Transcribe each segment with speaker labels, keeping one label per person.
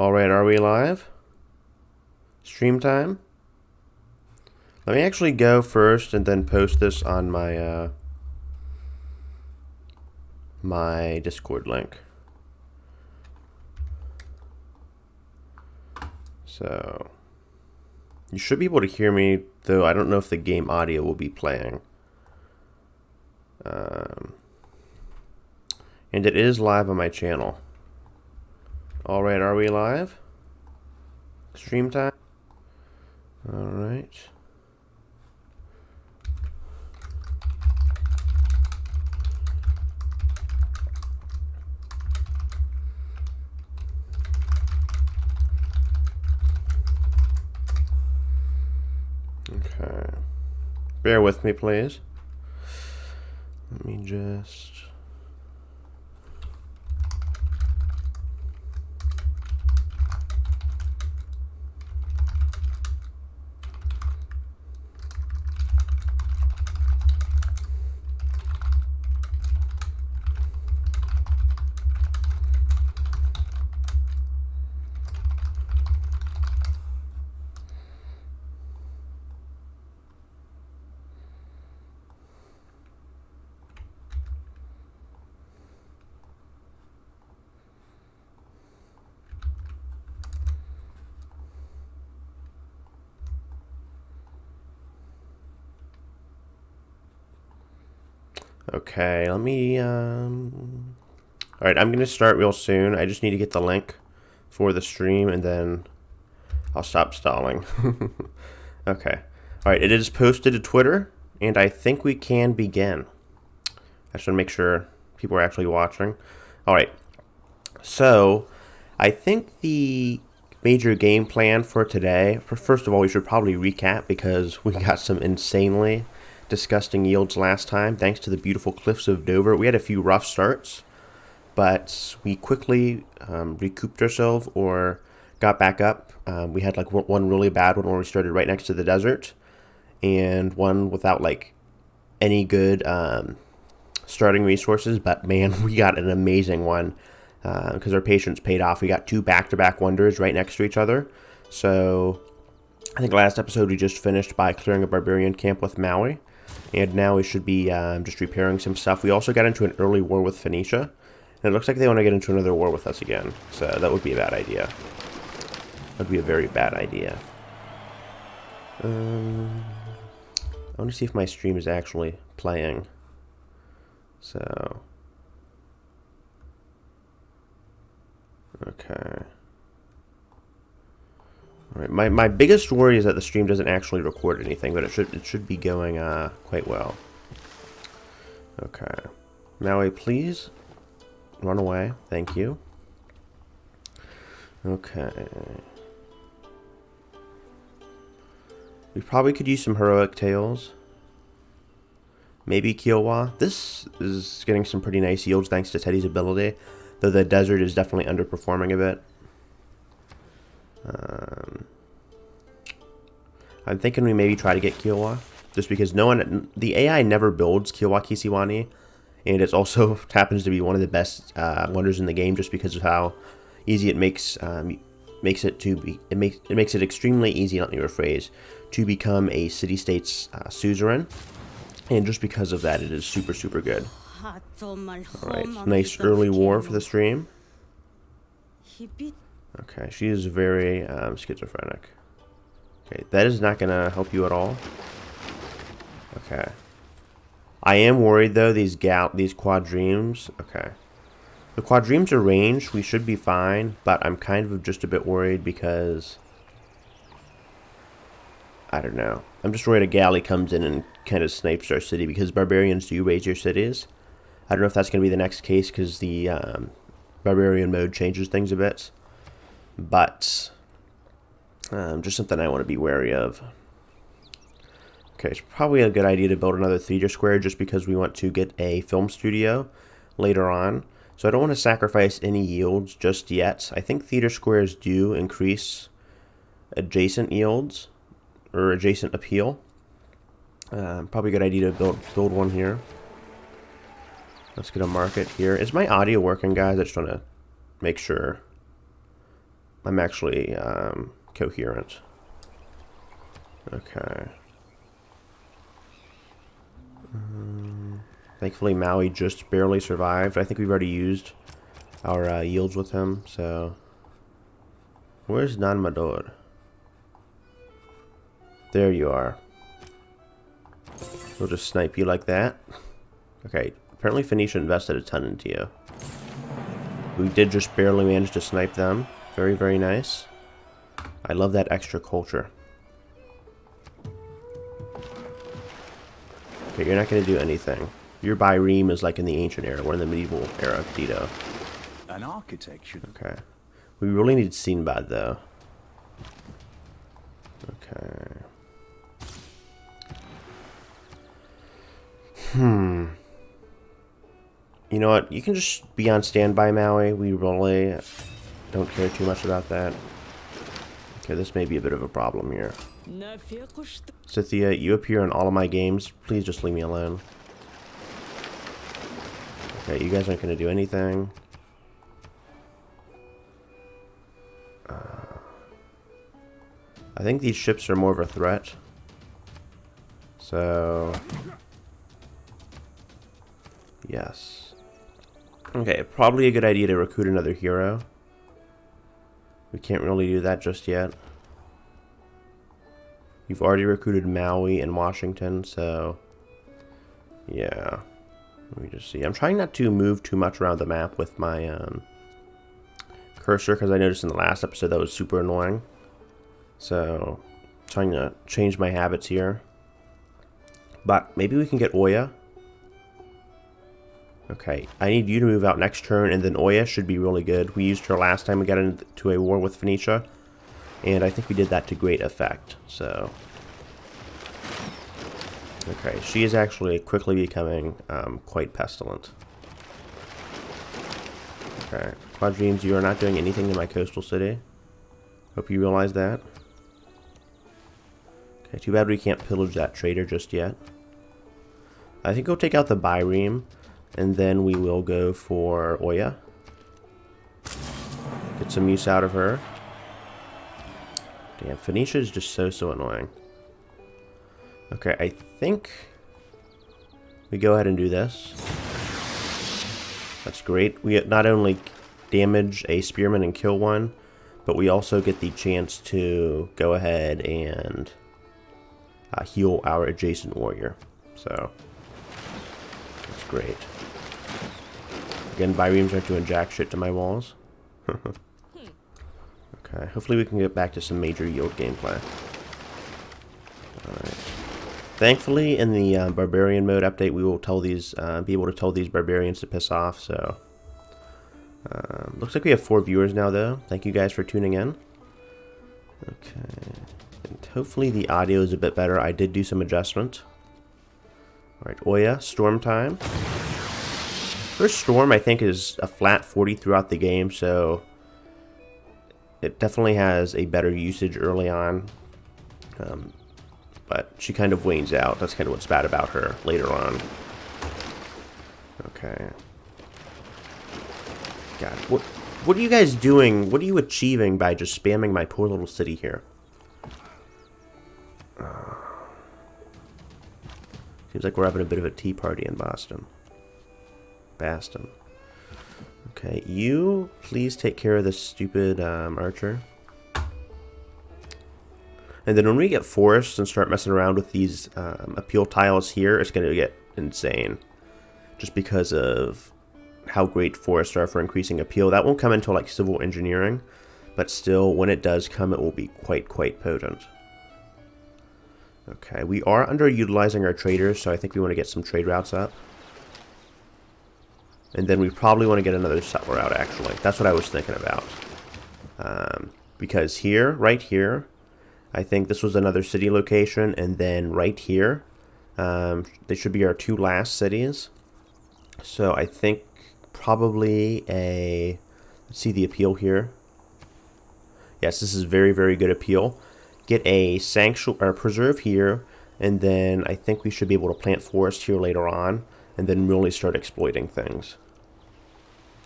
Speaker 1: Alright, are we live? Stream time? Let me actually go first and then post this on my my Discord link. So you should be able to hear me, though I don't know if the game audio will be playing. And it is live on my channel. Alright, are we live? Stream time? Alright. Okay. Bear with me, please. Let me just... Okay, let me, Alright, I'm going to start real soon. I just need to get the link for the stream, and then I'll stop stalling. Okay. Alright, it is posted to Twitter, and I think we can begin. I should make sure people are actually watching. Alright, so I think the major game plan for today, first of all, we should probably recap because we got some insanely disgusting yields last time, thanks to the beautiful cliffs of Dover. We had a few rough starts, but we quickly recouped ourselves or got back up. We had like one really bad one where we started right next to the desert, and one without like any good starting resources, but man, we got an amazing one because our patience paid off. We got two back-to-back wonders right next to each other. So I think last episode we just finished by clearing a barbarian camp with Maui, and now we should be just repairing some stuff. We also got into an early war with Phoenicia, and it looks like they want to get into another war with us again, so that would be a bad idea. That would be a very bad idea. I want to see if my stream is actually playing. So, okay. All right. My biggest worry is that the stream doesn't actually record anything, but it should be going quite well. Okay. Maui, please run away. Thank you. Okay. We probably could use some heroic tales. Maybe Kilwa. This is getting some pretty nice yields thanks to Teddy's ability, though the desert is definitely underperforming a bit. I'm thinking we maybe try to get Kilwa, just because the AI never builds Kilwa Kisiwani, and it also happens to be one of the best wonders in the game, just because of how easy it makes it extremely easy, let me rephrase, to become a city-state's suzerain. And just because of that, it is super, super good. Alright, nice early war for the stream. Okay, she is very schizophrenic. Okay, that is not going to help you at all. Okay. I am worried, though, these quadremes. Okay. The quadremes are ranged. We should be fine, but I'm kind of just a bit worried because... I don't know. I'm just worried a galley comes in and kind of snipes our city, because barbarians do raise your cities. I don't know if that's going to be the next case, because the barbarian mode changes things a bit. But just something I want to be wary of. Okay, it's probably a good idea to build another theater square, just because we want to get a film studio later on. So I don't want to sacrifice any yields just yet. I think theater squares do increase adjacent yields, or adjacent appeal. Probably a good idea to build one here. Let's get a market here. Is my audio working, guys? I just want to make sure. I'm actually coherent. Okay. Thankfully, Maui just barely survived. I think we've already used our yields with him, so... Where's Nanmador? There you are. We'll just snipe you like that. Okay, apparently Phoenicia invested a ton into you. We did just barely manage to snipe them. Very, very nice. I love that extra culture. Okay, you're not going to do anything. Your Byreme is like in the ancient era. We're in the medieval era, Tito.
Speaker 2: An architecture.
Speaker 1: Okay. We really need Sinbad, though. Okay. You know what? You can just be on standby, Maui. We really don't care too much about that. Okay, this may be a bit of a problem here. Scythia, you appear in all of my games. Please just leave me alone. Okay, you guys aren't going to do anything. I think these ships are more of a threat. So... yes. Okay, probably a good idea to recruit another hero. We can't really do that just yet. You've already recruited Maui and Washington, so... yeah. Let me just see. I'm trying not to move too much around the map with my cursor, because I noticed in the last episode that was super annoying. So, trying to change my habits here. But maybe we can get Oya. Okay, I need you to move out next turn, and then Oya should be really good. We used her last time we got into a war with Phoenicia, and I think we did that to great effect. So, okay, she is actually quickly becoming quite pestilent. Okay, Quadremes, you are not doing anything to my coastal city. Hope you realize that. Okay, too bad we can't pillage that trader just yet. I think we'll take out the Byreme, and then we will go for Oya. Get some use out of her. Damn, Phoenicia is just so annoying. Okay, I think we go ahead and do this. That's great. We not only damage a spearman and kill one, but we also get the chance to go ahead and heal our adjacent warrior. So, that's great. Again, Byremes aren't doing jack shit to my walls. Okay, hopefully we can get back to some major yield gameplay. Alright. Thankfully, in the Barbarian mode update, we will tell these, be able to tell these Barbarians to piss off, so... looks like we have 4 viewers now, though. Thank you guys for tuning in. Okay. And hopefully the audio is a bit better. I did do some adjustment. Alright, Oya, storm time. Her storm, I think, is a flat 40 throughout the game, so... it definitely has a better usage early on. But she kind of wanes out. That's kind of what's bad about her later on. Okay. God, what are you guys doing? What are you achieving by just spamming my poor little city here? Seems like we're having a bit of a tea party in Boston. Okay, you please take care of this stupid archer. And then when we get forests and start messing around with these appeal tiles here, it's going to get insane. Just because of how great forests are for increasing appeal. That won't come until like civil engineering, but still, when it does come, it will be quite potent. Okay, we are underutilizing our traders, so I think we want to get some trade routes up. And then we probably want to get another settler out, actually. That's what I was thinking about. Because here, right here, I think this was another city location, and then right here, they should be our 2 last cities. So I think probably a... let's see the appeal here. Yes, this is very good appeal. Get a sanctuary or preserve here, and then I think we should be able to plant forest here later on, and then really start exploiting things.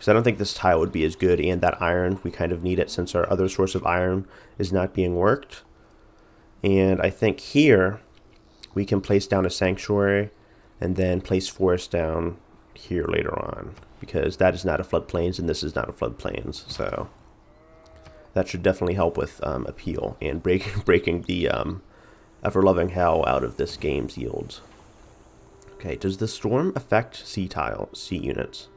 Speaker 1: Because I don't think this tile would be as good, and that iron, we kind of need it since our other source of iron is not being worked. And I think here we can place down a sanctuary and then place forest down here later on, because that is not a floodplains and this is not a floodplains. So that should definitely help with appeal and breaking the ever-loving hell out of this game's yields. Okay, does the storm affect C units?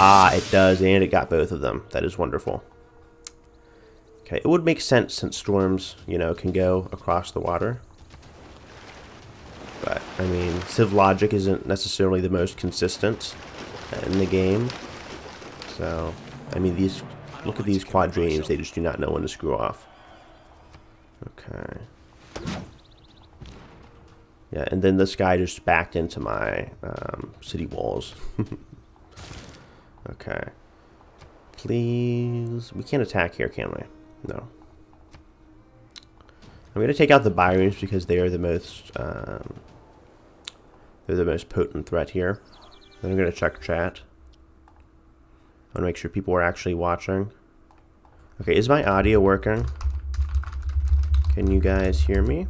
Speaker 1: Ah, it does, and it got both of them. That is wonderful. Okay, it would make sense since storms, you know, can go across the water. But, I mean, Civ logic isn't necessarily the most consistent in the game. So, I mean, look at these quadremes. They just do not know when to screw off. Okay. Yeah, and then this guy just backed into my city walls. Okay. Please. We can't attack here, can we? No. I'm going to take out the Barbarians because they are the most potent threat here. Then I'm going to check chat. I want to make sure people are actually watching. Okay, is my audio working? Can you guys hear me?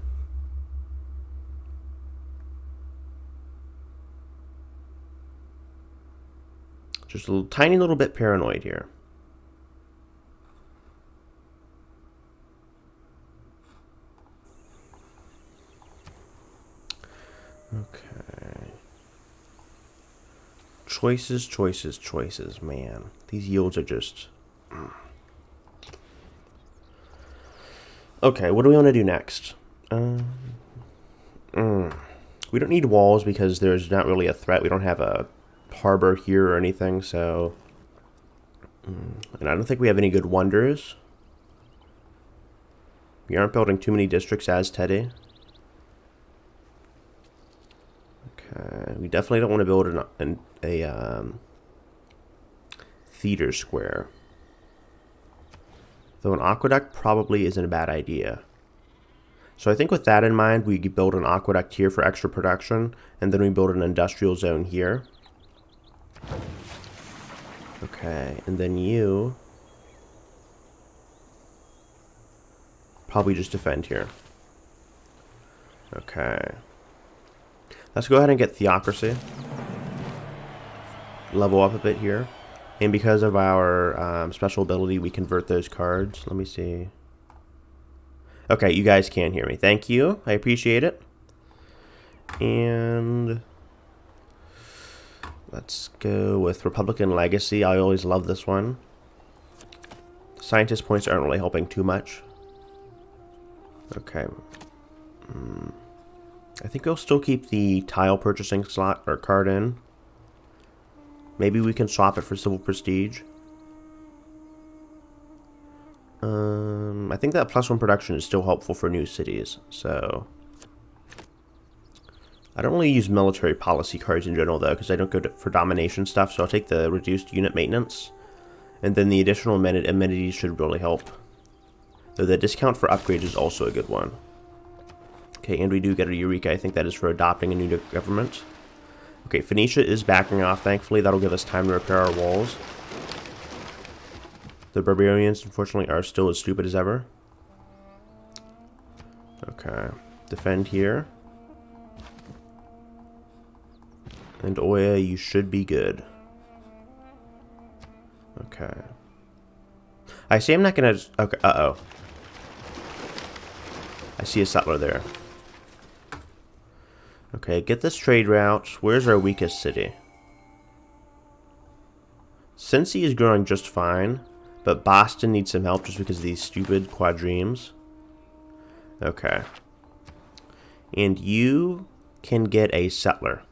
Speaker 1: Just a tiny little bit paranoid here. Okay. Choices, choices, choices, man. These yields are just... Okay, what do we want to do next? We don't need walls because there's not really a threat. We don't have a harbor here or anything, so... And I don't think we have any good wonders. We aren't building too many districts as Teddy. Okay, we definitely don't want to build a theater square. Though an aqueduct probably isn't a bad idea. So I think with that in mind, we build an aqueduct here for extra production, and then we build an industrial zone here. Okay, and then you probably just defend here. Okay. Let's go ahead and get theocracy. Level up a bit here. And because of our special ability, we convert those cards. Let me see. Okay, you guys can hear me. Thank you. I appreciate it. And let's go with Republican Legacy. I always love this one. Scientist points aren't really helping too much. Okay. I think we'll still keep the tile purchasing slot or card in. Maybe we can swap it for civil prestige. I think that +1 production is still helpful for new cities, so... I don't really use military policy cards in general, though, because I don't go for domination stuff, so I'll take the reduced unit maintenance. And then the additional amenities should really help. Though the discount for upgrades is also a good one. Okay, and we do get a Eureka. I think that is for adopting a new government. Okay, Phoenicia is backing off, thankfully. That'll give us time to repair our walls. The Barbarians, unfortunately, are still as stupid as ever. Okay, defend here. And Oya, you should be good. Okay. I see I'm not gonna... Okay, uh-oh. I see a settler there. Okay, get this trade route. Where's our weakest city? Cincy is growing just fine, but Boston needs some help just because of these stupid quadremes. Okay. And you can get a settler.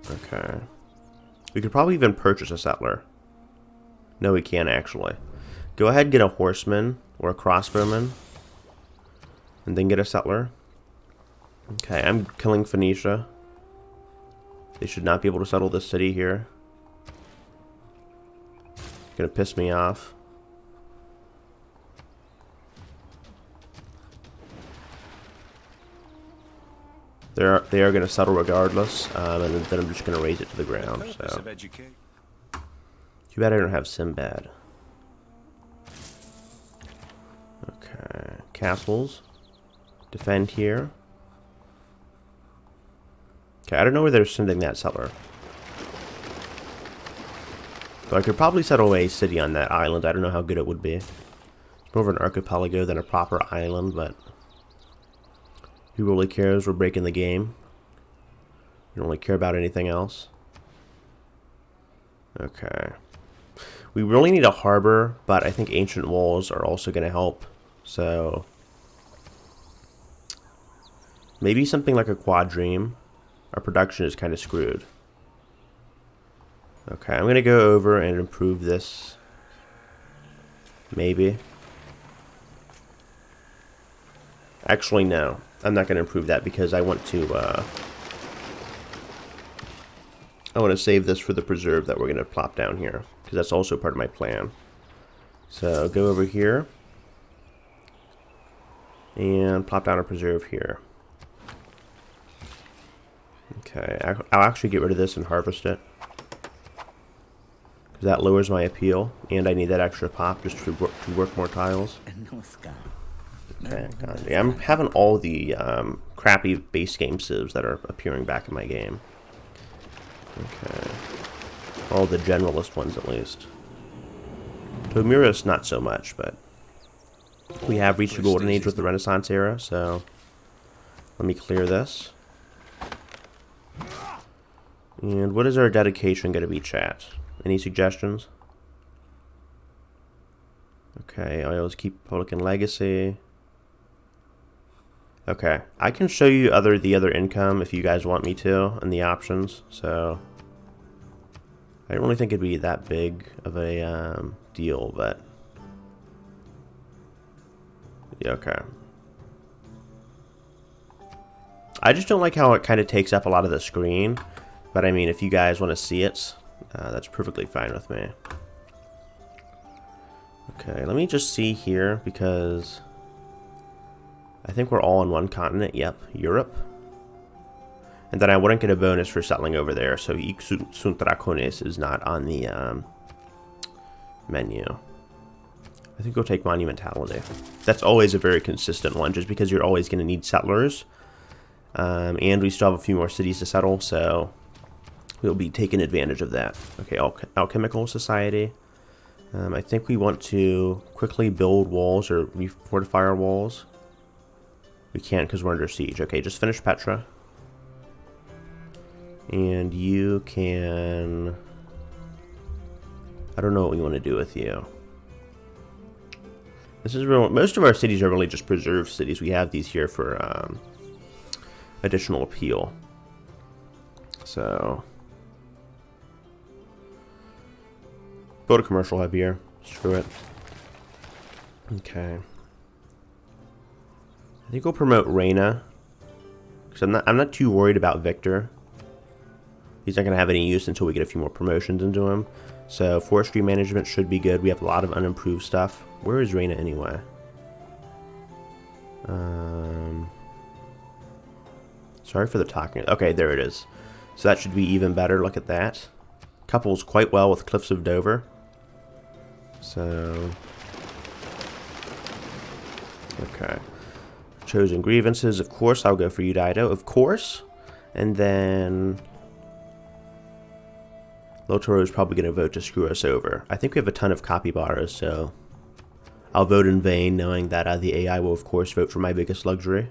Speaker 1: Okay. We could probably even purchase a settler. No, we can't actually. Go ahead and get a horseman or a crossbowman. And then get a settler. Okay, I'm killing Phoenicia. They should not be able to settle this city here. Gonna piss me off. They are going to settle regardless, and then I'm just going to raise it to the ground. So too bad I don't have Sinbad. Okay, castles. Defend here. Okay, I don't know where they're sending that settler. So I could probably settle a city on that island. I don't know how good it would be. It's more of an archipelago than a proper island, but who really cares? We're breaking the game. We don't really care about anything else. Okay. We really need a harbor, but I think ancient walls are also going to help. So maybe something like a quadreme. Our production is kind of screwed. Okay, I'm going to go over and improve this. Maybe. Actually, no. I'm not going to improve that because I want to save this for the preserve that we're going to plop down here. Because that's also part of my plan. So, go over here. And plop down a preserve here. Okay, I'll actually get rid of this and harvest it. Because that lowers my appeal. And I need that extra pop just to work more tiles. Okay, yeah, I'm having all the crappy base game civs that are appearing back in my game. Okay. All the generalist ones, at least. Tomira's not so much, but we have reached the golden age with the Renaissance era, so let me clear this. And what is our dedication going to be, chat? Any suggestions? Okay, I always keep Public and Legacy. Okay, I can show you the other income if you guys want me to, and the options. So I don't really think it'd be that big of a deal, but yeah, okay. I just don't like how it kind of takes up a lot of the screen, but I mean, if you guys want to see it, that's perfectly fine with me. Okay, let me just see here because I think we're all on one continent. Yep, Europe. And then I wouldn't get a bonus for settling over there, so Ixuntracones is not on the menu. I think we'll take Monumentality. That's always a very consistent one, just because you're always going to need settlers. And we still have a few more cities to settle, so we'll be taking advantage of that. Okay, Alchemical Society. I think we want to quickly build walls or refortify our walls. We can't because we're under siege. Okay, just finish Petra. And you can... I don't know what we want to do with you. This is real. Most of our cities are really just preserved cities. We have these here for additional appeal. So... build a commercial hub here. Screw it. Okay. I think we'll promote Reyna. Because I'm not too worried about Victor. He's not going to have any use until we get a few more promotions into him. So forestry management should be good. We have a lot of unimproved stuff. Where is Reyna anyway? Sorry for the talking. Okay, there it is. So that should be even better. Look at that. Couples quite well with Cliffs of Dover. So... okay. Chosen grievances, of course. I'll go for you, Dido. Of course. And then... Lotaro is probably going to vote to screw us over. I think we have a ton of capybaras, so... I'll vote in vain, knowing that the AI will, of course, vote for my biggest luxury.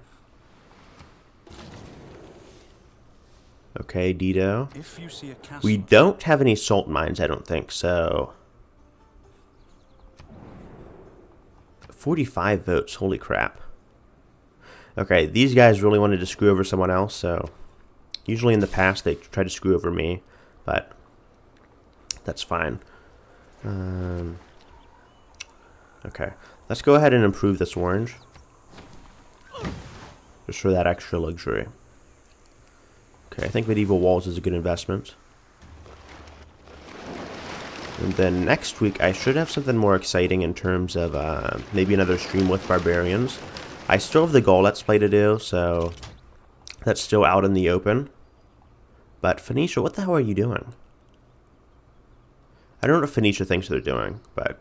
Speaker 1: Okay, Dido.
Speaker 2: If you see a castle,
Speaker 1: we don't have any salt mines, I don't think, so... 45 votes, holy crap. Okay, these guys really wanted to screw over someone else, so... usually in the past they try to screw over me, but... that's fine. Okay, let's go ahead and improve this orange. Just for that extra luxury. Okay, I think medieval walls is a good investment. And then next week I should have something more exciting in terms of maybe another stream with barbarians. I still have the Gaul Let's Play to do, so that's still out in the open. But Phoenicia, what the hell are you doing? I don't know what Phoenicia thinks they're doing, but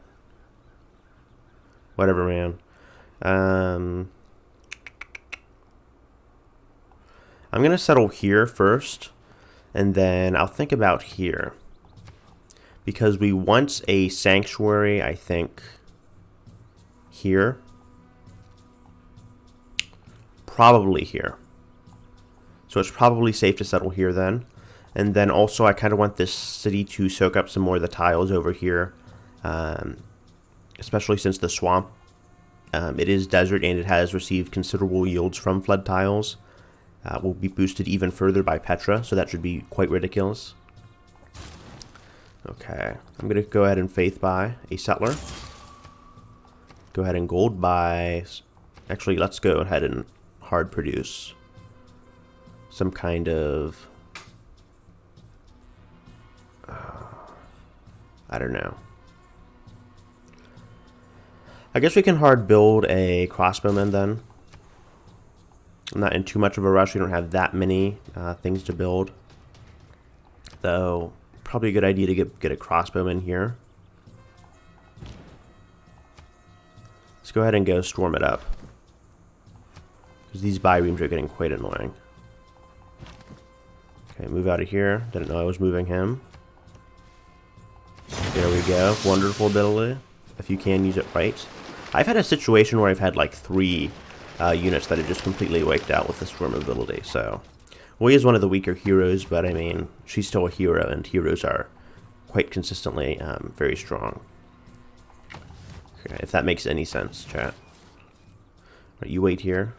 Speaker 1: whatever, man. I'm going to settle here first, and then I'll think about here. Because we want a sanctuary, I think, here. Probably here. So it's probably safe to settle here then. And then also I kind of want this city to soak up some more of the tiles over here. Especially since the swamp, it is desert and it has received considerable yields from flood tiles. Will be boosted even further by Petra, so that should be quite ridiculous. Okay, I'm going to go ahead and faith buy a settler. Go ahead and gold buy... Actually, let's go ahead and hard produce some kind of... I don't know. I guess we can hard build a crossbowman then. I'm not in too much of a rush. We don't have that many things to build. Though, probably a good idea to get a crossbowman here. Let's go ahead and go storm it up. Because these bi-reams are getting quite annoying. Okay, move out of here. Didn't know I was moving him. There we go. Wonderful ability. If you can use it right. I've had a situation where I've had like 3 units that are just completely wiped out with the storm ability. So, Wei is one of the weaker heroes, but I mean, she's still a hero, and heroes are quite consistently very strong. Okay, if that makes any sense, chat. Right, you wait here.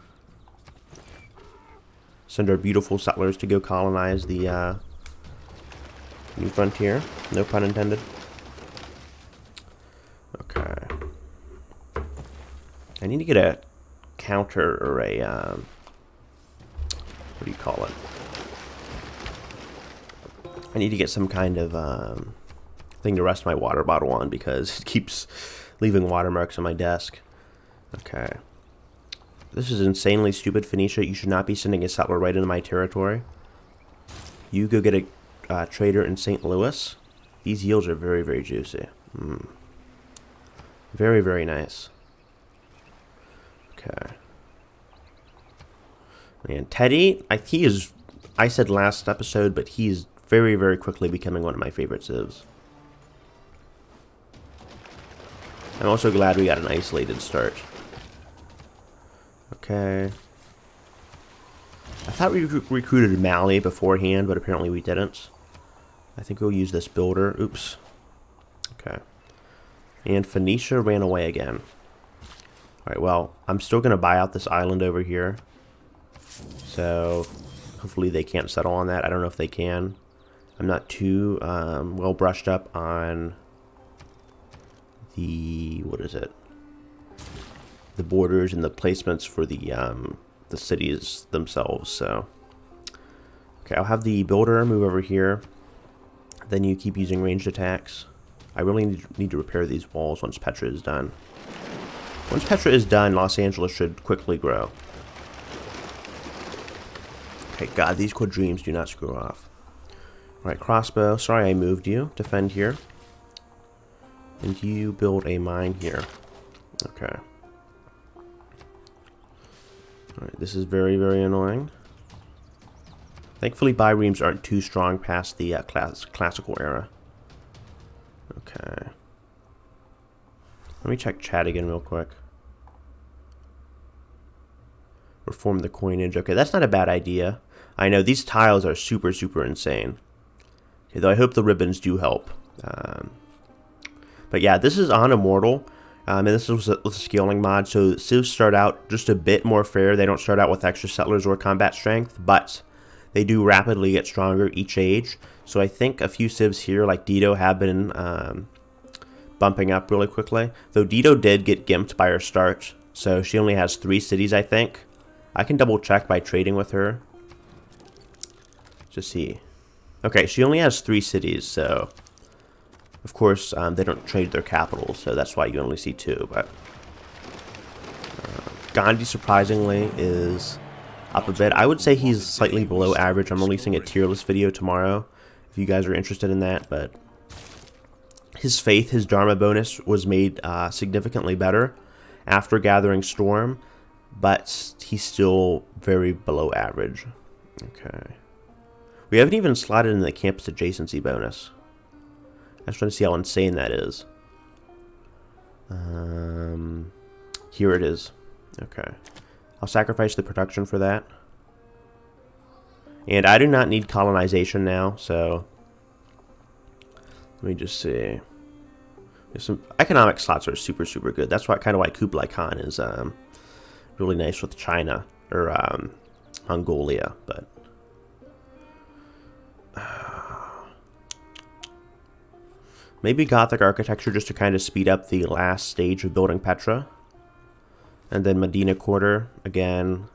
Speaker 1: Send our beautiful settlers to go colonize the new frontier. No pun intended. Okay. I need to get a counter or a, what do you call it? I need to get some kind of thing to rest my water bottle on because it keeps leaving watermarks on my desk. Okay. This is insanely stupid, Phoenicia. You should not be sending a settler right into my territory. You go get a trader in St. Louis. These yields are very, very juicy. Very, very nice. Okay. Man, Teddy, he is, I said last episode, but he is very, very quickly becoming one of my favorite civs. I'm also glad we got an isolated start. Okay. I thought we recruited Mali beforehand, but apparently we didn't. I think we'll use this builder. Oops. Okay. And Phoenicia ran away again. Alright, well, I'm still going to buy out this island over here. So, hopefully they can't settle on that. I don't know if they can. I'm not too well brushed up on the, what is it? The borders and the placements for the cities themselves, so. Okay, I'll have the builder move over here. Then you keep using ranged attacks. I really need to repair these walls once Petra is done. Once Petra is done, Los Angeles should quickly grow. Okay, God, these quadremes do not screw off. Alright, crossbow. Sorry I moved you. Defend here. And you build a mine here. Okay. Alright, this is very, very annoying. Thankfully, bi-reams aren't too strong past the classical era. Okay. Let me check chat again real quick. Reform the coinage. Okay, that's not a bad idea. I know, these tiles are super, super insane. Okay, though I hope the ribbons do help. But yeah, this is on Immortal. And this is with a scaling mod, so civs start out just a bit more fair. They don't start out with extra settlers or combat strength, but they do rapidly get stronger each age. So I think a few civs here, like Dido, have been bumping up really quickly. Though Dido did get gimped by her start, so she only has 3 cities, I think. I can double check by trading with her. Just see. Okay, she only has 3 cities, so... Of course, they don't trade their capitals, so that's why you only see 2. But Gandhi, surprisingly, is up a bit. I would say he's slightly below average. I'm releasing a tier list video tomorrow if you guys are interested in that, but his faith, his Dharma bonus was made significantly better after Gathering Storm, but he's still very below average. Okay. We haven't even slotted in the campus adjacency bonus. I just want to see how insane that is. Here it is. Okay. I'll sacrifice the production for that. And I do not need colonization now, so let me just see. There's some economic slots are super, super good. That's why kind of why Kublai Khan is really nice with China or Mongolia, but maybe Gothic architecture just to kind of speed up the last stage of building Petra. And then Medina Quarter, again,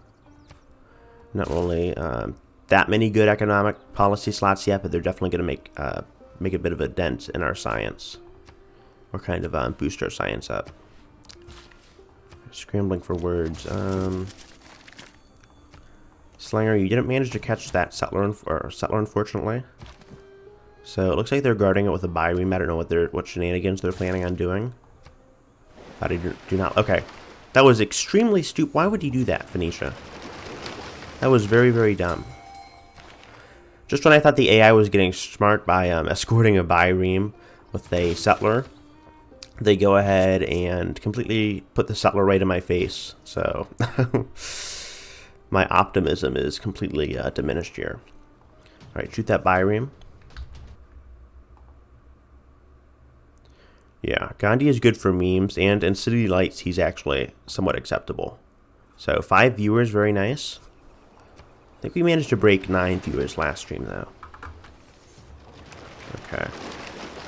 Speaker 1: not really that many good economic policy slots yet, but they're definitely going to make a bit of a dent in our science. Or kind of boost our science up. Scrambling for words. Slanger, you didn't manage to catch that settler, unfortunately. So it looks like they're guarding it with a byreme. I don't know what shenanigans they're planning on doing. I do not. Okay, that was extremely stupid. Why would you do that, Phoenicia? That was very, very dumb. Just when I thought the AI was getting smart by escorting a byreme with a settler, they go ahead and completely put the settler right in my face. So my optimism is completely diminished here. All right, shoot that byreme. Yeah, Gandhi is good for memes, and in City Lights, he's actually somewhat acceptable. So 5 viewers, very nice. I think we managed to break 9 viewers last stream, though. Okay.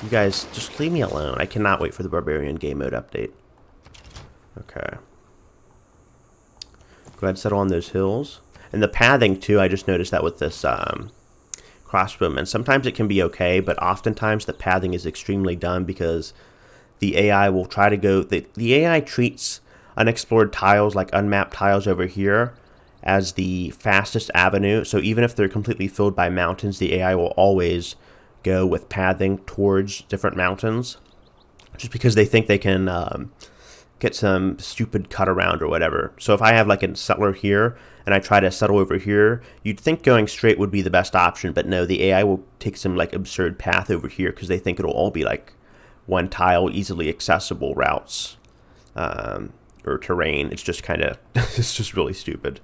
Speaker 1: You guys, just leave me alone. I cannot wait for the Barbarian game mode update. Okay. Go ahead and settle on those hills. And the pathing, too, I just noticed that with this crossbowman. Sometimes it can be okay, but oftentimes the pathing is extremely dumb because the AI will try to go... The AI treats unexplored tiles, like unmapped tiles over here, as the fastest avenue. So even if they're completely filled by mountains, the AI will always go with pathing towards different mountains, just because they think they can get some stupid cut around or whatever. So if I have like a settler here and I try to settle over here, you'd think going straight would be the best option, but no, the AI will take some like absurd path over here because they think it'll all be like one tile, easily accessible routes or terrain. It's just kind of it's just really stupid.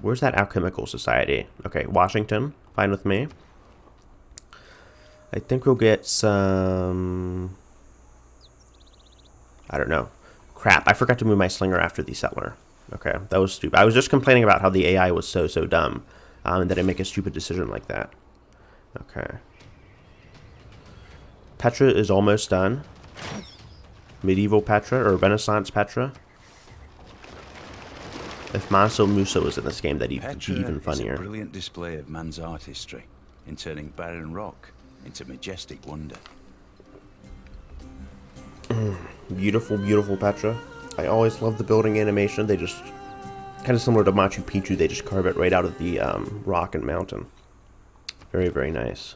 Speaker 1: Where's that alchemical society? Okay, Washington, fine with me. I think we'll get some... I don't know. Crap, I forgot to move my slinger after the settler. Okay, that was stupid. I was just complaining about how the AI was so dumb, and that I make a stupid decision like that. Okay. Petra is almost done. Medieval Petra, or Renaissance Petra. If Manso Muso was in this game, that'd be even funnier.
Speaker 2: Is a brilliant display of man's artistry in turning barren rock into majestic wonder.
Speaker 1: Beautiful, beautiful Petra. I always love the building animation. They just, kind of similar to Machu Picchu, they just carve it right out of the rock and mountain. Very, very nice.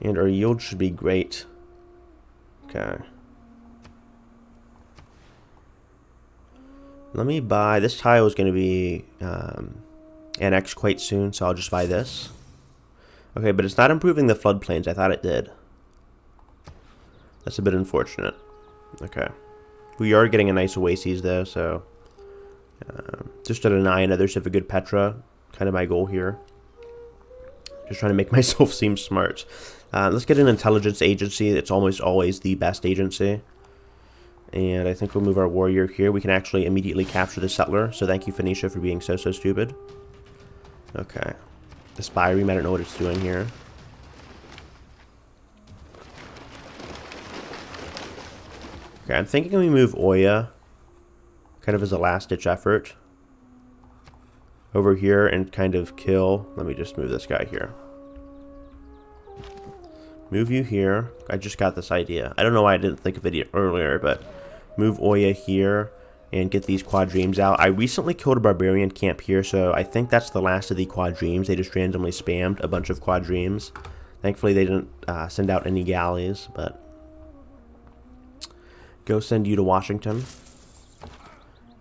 Speaker 1: And our yield should be great. Okay. Let me buy, this tile is going to be annexed quite soon, so I'll just buy this. Okay, but it's not improving the floodplains. I thought it did. That's a bit unfortunate. Okay. We are getting a nice oases, though, so... just to deny another Civic Petra. Kind of my goal here. Just trying to make myself seem smart. Let's get an intelligence agency. It's almost always the best agency. And I think we'll move our warrior here. We can actually immediately capture the settler. So thank you, Phoenicia, for being so stupid. Okay. The Spireme, I don't know what it's doing here. Okay, I'm thinking we move Oya, kind of as a last-ditch effort, over here and kind of kill... Let me just move this guy here. Move you here. I just got this idea. I don't know why I didn't think of it earlier, but move Oya here, and get these quadremes out. I recently killed a Barbarian camp here, so I think that's the last of the quadremes. They just randomly spammed a bunch of quadremes. Thankfully, they didn't send out any galleys, but go send you to Washington.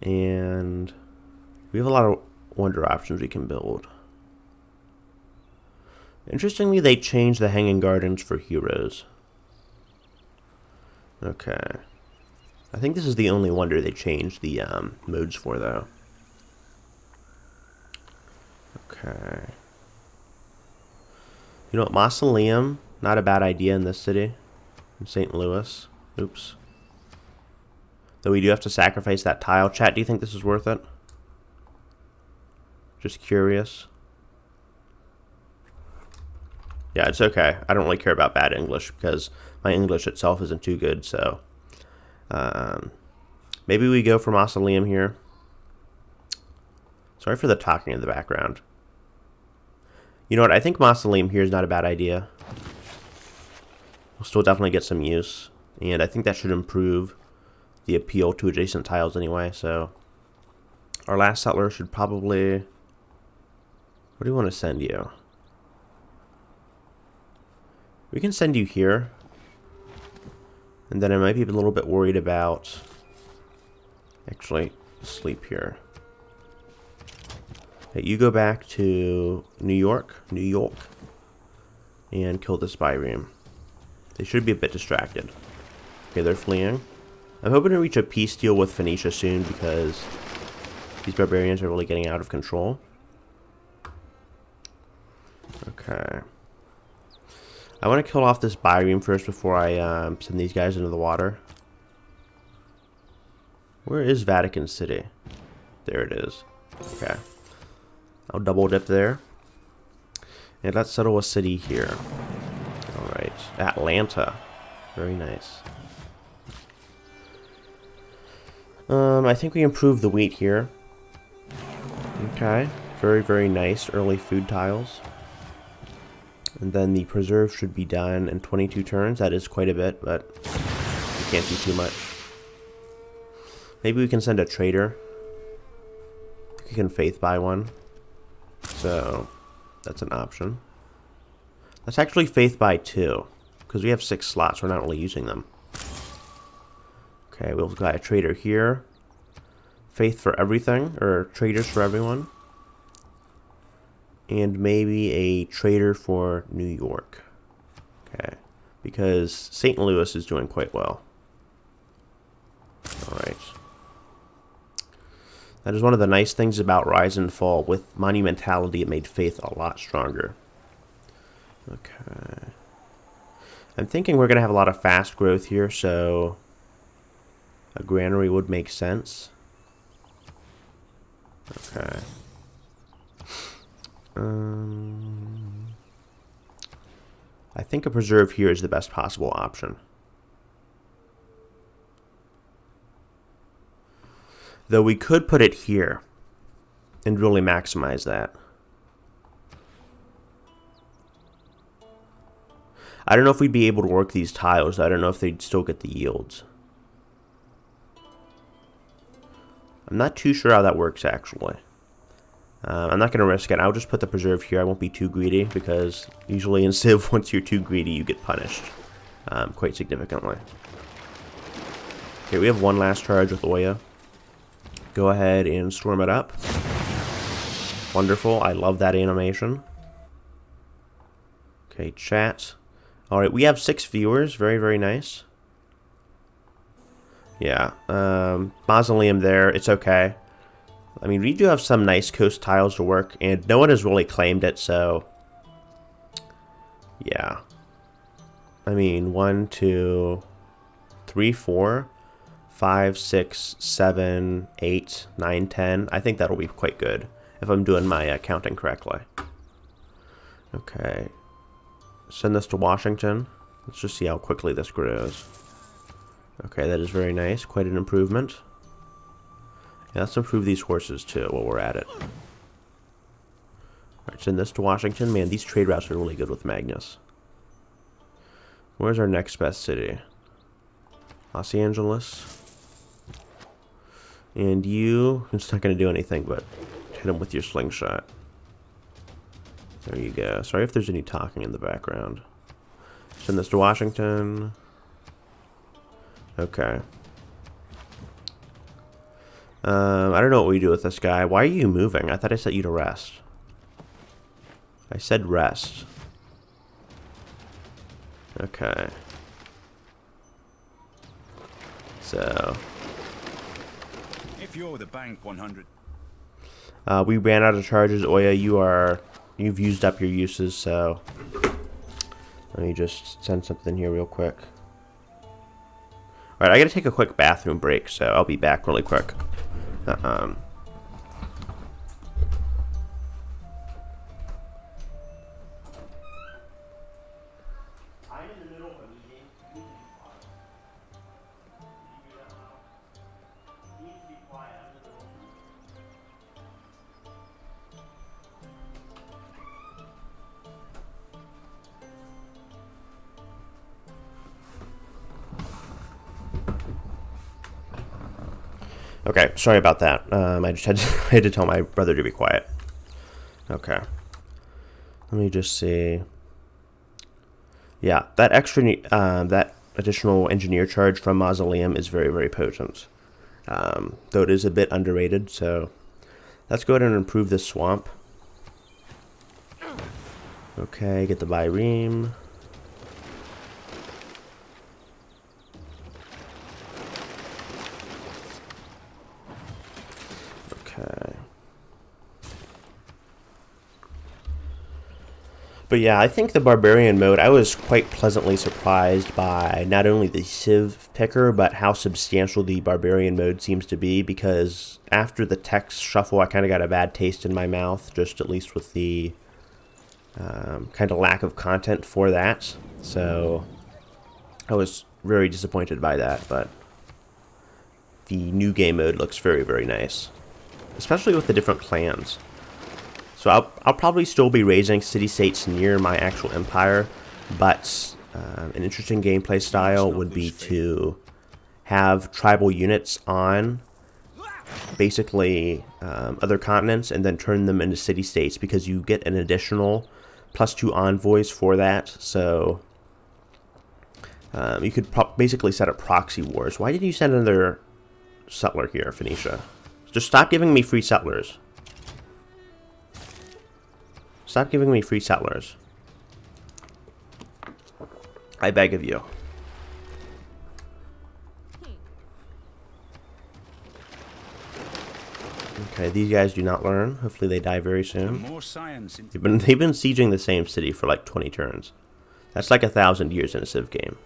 Speaker 1: And we have a lot of wonder options we can build. Interestingly, they changed the Hanging Gardens for heroes. Okay. I think this is the only wonder they changed the modes for, though. Okay. You know what? Mausoleum, not a bad idea in this city. In St. Louis. Oops. Though we do have to sacrifice that tile. Chat, do you think this is worth it? Just curious. Yeah, it's okay. I don't really care about bad English because my English itself isn't too good, so maybe we go for Mausoleum here. Sorry for the talking in the background. You know what? I think Mausoleum here is not a bad idea. We'll still definitely get some use, and I think that should improve the appeal to adjacent tiles anyway, so our last settler should probably... What do you want to send you? We can send you here. And then I might be a little bit worried about... Actually, sleep here. Hey, you go back to New York, and kill this Byreme. They should be a bit distracted. Okay, they're fleeing. I'm hoping to reach a peace deal with Phoenicia soon because these barbarians are really getting out of control. Okay. I want to kill off this Byreme first before I send these guys into the water. Where is Vatican City? There it is. Okay. I'll double dip there. And let's settle a city here. Alright. Atlanta. Very nice. I think we improved the wheat here. Okay. Very, very nice early food tiles. And then the preserve should be done in 22 turns. That is quite a bit, but we can't do too much. Maybe we can send a trader. We can faith buy one. So, that's an option. Let's actually faith buy 2. Because we have 6 slots. We're not really using them. Okay, we'll buy a trader here. Faith for everything. Or traders for everyone. And maybe a trader for New York. Okay. Because St. Louis is doing quite well. Alright. That is one of the nice things about Rise and Fall. With Monumentality, it made Faith a lot stronger. Okay. I'm thinking we're going to have a lot of fast growth here, so a granary would make sense. Okay. I think a preserve here is the best possible option. Though we could put it here and really maximize that. I don't know if we'd be able to work these tiles. I don't know if they'd still get the yields. I'm not too sure how that works, actually. I'm not going to risk it. I'll just put the preserve here. I won't be too greedy because usually in Civ, once you're too greedy, you get punished quite significantly. Okay, we have one last charge with Oya. Go ahead and storm it up. Wonderful. I love that animation. Okay, chat. Alright, we have 6 viewers. Very, very nice. Yeah. Mausoleum there. It's okay. I mean, we do have some nice coast tiles to work, and no one has really claimed it, so... Yeah. I mean, 1, 2, 3, 4, 5, 6, 7, 8, 9, 10. I think that'll be quite good, if I'm doing my counting correctly. Okay. Send this to Washington. Let's just see how quickly this grows. Okay, that is very nice. Quite an improvement. Yeah, let's improve these horses too while we're at it. Alright, send this to Washington. Man, these trade routes are really good with Magnus. Where's our next best city? Los Angeles. And you, it's not going to do anything but hit him with your slingshot. There you go. Sorry if there's any talking in the background. Send this to Washington. Okay. I don't know what we do with this guy. Why are you moving? I thought I set you to rest. I said rest. Okay. So.
Speaker 2: If you're the bank 100.
Speaker 1: We ran out of charges. Oya, you've used up your uses, so let me just send something here real quick. Alright, I gotta take a quick bathroom break, so I'll be back really quick. Okay, sorry about that. I just I had to tell my brother to be quiet. Okay. Let me just see. Yeah, that that additional engineer charge from Mausoleum is very, very potent. Though it is a bit underrated, so let's go ahead and improve this swamp. Okay, get the Barbarian. Okay. But yeah, I think the Barbarian mode, I was quite pleasantly surprised by not only the Civ picker, but how substantial the Barbarian mode seems to be, because after the text shuffle, I kind of got a bad taste in my mouth, just at least with the kind of lack of content for that. So I was very disappointed by that, but the new game mode looks very, very nice, especially with the different clans. So I'll probably still be raising city-states near my actual empire, but an interesting gameplay style would be to have tribal units on basically other continents and then turn them into city-states, because you get an additional +2 envoys for that. So you could basically set up proxy wars. Why did you send another settler here, Phoenicia? Just stop giving me free settlers. Stop giving me free settlers. I beg of you. Okay, these guys do not learn. Hopefully they die very soon.
Speaker 2: More science.
Speaker 1: They've been sieging the same city for like 20 turns. That's like 1,000 years in a Civ game.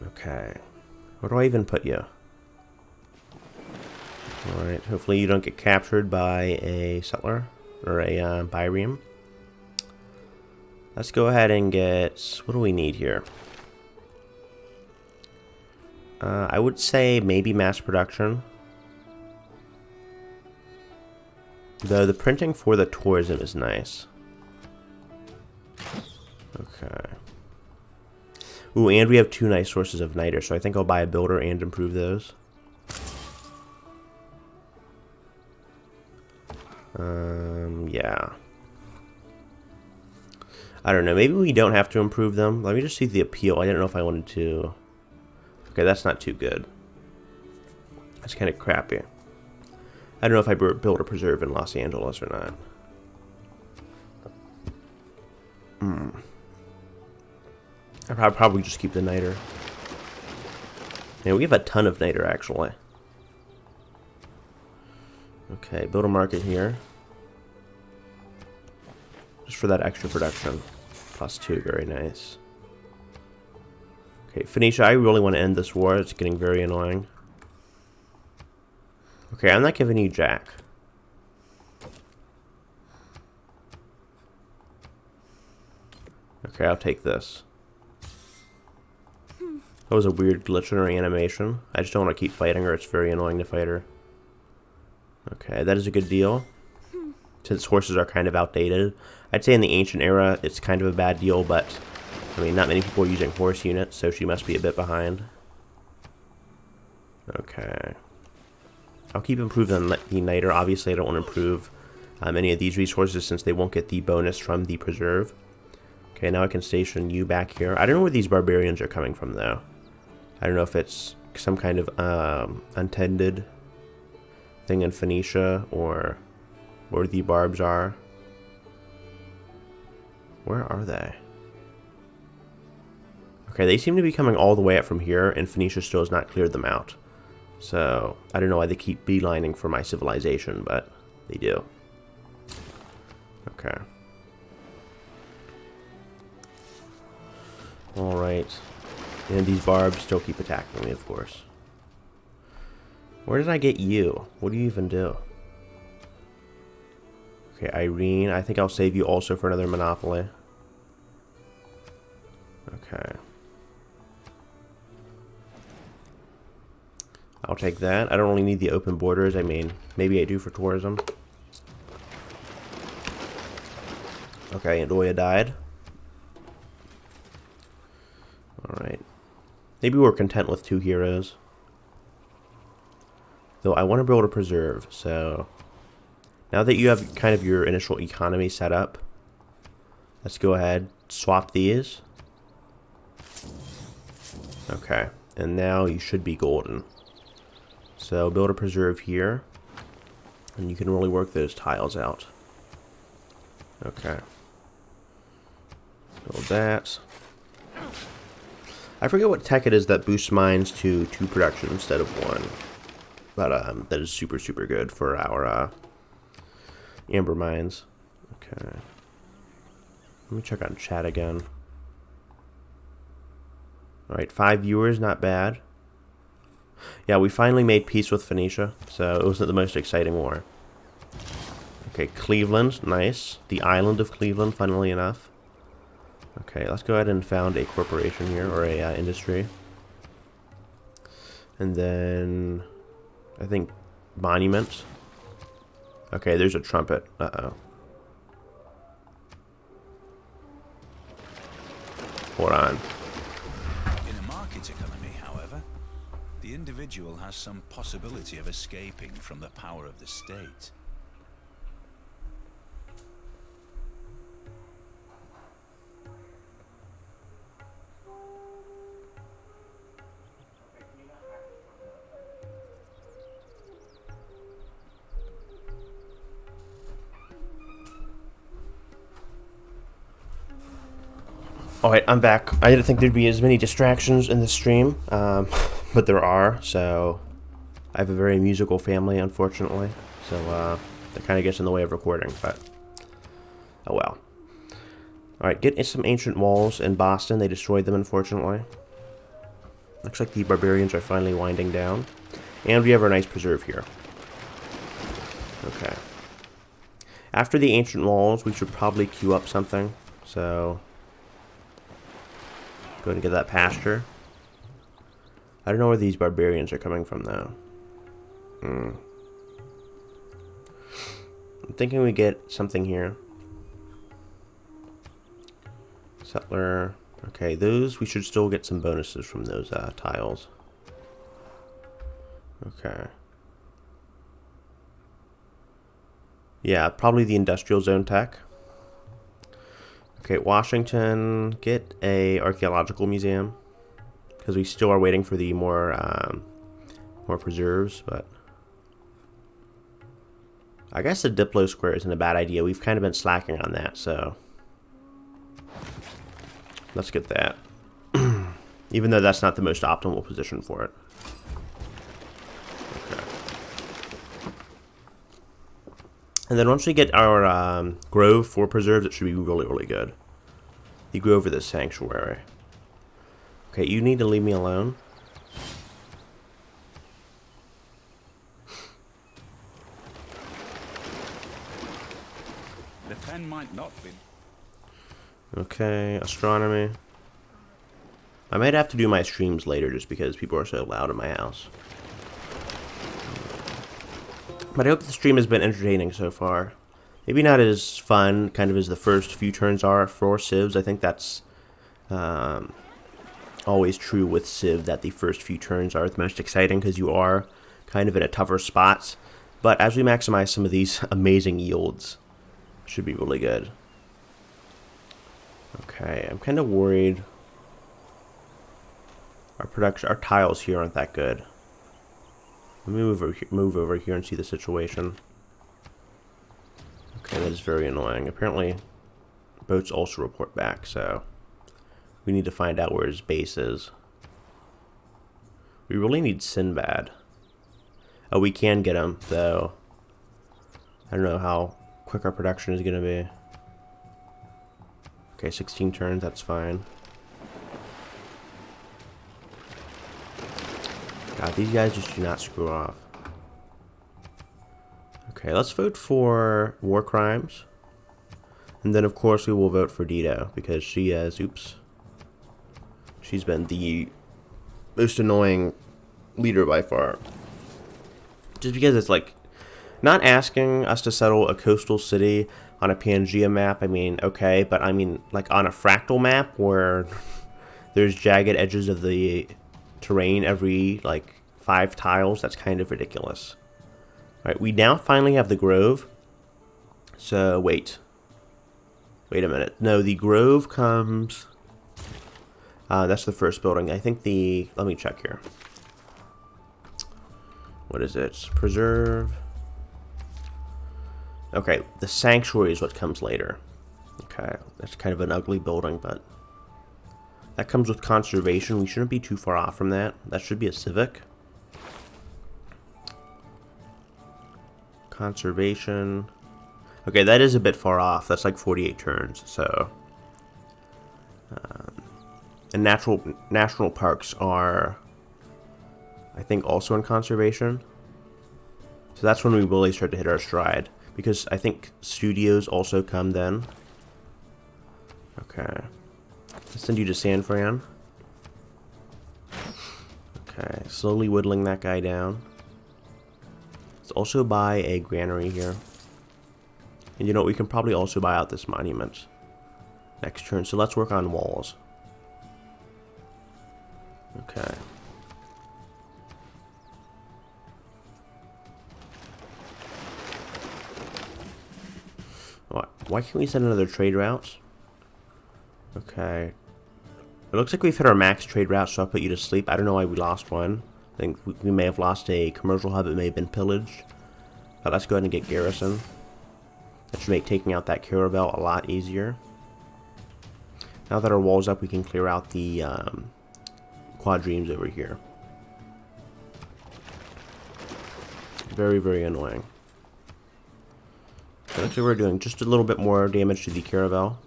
Speaker 1: Okay. Where do I even put you? Alright, hopefully you don't get captured by a settler. Or a Barbarian. Let's go ahead and get... What do we need here? I would say maybe mass production. Though the printing for the tourism is nice. Okay. Ooh, and we have 2 nice sources of niter, so I think I'll buy a builder and improve those. Yeah. I don't know. Maybe we don't have to improve them. Let me just see the appeal. I didn't know if I wanted to. Okay, that's not too good. That's kind of crappy. I don't know if I built a preserve in Los Angeles or not. I'll probably just keep the niter. Yeah, we have a ton of niter, actually. Okay, build a market here. Just for that extra production. +2, very nice. Okay, Phoenicia, I really want to end this war. It's getting very annoying. Okay, I'm not giving you Jack. Okay, I'll take this. That was a weird glitch in her animation. I just don't want to keep fighting her. It's very annoying to fight her. Okay, that is a good deal. Since horses are kind of outdated. I'd say in the ancient era, it's kind of a bad deal, but I mean, not many people are using horse units, so she must be a bit behind. Okay. I'll keep improving the niter. Obviously, I don't want to improve any of these resources since they won't get the bonus from the preserve. Okay, now I can station you back here. I don't know where these barbarians are coming from, though. I don't know if it's some kind of untended thing in Phoenicia or where the barbs are. Where are they? Okay, they seem to be coming all the way up from here, and Phoenicia still has not cleared them out. So, I don't know why they keep beelining for my civilization, but they do. Okay. Alright. And these barbs still keep attacking me, of course. Where did I get you? What do you even do? Okay, Irene. I think I'll save you also for another monopoly. Okay. I'll take that. I don't really need the open borders. I mean, maybe I do for tourism. Okay, and Oya died. Alright. Maybe we're content with 2 heroes. Though I want to be able to preserve, so... Now that you have kind of your initial economy set up, let's go ahead, swap these. Okay, and now you should be golden. So build a preserve here, and you can really work those tiles out. Okay. Build that. I forget what tech it is that boosts mines to 2 production instead of 1. But that is super, super good for our amber mines. Okay. Let me check on chat again. Alright, 5 viewers, not bad. Yeah, we finally made peace with Phoenicia, so it wasn't the most exciting war. Okay, Cleveland, nice. The island of Cleveland, funnily enough. Okay, let's go ahead and found a corporation here, or a industry. And then, I think, monument. Okay, there's a trumpet. Uh-oh. Hold on.
Speaker 2: In a market economy, however, the individual has some possibility of escaping from the power of the state.
Speaker 1: Alright, I'm back. I didn't think there'd be as many distractions in the stream, but there are, so I have a very musical family, unfortunately, so that kind of gets in the way of recording, but oh well. Alright, get some ancient walls in Boston. They destroyed them, unfortunately. Looks like the barbarians are finally winding down, and we have our nice preserve here. Okay. After the ancient walls, we should probably queue up something, so... Go ahead and get that pasture. I don't know where these barbarians are coming from, though. I'm thinking we get something here. Settler. Okay, those, we should still get some bonuses from those tiles. Okay. Yeah, probably the industrial zone tech. Okay, Washington, get a archaeological museum, because we still are waiting for the more preserves, but I guess the Diplo Square isn't a bad idea. We've kind of been slacking on that, so let's get that. Even though that's not the most optimal position for it. Okay. And then once we get our grove for preserves, it should be really, really good. The grove or the sanctuary. Okay, you need to leave me alone.
Speaker 2: The pen might not be.
Speaker 1: Okay, astronomy. I might have to do my streams later just because people are so loud in my house. But I hope the stream has been entertaining so far. Maybe not as fun, kind of as the first few turns are for Civs. I think that's always true with Civ, that the first few turns are the most exciting because you are kind of in a tougher spots. But as we maximize some of these amazing yields, should be really good. Okay, I'm kind of worried. Our tiles here aren't that good. Let me move over here and see the situation. Okay, that is very annoying. Apparently, boats also report back, so we need to find out where his base is. We really need Sinbad. Oh, we can get him, though. I don't know how quick our production is going to be. Okay, 16 turns, that's fine. God, these guys just do not screw off. Okay, let's vote for war crimes. And then, of course, we will vote for Dido, because she has, oops. She's been the most annoying leader by far. Just because it's like, not asking us to settle a coastal city on a Pangea map, I mean, okay, but I mean, like on a fractal map where there's jagged edges of the terrain every like 5 tiles, that's kind of ridiculous. Alright, we now finally have the Grove. So, wait a minute. No, the Grove comes... that's the first building. I think the... Let me check here. What is it? Preserve. Okay, the Sanctuary is what comes later. Okay, that's kind of an ugly building, but... That comes with Conservation. We shouldn't be too far off from that. That should be a Civic. Conservation. Okay, that is a bit far off. That's like 48 turns, so... and national parks are, I think, also in conservation. So that's when we really start to hit our stride. Because I think studios also come then. Okay. Let's send you to San Fran. Okay, slowly whittling that guy down. Let's also buy a granary here. And you know, we can probably also buy out this monument next turn. So let's work on walls. Okay. Why can't we send another trade route? Okay. It looks like we've hit our max trade route, so I'll put you to sleep. I don't know why we lost one. I think we may have lost a commercial hub. It may have been pillaged. But let's go ahead and get garrison. That should make taking out that caravel a lot easier. Now that our wall's up, we can clear out the quadremes over here. Very, very annoying. So actually we're doing just a little bit more damage to the caravel.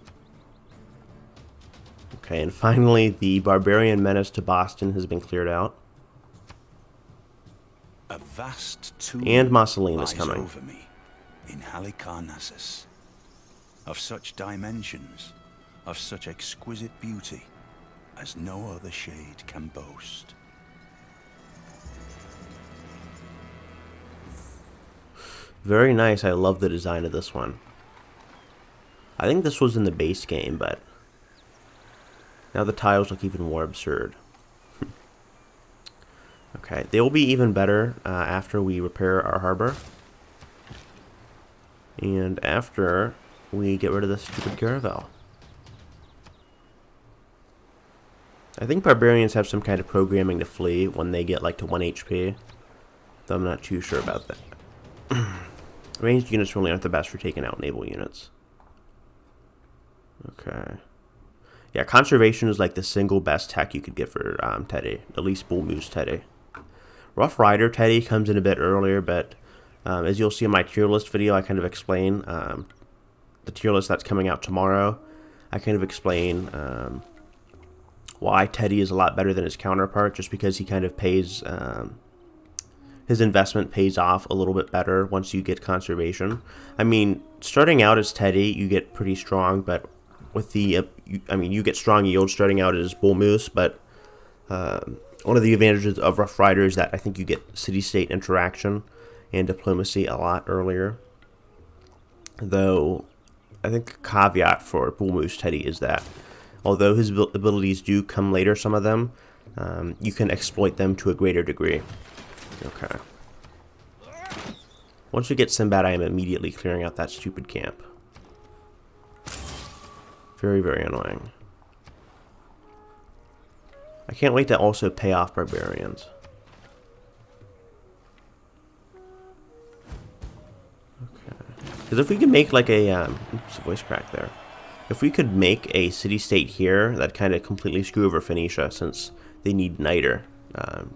Speaker 1: Okay, and finally the Barbarian menace to Boston has been cleared out.
Speaker 2: A vast tomb
Speaker 1: and Mausoleum is
Speaker 2: lies
Speaker 1: coming.
Speaker 2: over me in Halicarnassus, of such dimensions, of such exquisite beauty, as no other shade can boast.
Speaker 1: Very nice. I love the design of this one. I think this was in the base game, but now the tiles look even more absurd. Okay, they will be even better after we repair our harbor. And after we get rid of this stupid caravel. I think Barbarians have some kind of programming to flee when they get like to 1 HP. Though I'm not too sure about that. Ranged units really aren't the best for taking out naval units. Okay. Yeah, conservation is like the single best tech you could get for Teddy. At least Bull Moose Teddy. Rough Rider Teddy comes in a bit earlier, but as you'll see in my tier list video, I kind of explain the tier list that's coming out tomorrow. I kind of explain why Teddy is a lot better than his counterpart, just because he kind of pays... his investment pays off a little bit better once you get conservation. I mean, starting out as Teddy, you get pretty strong, but with the... you get strong yield starting out as Bull Moose, but one of the advantages of Rough Rider is that I think you get city-state interaction and diplomacy a lot earlier. Though, I think the caveat for Bull Moose Teddy is that although his abilities do come later, some of them, you can exploit them to a greater degree. Okay. Once we get Sinbad, I am immediately clearing out that stupid camp. Very, very annoying. I can't wait to also pay off Barbarians. Okay. Because if we could make like a... oops, voice crack there. If we could make a city-state here, that'd kind of completely screw over Phoenicia, since they need Niter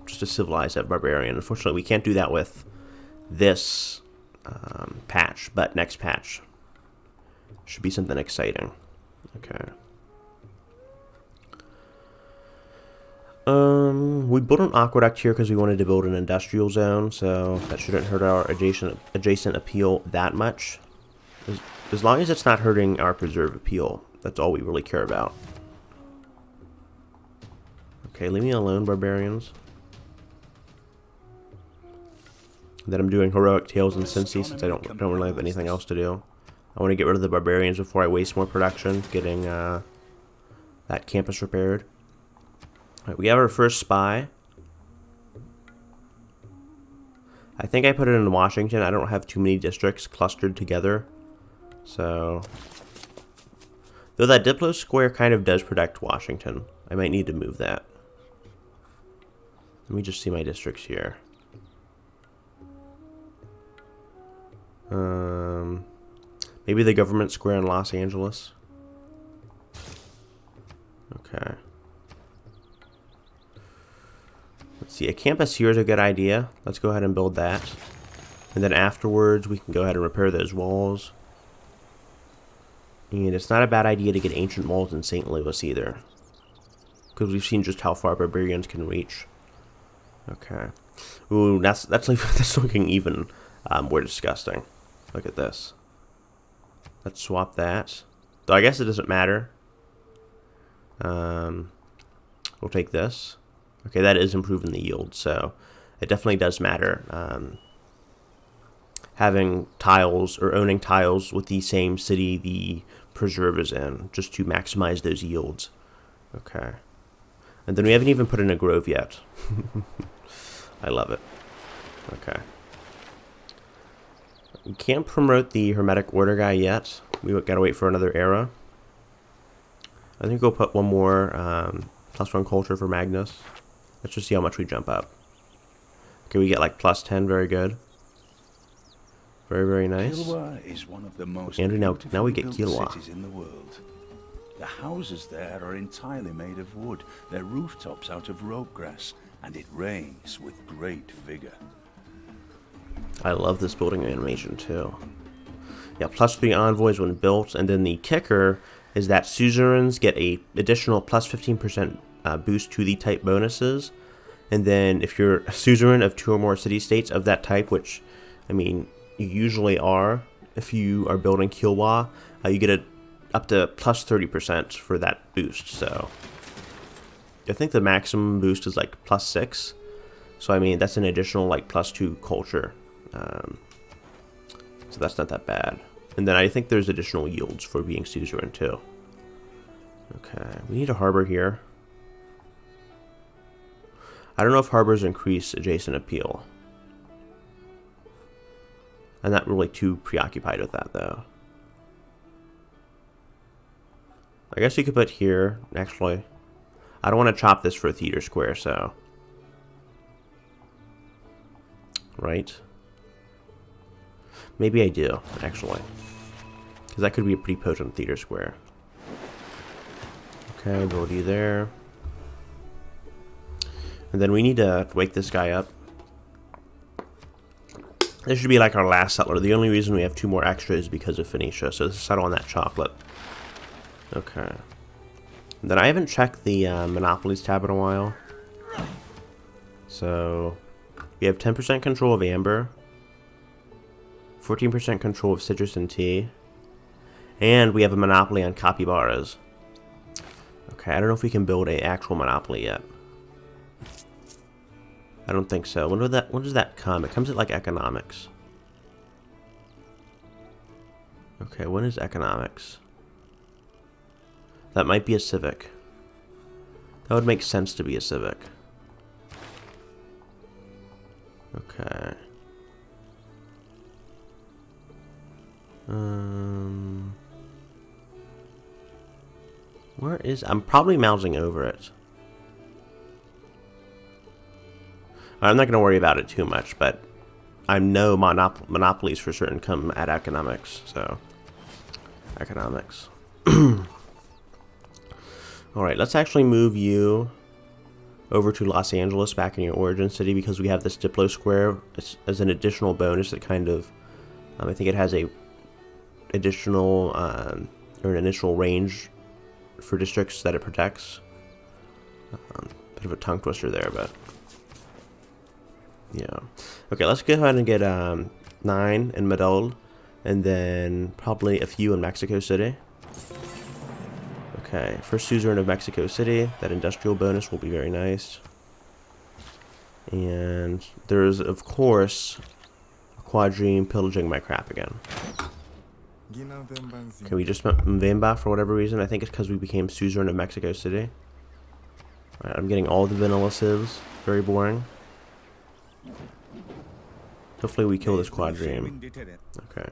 Speaker 1: just to civilize that Barbarian. Unfortunately, we can't do that with this patch, but next patch should be something exciting. Okay. We built an aqueduct here because we wanted to build an industrial zone, so that shouldn't hurt our adjacent appeal that much. As long as it's not hurting our preserve appeal, that's all we really care about. Okay, leave me alone, barbarians. Then I'm doing heroic tales and Cincy since I don't really have anything else to do. I want to get rid of the barbarians before I waste more production getting that campus repaired. All right, we have our first spy. I think I put it in Washington. I don't have too many districts clustered together. So, though that Diplo square kind of does protect Washington, I might need to move that. Let me just see my districts here. Maybe the government square in Los Angeles. Okay. Let's see, a campus here is a good idea. Let's go ahead and build that. And then afterwards, we can go ahead and repair those walls. And it's not a bad idea to get ancient walls in St. Louis either, because we've seen just how far barbarians can reach. Okay. Ooh, that's looking even more disgusting. Look at this. Let's swap that. Though I guess it doesn't matter. We'll take this. Okay, that is improving the yield, so it definitely does matter. Having tiles or owning tiles with the same city the preserve is in, just to maximize those yields. Okay. And then we haven't even put in a grove yet. I love it. Okay. We can't promote the Hermetic Order guy yet. We gotta wait for another era. I think we'll put one more +1 culture for Magnus. Let's just see how much we jump up. Okay, we get like +10, very good. Very, very nice.
Speaker 2: Kilwa is one of the most
Speaker 1: And now we get Kilwa.
Speaker 2: cities in the world. The houses there are entirely made of wood, their rooftops out of rope grass, and it rains with great vigor.
Speaker 1: I love this building animation too. Yeah, +3 envoys when built, and then the kicker is that suzerains get a additional +15% boost to the type bonuses. And then if you're a suzerain of 2 or more city-states of that type, which, I mean, you usually are, if you are building Kilwa, you get up to +30% for that boost. So I think the maximum boost is like +6. So I mean, that's an additional like +2 culture. So that's not that bad. And then I think there's additional yields for being suzerain too. Okay, we need a harbor here. I don't know if harbors increase adjacent appeal. I'm not really too preoccupied with that though. I guess you could put here, actually. I don't want to chop this for a theater square, so. Right? Maybe I do, actually. Because that could be a pretty potent theater square. Okay, build you there. And then we need to wake this guy up. This should be like our last settler. The only reason we have 2 more extra is because of Phoenicia. So let's settle on that chocolate. Okay. And then I haven't checked the Monopolies tab in a while. So we have 10% control of amber, 14% control of citrus and tea, and we have a monopoly on capybaras. Okay, I don't know if we can build an actual monopoly yet. I don't think so. When does that come? It comes at like economics. Okay, when is economics? That might be a civic. That would make sense to be a civic. Okay. Where is... I'm probably mousing over it. I'm not going to worry about it too much, but I know monopolies for certain come at economics, so... Economics. Alright, let's actually move you over to Los Angeles, back in your origin city, because we have this Diplo Square as an additional bonus that kind of... I think it has a additional, or an initial range for districts that it protects. Bit of a tongue twister there, but... Yeah. Okay, let's go ahead and get 9 in Medellin, and then probably a few in Mexico City. Okay, first suzerain of Mexico City. That industrial bonus will be very nice. And there's, of course, a quadrime pillaging my crap again. Okay, we just met Mvemba for whatever reason. I think it's because we became suzerain of Mexico City. Alright, I'm getting all the vanilla civs. Very boring. Hopefully we kill this quadrime. Okay.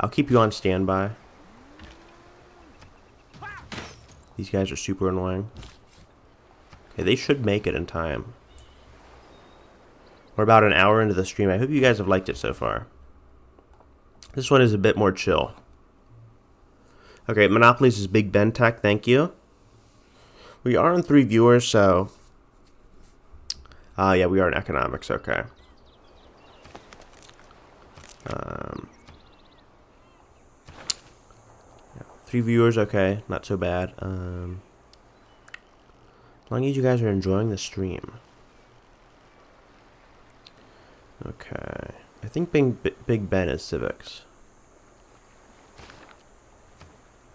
Speaker 1: I'll keep you on standby. These guys are super annoying. Okay, they should make it in time. We're about an hour into the stream. I hope you guys have liked it so far. This one is a bit more chill. Okay, Monopolies is Big Ben Tech, thank you. We are on 3 viewers, so... yeah, we are in economics, okay. 3 viewers, okay, not so bad. As long as you guys are enjoying the stream. Okay, I think Big Ben is Civics.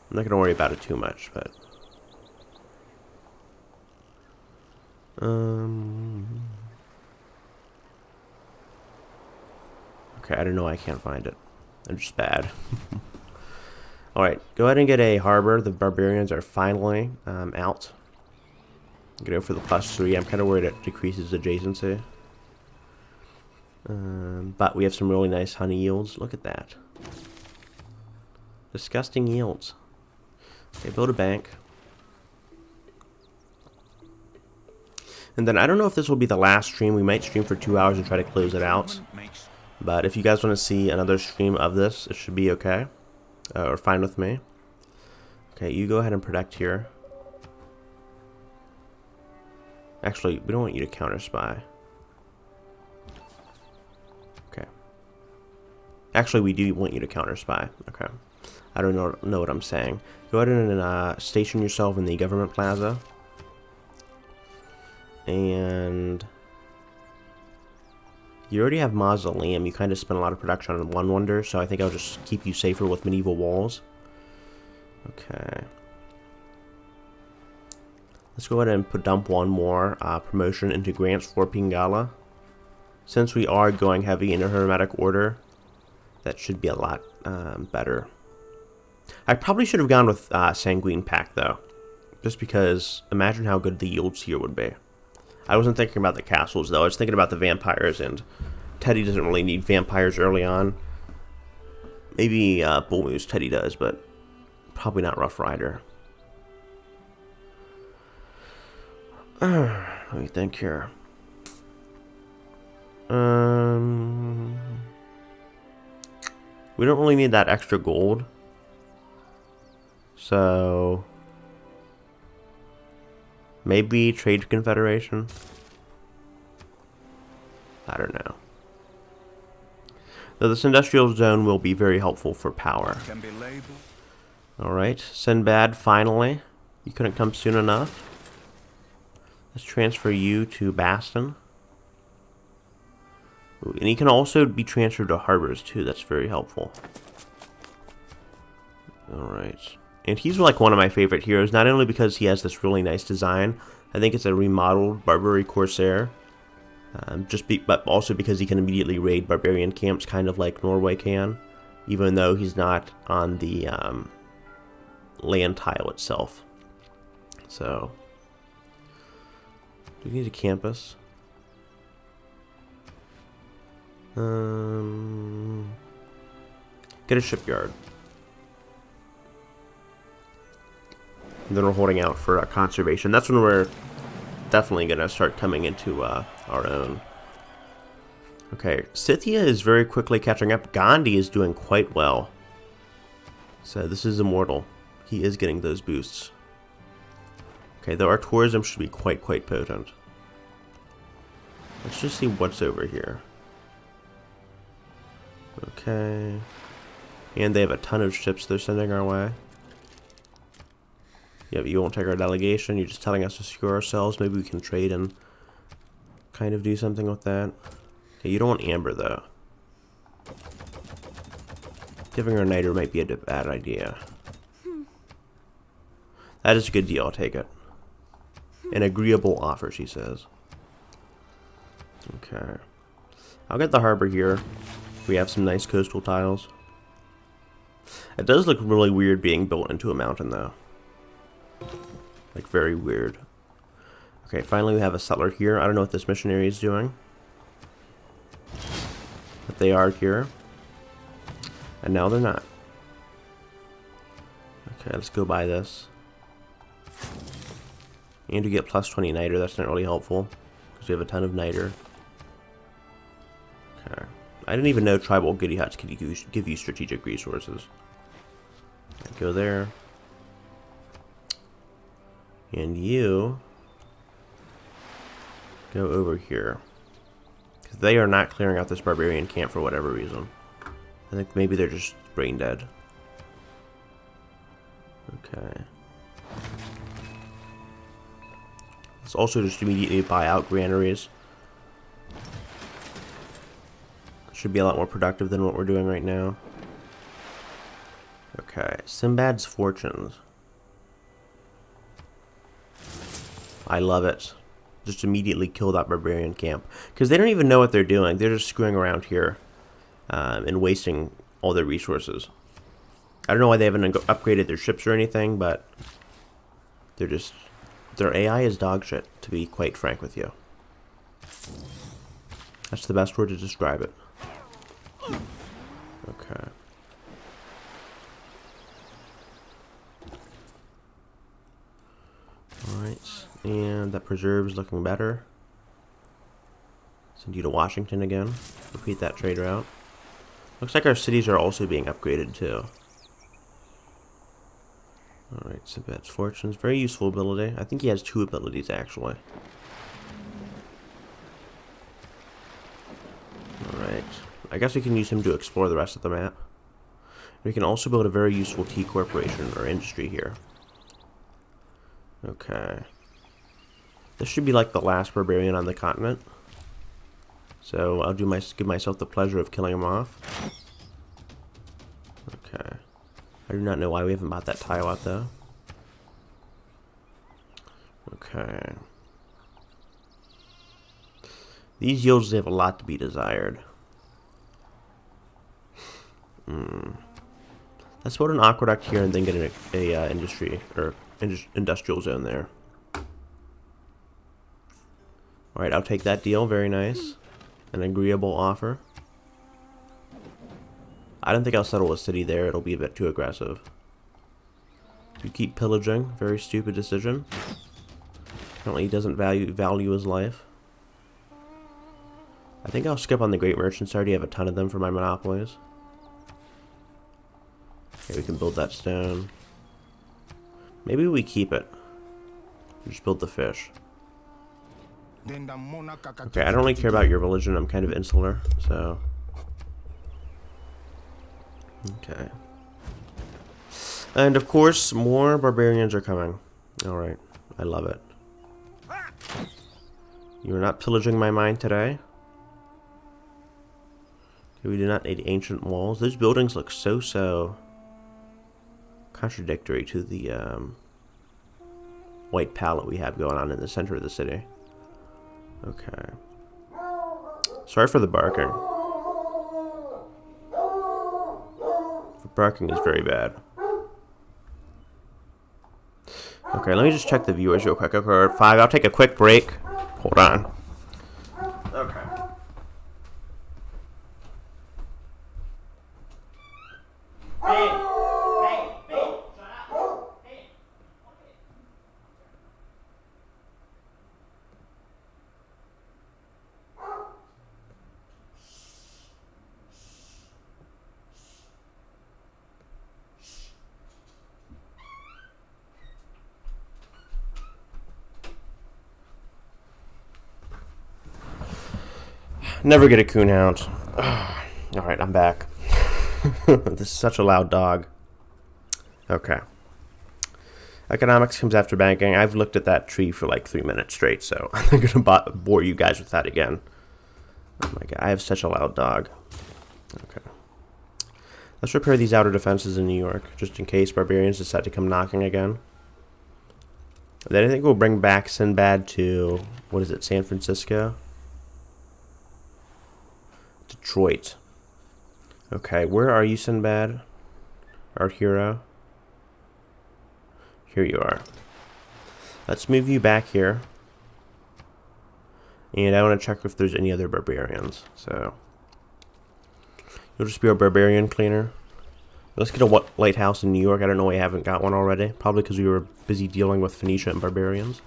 Speaker 1: I'm not gonna worry about it too much, but... Okay, I don't know, I can't find it. I'm just bad. Alright, go ahead and get a harbor. The Barbarians are finally out. Go for the +3. I'm kind of worried it decreases adjacency. But we have some really nice honey yields. Look at that. Disgusting yields. Okay, build a bank. And then I don't know if this will be the last stream. We might stream for 2 hours and try to close it out. But if you guys want to see another stream of this, it should be okay. Or fine with me. Okay, you go ahead and protect here. Actually, we don't want you to counter spy. Okay. Actually, we do want you to counter spy. Okay. I don't know what I'm saying. Go ahead and station yourself in the government plaza. And you already have Mausoleum. You kind of spent a lot of production on one wonder, so I think I'll just keep you safer with medieval walls. Okay. Let's go ahead and dump one more promotion into grants for Pingala. Since we are going heavy into Hermetic Order, that should be a lot better. I probably should have gone with Sanguine Pact, though. Just because, imagine how good the yields here would be. I wasn't thinking about the castles, though. I was thinking about the vampires, and Teddy doesn't really need vampires early on. Maybe Bull Moose Teddy does, but probably not Rough Rider. Let me think here. We don't really need that extra gold. So... maybe Trade Confederation? I don't know. Though this industrial zone will be very helpful for power. Alright, Sinbad, finally. You couldn't come soon enough. Let's transfer you to Baston. Ooh, and he can also be transferred to harbors too, that's very helpful. Alright. And he's like one of my favorite heroes, not only because he has this really nice design. I think it's a remodeled Barbary Corsair. But also because he can immediately raid Barbarian camps, kind of like Norway can. Even though he's not on the land tile itself. So... do we need a campus? Get a shipyard. And then we're holding out for conservation. That's when we're definitely going to start coming into our own. Okay, Scythia is very quickly catching up. Gandhi is doing quite well. So this is immortal. He is getting those boosts. Okay, though our tourism should be quite potent. Let's just see what's over here. Okay. And they have a ton of ships they're sending our way. Yep, you won't take our delegation. You're just telling us to secure ourselves. Maybe we can trade and kind of do something with that. Okay, you don't want amber, though. Giving her niter might be a bad idea. That is a good deal. I'll take it. An agreeable offer, she says. Okay. I'll get the harbor here. We have some nice coastal tiles. It does look really weird being built into a mountain, though. Like, very weird. Okay, finally we have a settler here. I don't know what this missionary is doing. But they are here. And now they're not. Okay, let's go buy this. And you get plus 20 niter. That's not really helpful, because we have a ton of niter. Okay. I didn't even know tribal goody huts could give you strategic resources. Go there. And you go over here. Because they are not clearing out this barbarian camp for whatever reason. I think maybe they're just brain dead. Okay. Let's also just immediately buy out granaries. Should be a lot more productive than what we're doing right now. Okay, Sinbad's fortunes. I love it. Just immediately kill that barbarian camp. Because they don't even know what they're doing. They're just screwing around here. And wasting all their resources. I don't know why they haven't upgraded their ships or anything, but they're just... Their AI is dog shit, to be quite frank with you. That's the best word to describe it. Okay. Alright, and that preserve is looking better. Send you to Washington again. Repeat that trade route. Looks like our cities are also being upgraded too. Alright, Sinbad's fortunes. Very useful ability. I think he has 2 abilities actually. Alright. I guess we can use him to explore the rest of the map. We can also build a very useful tea corporation or industry here. Okay. This should be like the last barbarian on the continent. So I'll give myself the pleasure of killing him off. Okay. I do not know why we haven't bought that tile out though. Okay. These yields have a lot to be desired. Let's build an aqueduct here and then get a industry or industrial zone there. Alright, I'll take that deal. Very nice. An agreeable offer. I don't think I'll settle a city there. It'll be a bit too aggressive. You keep pillaging. Very stupid decision. Apparently he doesn't value his life. I think I'll skip on the great merchants. I already have a ton of them for my monopolies. Okay, we can build that stone. Maybe we keep it. Just build the fish. Okay, I don't really care about your religion. I'm kind of insular, so... Okay. And of course, more barbarians are coming. Alright, I love it. You are not pillaging my mine today. Okay, we do not need ancient walls. Those buildings look so contradictory to the white palette we have going on in the center of the city. Okay. Sorry for the barking. The barking is very bad. Okay, let me just check the viewers real quick. Okay, we're at 5. I'll take a quick break. Hold on. Okay. Never get a coonhound. Alright, I'm back. This is such a loud dog. Okay. Economics comes after banking. I've looked at that tree for like 3 minutes straight, so I'm going to bore you guys with that again. Oh my god, I have such a loud dog. Okay. Let's repair these outer defenses in New York, just in case barbarians decide to come knocking again. Then I think we'll bring back Sinbad to, what is it, San Francisco? Detroit. Okay, where are you, Sinbad? Our hero? Here you are. Let's move you back here. And I want to check if there's any other barbarians. So, you'll just be our barbarian cleaner. Let's get a lighthouse in New York. I don't know why I haven't got one already. Probably because we were busy dealing with Phoenicia and barbarians.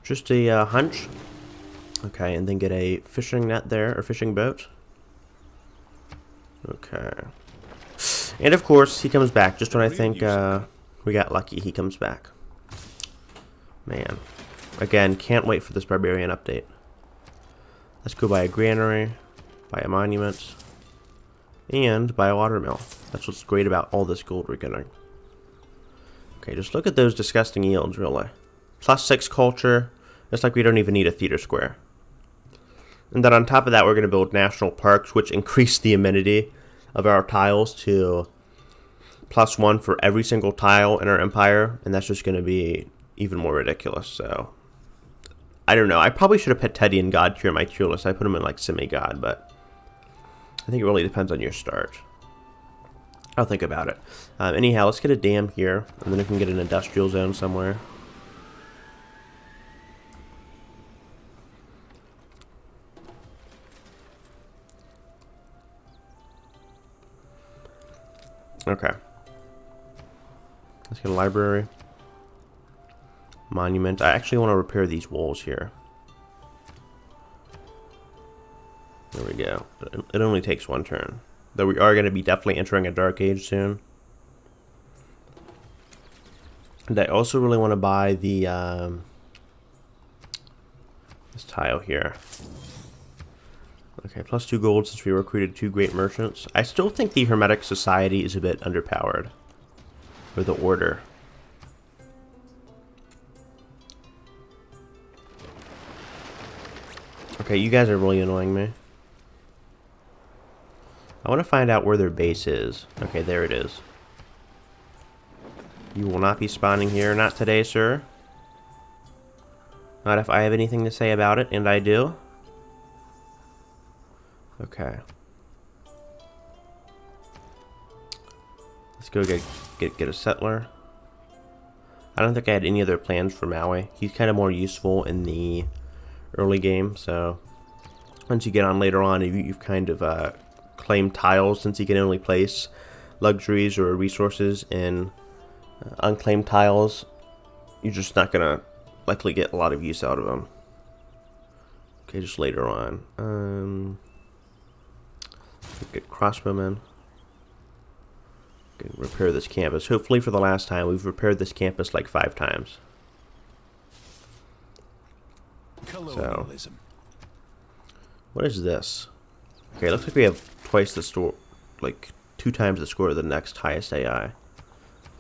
Speaker 1: Just a hunch. Okay, and then get a fishing net there, or fishing boat. Okay. And of course, he comes back. Just when I think we got lucky, he comes back. Man. Again, can't wait for this barbarian update. Let's go buy a granary, buy a monument, and buy a watermill. That's what's great about all this gold we're getting. Okay, just look at those disgusting yields, really. +6 culture. It's like we don't even need a theater square. And then on top of that, we're going to build national parks, which increase the amenity of our tiles to +1 for every single tile in our empire. And that's just going to be even more ridiculous, so... I don't know. I probably should have put Teddy and God tier in my tier list. I put him in like semi-God, but I think it really depends on your start. I'll think about it. Anyhow, let's get a dam here, and then we can get an industrial zone somewhere. Okay. Let's get a library. Monument. I actually want to repair these walls here. There we go. It only takes 1 turn. Though we are going to be definitely entering a dark age soon. And I also really want to buy the this tile here. Okay, +2 gold since we recruited 2 great merchants. I still think the Hermetic Society is a bit underpowered. Or the Order. Okay, you guys are really annoying me. I want to find out where their base is. Okay, there it is. You will not be spawning here. Not today, sir. Not if I have anything to say about it, and I do. Okay. Let's go get a settler. I don't think I had any other plans for Maui. He's kind of more useful in the early game, so once you get on later on, you've kind of claimed tiles, since you can only place luxuries or resources in unclaimed tiles. You're just not gonna likely get a lot of use out of them. Okay, just later on. Get crossbowmen. Repair this campus. Hopefully for the last time. We've repaired this campus like 5 times. So, what is this? Okay, looks like we have twice the score, like 2 times the score of the next highest AI.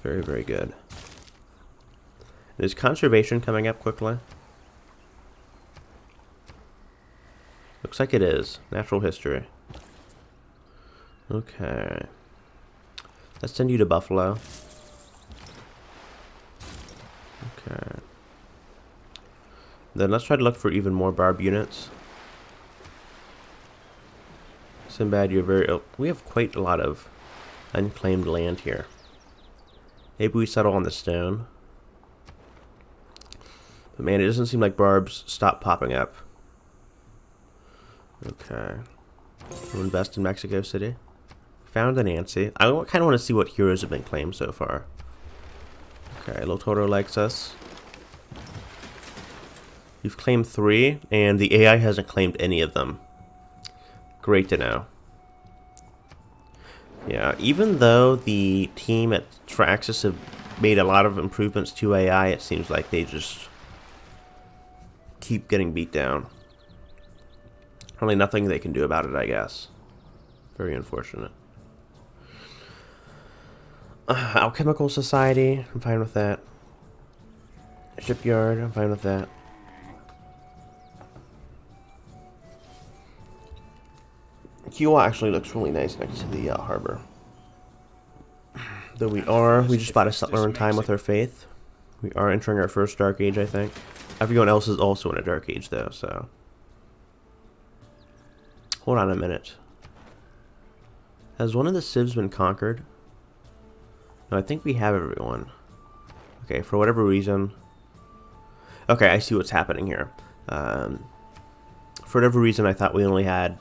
Speaker 1: Very, very good. And is conservation coming up quickly? Looks like it is. Natural history. Okay. Let's send you to Buffalo. Okay. Then let's try to look for even more barb units. Sinbad, you're very... Oh, we have quite a lot of unclaimed land here. Maybe we settle on the stone. But man, it doesn't seem like barbs stop popping up. Okay. We'll invest in Mexico City. Found a Nancy. I kind of want to see what heroes have been claimed so far. Okay, Lotoro likes us. We've claimed 3, and the AI hasn't claimed any of them. Great to know. Yeah, even though the team at Traxxas have made a lot of improvements to AI, it seems like they just keep getting beat down. Really nothing they can do about it, I guess. Very unfortunate. Alchemical Society, I'm fine with that. Shipyard, I'm fine with that. Kilwa actually looks really nice next to the harbor. Though we just bought a settler in time with our faith. We are entering our first Dark Age, I think. Everyone else is also in a Dark Age, though, so. Hold on a minute. Has one of the civs been conquered? No, I think we have everyone. Okay, for whatever reason. Okay, I see what's happening here. For whatever reason, I thought we only had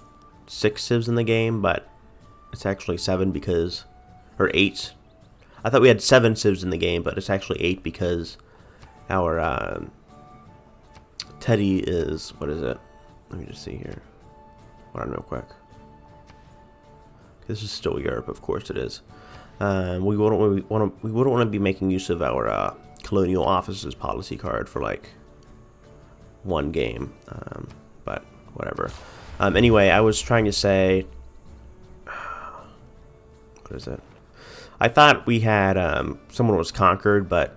Speaker 1: 6 civs in the game, but it's actually 7 because, or 8. I thought we had 7 civs in the game, but it's actually 8 because our Teddy is, what is it? Let me just see here. Hold on real quick. This is still Europe, of course it is. We wouldn't want to be making use of our colonial offices policy card for like one game, but whatever. Anyway, I was trying to say, what is it? I thought we had someone was conquered, but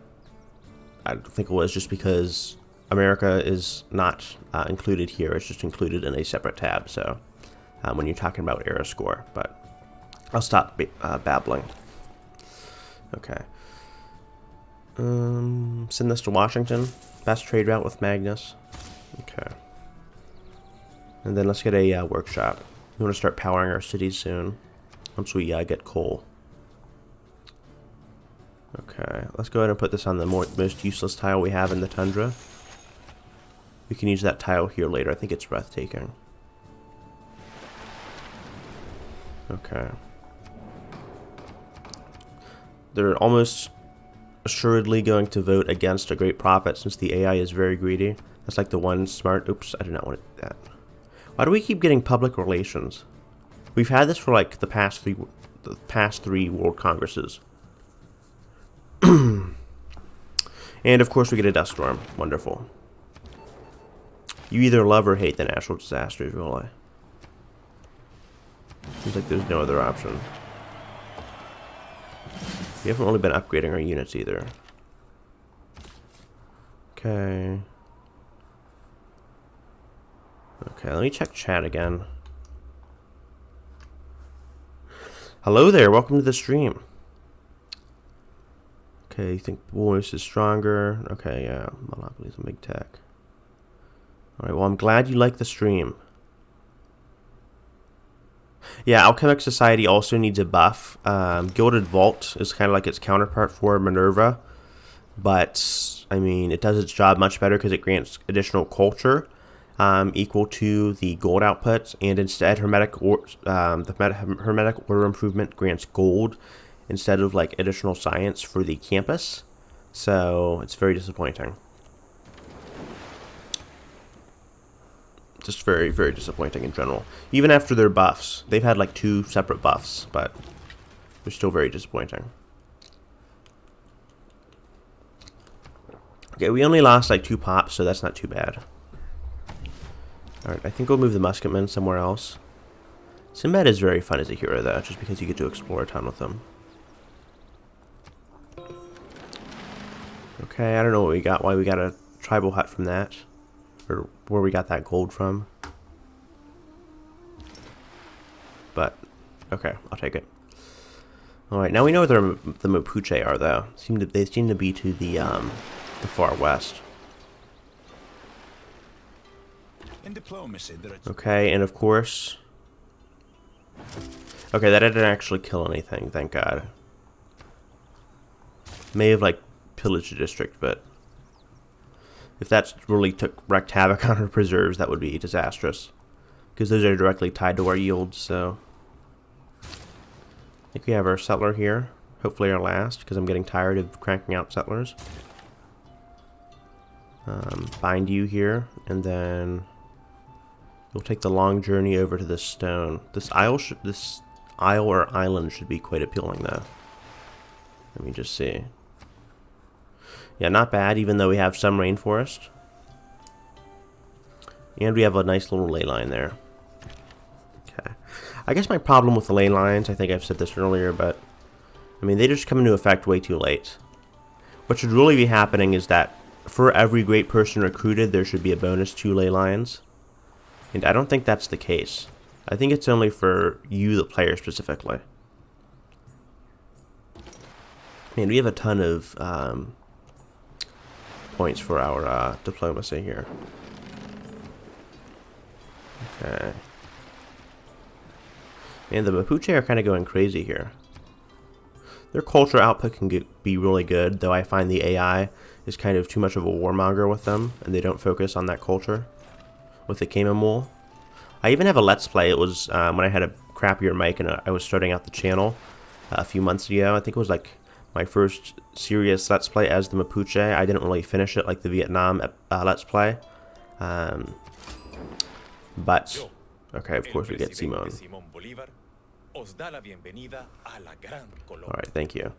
Speaker 1: I don't think it was, just because America is not included here. It's just included in a separate tab. So when you're talking about era score, but I'll stop babbling. Okay. Send this to Washington. Best trade route with Magnus. Okay. And then let's get a workshop. We want to start powering our cities soon. Once we get coal. Okay. Let's go ahead and put this on the most useless tile we have in the tundra. We can use that tile here later. I think it's breathtaking. Okay. They're almost assuredly going to vote against a great prophet since the AI is very greedy. That's like the one smart. Oops, I did not want that. Why do we keep getting public relations? We've had this for like the past three World Congresses. And of course we get a dust storm. Wonderful. You either love or hate the natural disasters, really. Seems like there's no other option. We haven't really been upgrading our units either. Okay. Okay, let me check chat again. Hello there, welcome to the stream. Okay, you think bonus is stronger? Okay, yeah, Monopoly's a big tech. Alright, well, I'm glad you like the stream. Yeah, Alchemic Society also needs a buff. Gilded Vault is kind of like its counterpart for Minerva. But, I mean, it does its job much better because it grants additional culture equal to the gold output. And instead, Hermetic Order Improvement grants gold instead of, like, additional science for the campus. So, it's very disappointing. Just very, very disappointing in general. Even after their buffs. They've had like 2 separate buffs, but they're still very disappointing. Okay, we only lost like 2 pops, so that's not too bad. Alright, I think we'll move the musketmen somewhere else. Sinbad is very fun as a hero though, just because you get to explore a ton with him. Okay, I don't know what we got, why we got a tribal hut from that. Or where we got that gold from. But, okay, I'll take it. Alright, now we know where the Mapuche are, though. They seem to be to the far west.
Speaker 2: In diplomacy,
Speaker 1: okay, and of course... Okay, that didn't actually kill anything, thank God. May have, like, pillaged the district, but... If that really wreaked havoc on our preserves, that would be disastrous. Because those are directly tied to our yields, so... I think we have our settler here. Hopefully our last, because I'm getting tired of cranking out settlers. Bind you here, and then... You'll take the long journey over to this stone. This isle or island should be quite appealing, though. Let me just see. Yeah, not bad, even though we have some rainforest. And we have a nice little ley line there. I guess my problem with the ley lines, I think I've said this earlier, but I mean, they just come into effect way too late. What should really be happening is that for every great person recruited, there should be a bonus 2 ley lines. And I don't think that's the case. I think it's only for you, the player, specifically. And we have a ton of points for our diplomacy here. Okay. And the Mapuche are kind of going crazy here. Their culture output can be really good, though I find the AI is kind of too much of a warmonger with them, and they don't focus on that culture with the Kamamul. I even have a Let's Play. It was when I had a crappier mic and I was starting out the channel a few months ago. I think it was like my first serious Let's Play as the Mapuche. I didn't really finish it like the Vietnam Let's Play. But, okay, of course we get Simon. Alright, thank you.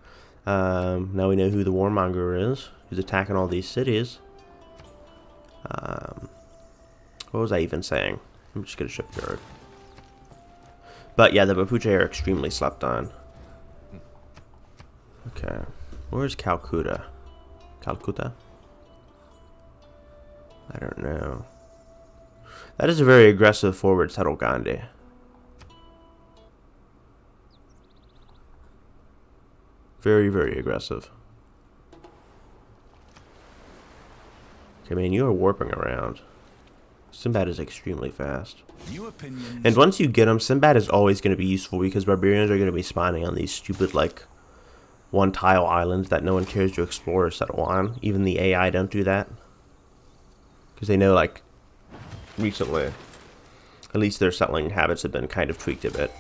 Speaker 1: Now we know who the warmonger is, who's attacking all these cities. What was I even saying? I'm just gonna shipyard. But yeah, the Mapuche are extremely slept on. Okay, where's Calcutta? Calcutta? I don't know. That is a very aggressive forward settle Gandhi. Very, very aggressive. Okay, man, you are warping around. Sinbad is extremely fast. And once you get him, Sinbad is always going to be useful because barbarians are going to be spawning on these stupid, like, one-tile islands that no one cares to explore or settle on. Even the AI don't do that. Because they know, like, recently, at least their settling habits have been kind of tweaked a bit.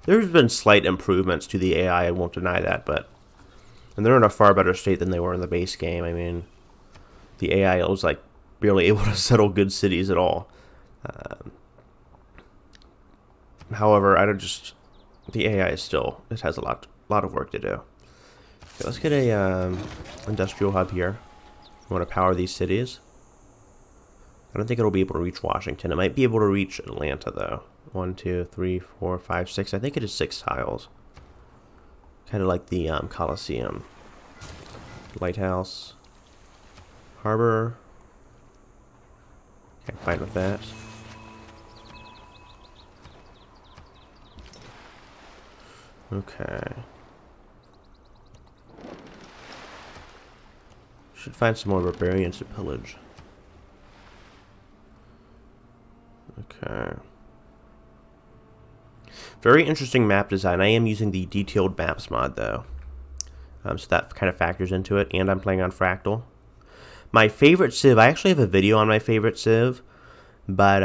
Speaker 1: There's been slight improvements to the AI, I won't deny that, but... And they're in a far better state than they were in the base game. I mean, the AI was, like, barely able to settle good cities at all. However, I don't just... The AI is still... It has a lot of work to do. Okay, let's get a industrial hub here. We want to power these cities. I don't think it'll be able to reach Washington. It might be able to reach Atlanta, though. 1, 2, 3, 4, 5, 6. I think it is 6 tiles. Kind of like the Coliseum. Lighthouse. Harbor. Okay, fine with that. Okay. Should find some more barbarians to pillage. Okay. Very interesting map design. I am using the detailed maps mod though. So that kind of factors into it, and I'm playing on Fractal. My favorite Civ, I actually have a video on my favorite Civ, but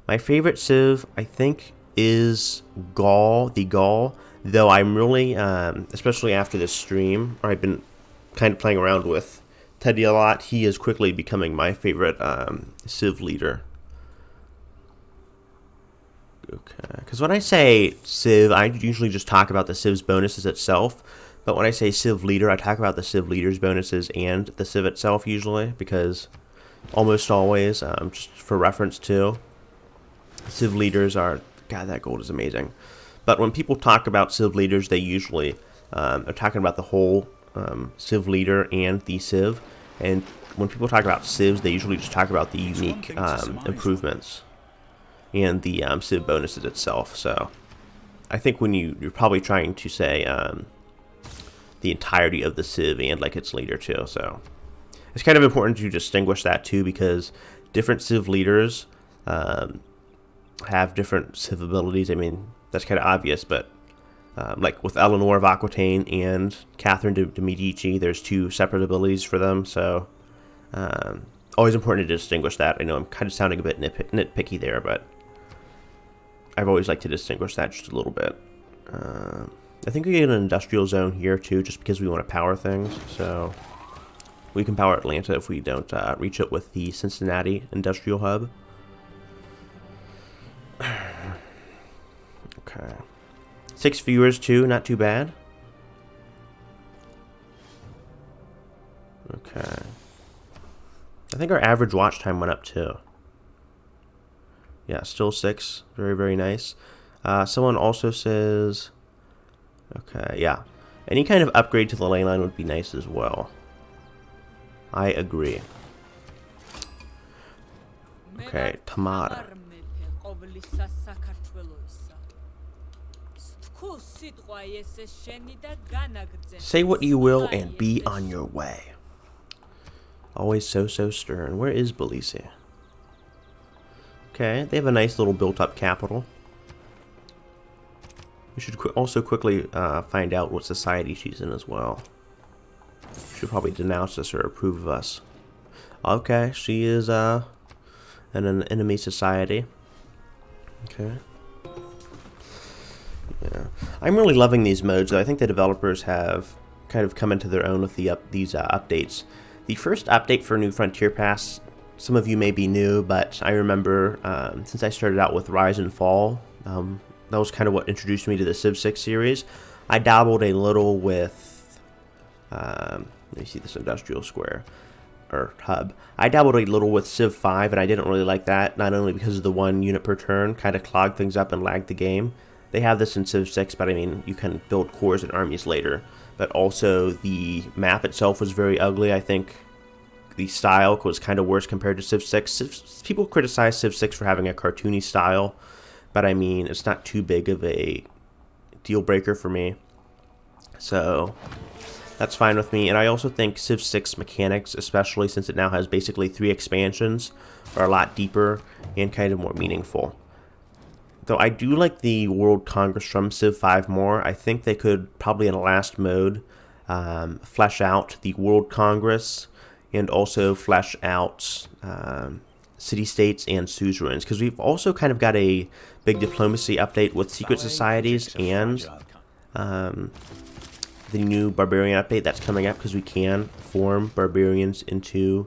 Speaker 1: my favorite Civ, I think, is the Gaul, though I'm really, especially after this stream, I've been kind of playing around with Teddy a lot. He is quickly becoming my favorite Civ leader. Okay, because when I say Civ, I usually just talk about the Civ's bonuses itself, but when I say Civ leader, I talk about the Civ leader's bonuses and the Civ itself usually, because almost always, just for reference too, Civ leaders are, God, that gold is amazing. But when people talk about Civ leaders, they usually are talking about the whole Civ leader and the Civ, and when people talk about Civs, they usually just talk about the unique improvements and the Civ bonuses itself. So I think when you're probably trying to say the entirety of the Civ and like its leader too. So it's kind of important to distinguish that too, because different Civ leaders have different Civ abilities. I mean, that's kind of obvious, but like with Eleanor of Aquitaine and Catherine de Medici, there's 2 separate abilities for them. So always important to distinguish that. I know I'm kind of sounding a bit nitpicky there, but I've always liked to distinguish that just a little bit. I think we get an industrial zone here too, just because we want to power things. So we can power Atlanta if we don't reach it with the Cincinnati industrial hub. Okay. 6 viewers too, not too bad. Okay. I think our average watch time went up too. Yeah, still 6. Very, very nice. Someone also says, okay, yeah. Any kind of upgrade to the ley line would be nice as well. I agree. Okay, Tamara. Say what you will and be on your way. Always so stern. Where is Belize? Okay, they have a nice little built-up capital. We should also quickly find out what society she's in as well. She'll probably denounce us or approve of us. Okay, she is in an enemy society. Okay. Yeah, I'm really loving these modes, though. I think the developers have kind of come into their own with these updates. The first update for New Frontier Pass, some of you may be new, but I remember since I started out with Rise and Fall, that was kind of what introduced me to the Civ 6 series. I dabbled a little with, let me see this industrial square, or hub. I dabbled a little with Civ 5, and I didn't really like that, not only because of the 1 unit per turn, kind of clogged things up and lagged the game. They have this in Civ 6, but I mean, you can build cores and armies later. But also, the map itself was very ugly. I think the style was kind of worse compared to Civ 6. People criticize Civ 6 for having a cartoony style, but I mean, it's not too big of a deal breaker for me. So, that's fine with me. And I also think Civ 6 mechanics, especially since it now has basically 3 expansions, are a lot deeper and kind of more meaningful. Though I do like the World Congress from Civ 5 more. I think they could probably in the last mode flesh out the World Congress and also flesh out city-states and suzerains, because we've also kind of got a big diplomacy update with secret societies and the new Barbarian update that's coming up, because we can form Barbarians into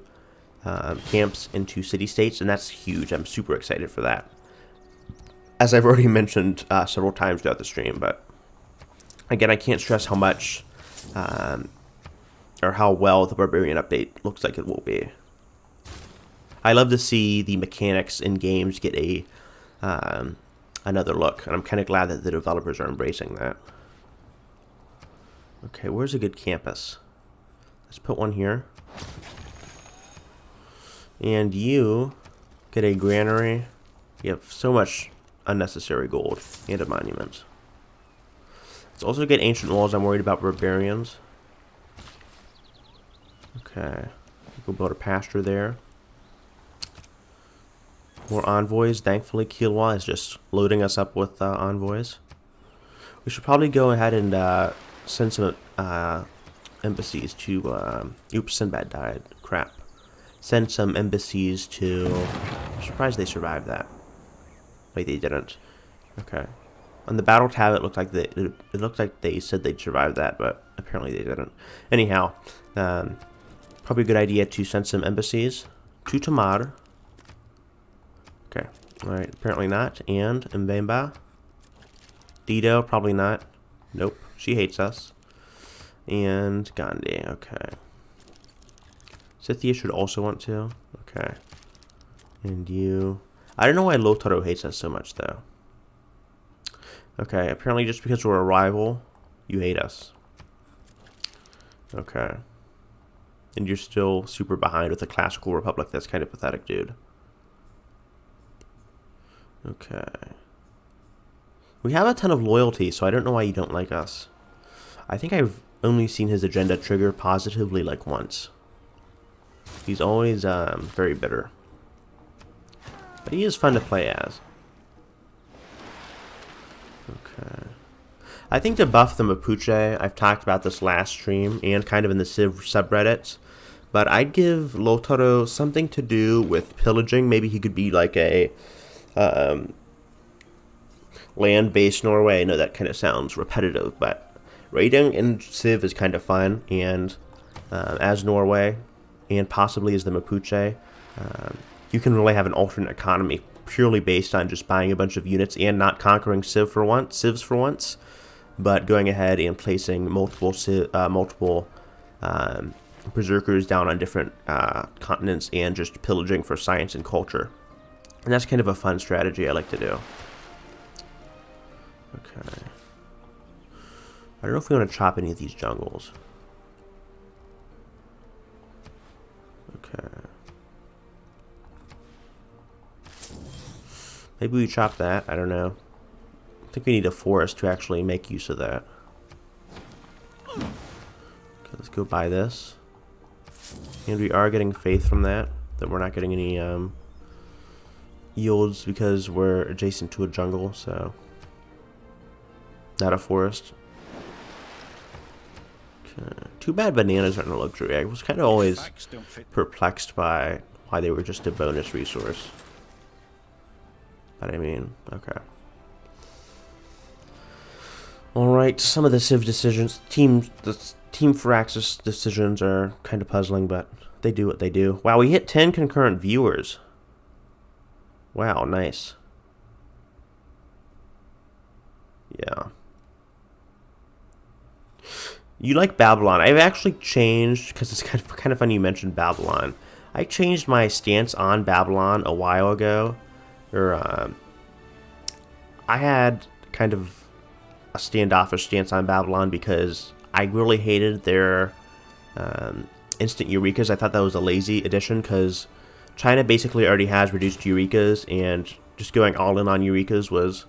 Speaker 1: camps into city-states, and that's huge. I'm super excited for that. As I've already mentioned several times throughout the stream, but again, I can't stress how much or how well the Barbarian update looks like it will be. I love to see the mechanics in games get a another look, and I'm kind of glad that the developers are embracing that. Okay, where's a good campus? Let's put one here. And you get a granary. You have so much unnecessary gold and a monument. Let's also get ancient walls. I'm worried about barbarians. Okay, we'll build a pasture there. More envoys. Thankfully, Kilwa is just loading us up with envoys. We should probably go ahead and send some embassies to. Oops, Sinbad died. Crap. Send some embassies to. I'm surprised they survived that. Wait, they didn't. Okay. On the battle tab, it looked like they said they'd survive that, but apparently they didn't. Anyhow, probably a good idea to send some embassies to Tamar. Okay. All right. Apparently not. And Mbemba. Dido, probably not. Nope. She hates us. And Gandhi. Okay. Scythia should also want to. Okay. And you. I don't know why Lotaro hates us so much, though. Okay, apparently just because we're a rival, you hate us. Okay. And you're still super behind with the Classical Republic. That's kind of pathetic, dude. Okay. We have a ton of loyalty, so I don't know why you don't like us. I think I've only seen his agenda trigger positively like once. He's always very bitter. But he is fun to play as. Okay. I think to buff the Mapuche, I've talked about this last stream and kind of in the Civ subreddits, but I'd give Lotaro something to do with pillaging. Maybe he could be like a land-based Norway. I know that kind of sounds repetitive, but raiding in Civ is kind of fun, and as Norway, and possibly as the Mapuche, you can really have an alternate economy purely based on just buying a bunch of units and not conquering Civs for once, but going ahead and placing multiple berserkers down on different continents and just pillaging for science and culture. And that's kind of a fun strategy I like to do. Okay. I don't know if we want to chop any of these jungles. Okay. Maybe we chop that. I don't know. I think we need a forest to actually make use of that. Okay, let's go buy this. And we are getting faith from that. That we're not getting any yields because we're adjacent to a jungle, so not a forest. Okay. Too bad bananas aren't a luxury. I was kind of always perplexed by why they were just a bonus resource. But I mean, okay. Alright, some of the Civ decisions, the Team Firaxis decisions are kind of puzzling, but they do what they do. Wow, we hit 10 concurrent viewers. Wow, nice. Yeah. You like Babylon. I've actually changed, because it's kind of funny you mentioned Babylon. I changed my stance on Babylon a while ago. I had kind of a standoffish stance on Babylon because I really hated their instant Eurekas. I thought that was a lazy addition because China basically already has reduced Eurekas, and just going all in on Eurekas was...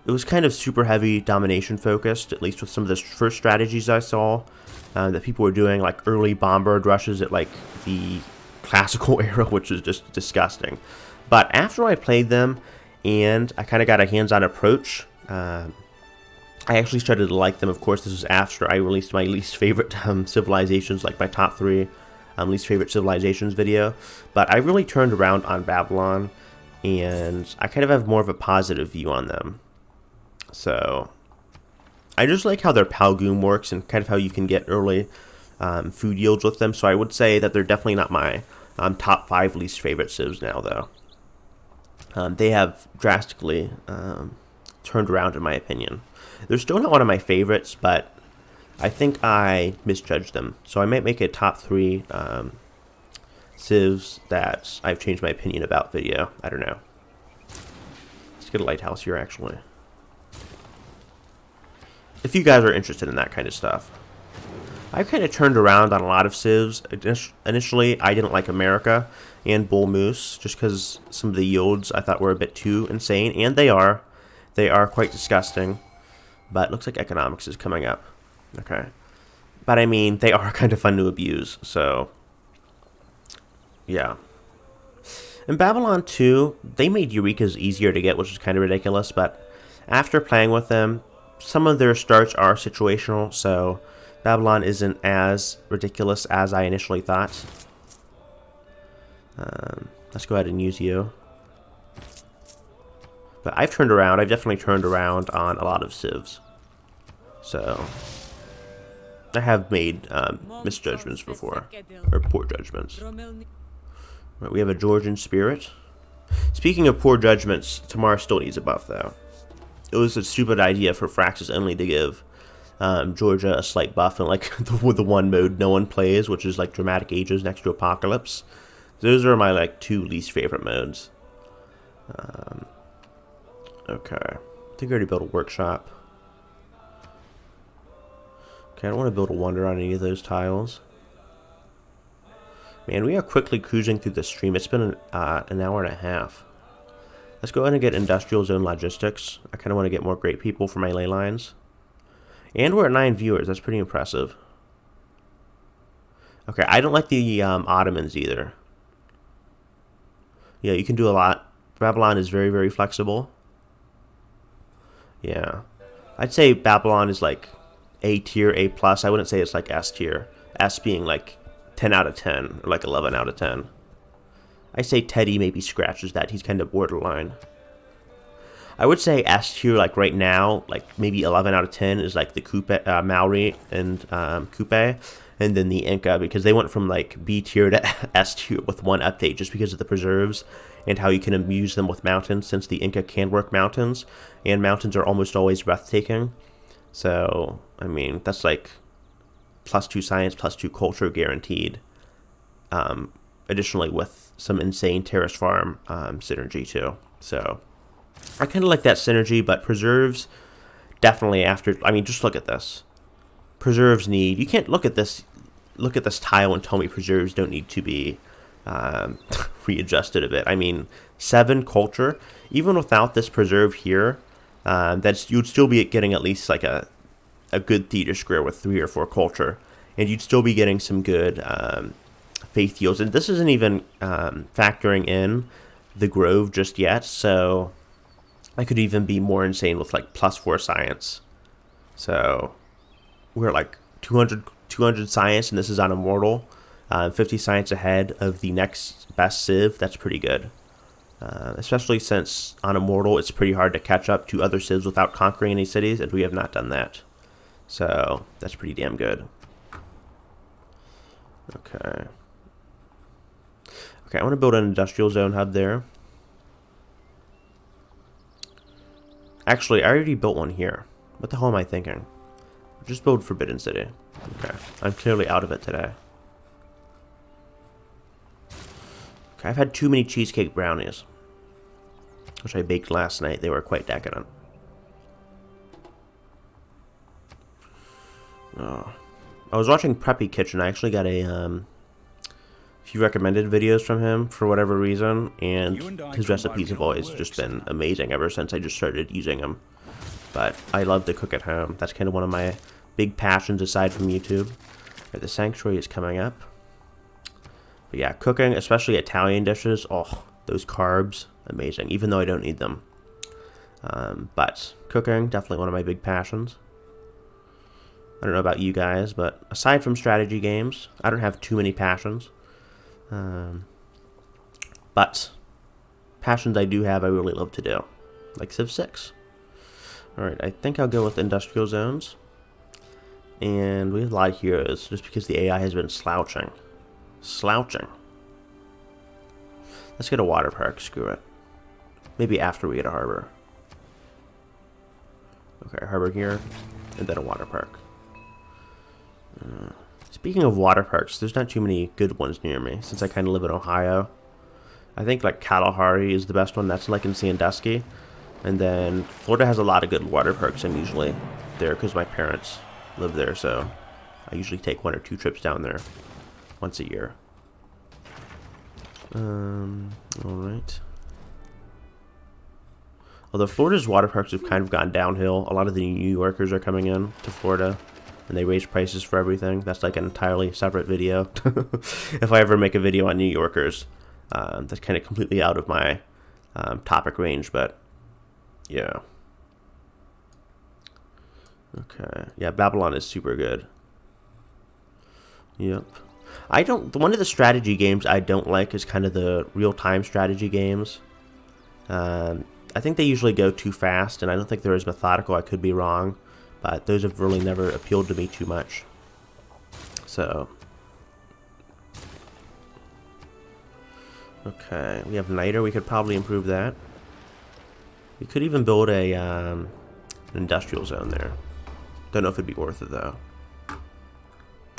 Speaker 1: It was kind of super heavy domination focused, at least with some of the first strategies I saw that people were doing, like early bombard rushes at like the classical era, which is just disgusting. But after I played them and I kind of got a hands-on approach, I actually started to like them. Of course, this was after I released my least favorite civilizations, like my top 3 least favorite civilizations video. But I really turned around on Babylon, and I kind of have more of a positive view on them. So I just like how their Palgoom works and kind of how you can get early food yields with them. So I would say that they're definitely not my top 5 least favorite civs now, though. They have drastically turned around, in my opinion. They're still not one of my favorites, but I think I misjudged them. So I might make a top 3 civs that I've changed my opinion about video. I don't know. Let's get a lighthouse here, actually. If you guys are interested in that kind of stuff. I've kind of turned around on a lot of civs. Initially, I didn't like America and Bull Moose, just because some of the yields I thought were a bit too insane, and they are. They are quite disgusting. But it looks like economics is coming up. Okay. But I mean, they are kind of fun to abuse, so... Yeah. In Babylon 2, they made Eurekas easier to get, which is kind of ridiculous, but after playing with them, some of their starts are situational, so Babylon isn't as ridiculous as I initially thought. Let's go ahead and use you. But I've turned around. I've definitely turned around on a lot of civs. So I have made misjudgments before, or poor judgments. Right, we have a Georgian spirit. Speaking of poor judgments, Tamar still needs a buff, though. It was a stupid idea for Firaxis only to give Georgia a slight buff in like the one mode no one plays, which is like Dramatic Ages next to Apocalypse. Those are my like 2 least favorite modes. Okay, I think I already built a workshop. Okay, I don't want to build a wonder on any of those tiles. Man, we are quickly cruising through the stream. It's been an hour and a half. Let's go ahead and get Industrial Zone Logistics. I kind of want to get more great people for my ley lines. And we're at 9 viewers. That's pretty impressive. Okay, I don't like the Ottomans either. Yeah, you can do a lot. Babylon is very, very flexible. Yeah. I'd say Babylon is like A tier, A plus. I wouldn't say it's like S tier. S being like 10 out of 10, or like 11 out of 10. I say Teddy maybe scratches that. He's kind of borderline. I would say S tier, like right now, like maybe 11 out of 10 is like the Coupe, Maori and Coupe, and then the Inca, because they went from like B tier to S tier with one update just because of the preserves and how you can amuse them with mountains, since the Inca can work mountains, and mountains are almost always breathtaking. So, I mean, that's like +2 science, +2 culture guaranteed. Additionally, with with some insane terrace farm synergy too. So I kind of like that synergy, but preserves definitely after. I mean, just look at this. Preserves need. You can't look at this. Look at this tile and tell me preserves don't need to be readjusted a bit. I mean, 7 culture. Even without this preserve here, you'd still be getting at least like a good theater square with 3 or 4 culture, and you'd still be getting some good faith heals. And this isn't even factoring in the grove just yet, so I could even be more insane with like +4 science. So we're like 200 science, and this is on immortal. 50 science ahead of the next best civ. That's pretty good. Especially since on immortal it's pretty hard to catch up to other civs without conquering any cities, and we have not done that. So that's pretty damn good. Okay. Okay, I want to build an industrial zone hub there. Actually, I already built one here. What the hell am I thinking? Just build Forbidden City. Okay, I'm clearly out of it today. Okay, I've had too many cheesecake brownies, which I baked last night. They were quite decadent. Oh. I was watching Preppy Kitchen. I actually got a few recommended videos from him for whatever reason, and his recipes have always just been amazing ever since I just started using them. But I love to cook at home. That's kind of one of my big passions aside from YouTube. Right, the sanctuary is coming up. But yeah, cooking, especially Italian dishes, oh, those carbs, amazing, even though I don't need them. But cooking, definitely one of my big passions. I don't know about you guys, but aside from strategy games, I don't have too many passions. But passions I do have, I really love to do. Like Civ 6. Alright, I think I'll go with industrial zones. And we have a lot of heroes, just because the AI has been slouching. Let's get a water park, screw it. Maybe after we get a harbor. Okay, harbor here, and then a water park. Speaking of water parks, there's not too many good ones near me, since I kind of live in Ohio. I think like Kalahari is the best one, that's like in Sandusky. And then Florida has a lot of good water parks. I'm usually there because my parents live there, so I usually take 1 or 2 trips down there once a year. Alright. Although Florida's water parks have kind of gone downhill. A lot of the New Yorkers are coming in to Florida, and they raise prices for everything. That's like an entirely separate video. If I ever make a video on New Yorkers, that's kind of completely out of my topic range, but yeah. Okay. Yeah, Babylon is super good. Yep. One of the strategy games I don't like is kind of the real-time strategy games. I think they usually go too fast, and I don't think they're as methodical. I could be wrong, but those have really never appealed to me too much. So. Okay, we have Niter. We could probably improve that. We could even build an industrial zone there. Don't know if it'd be worth it, though.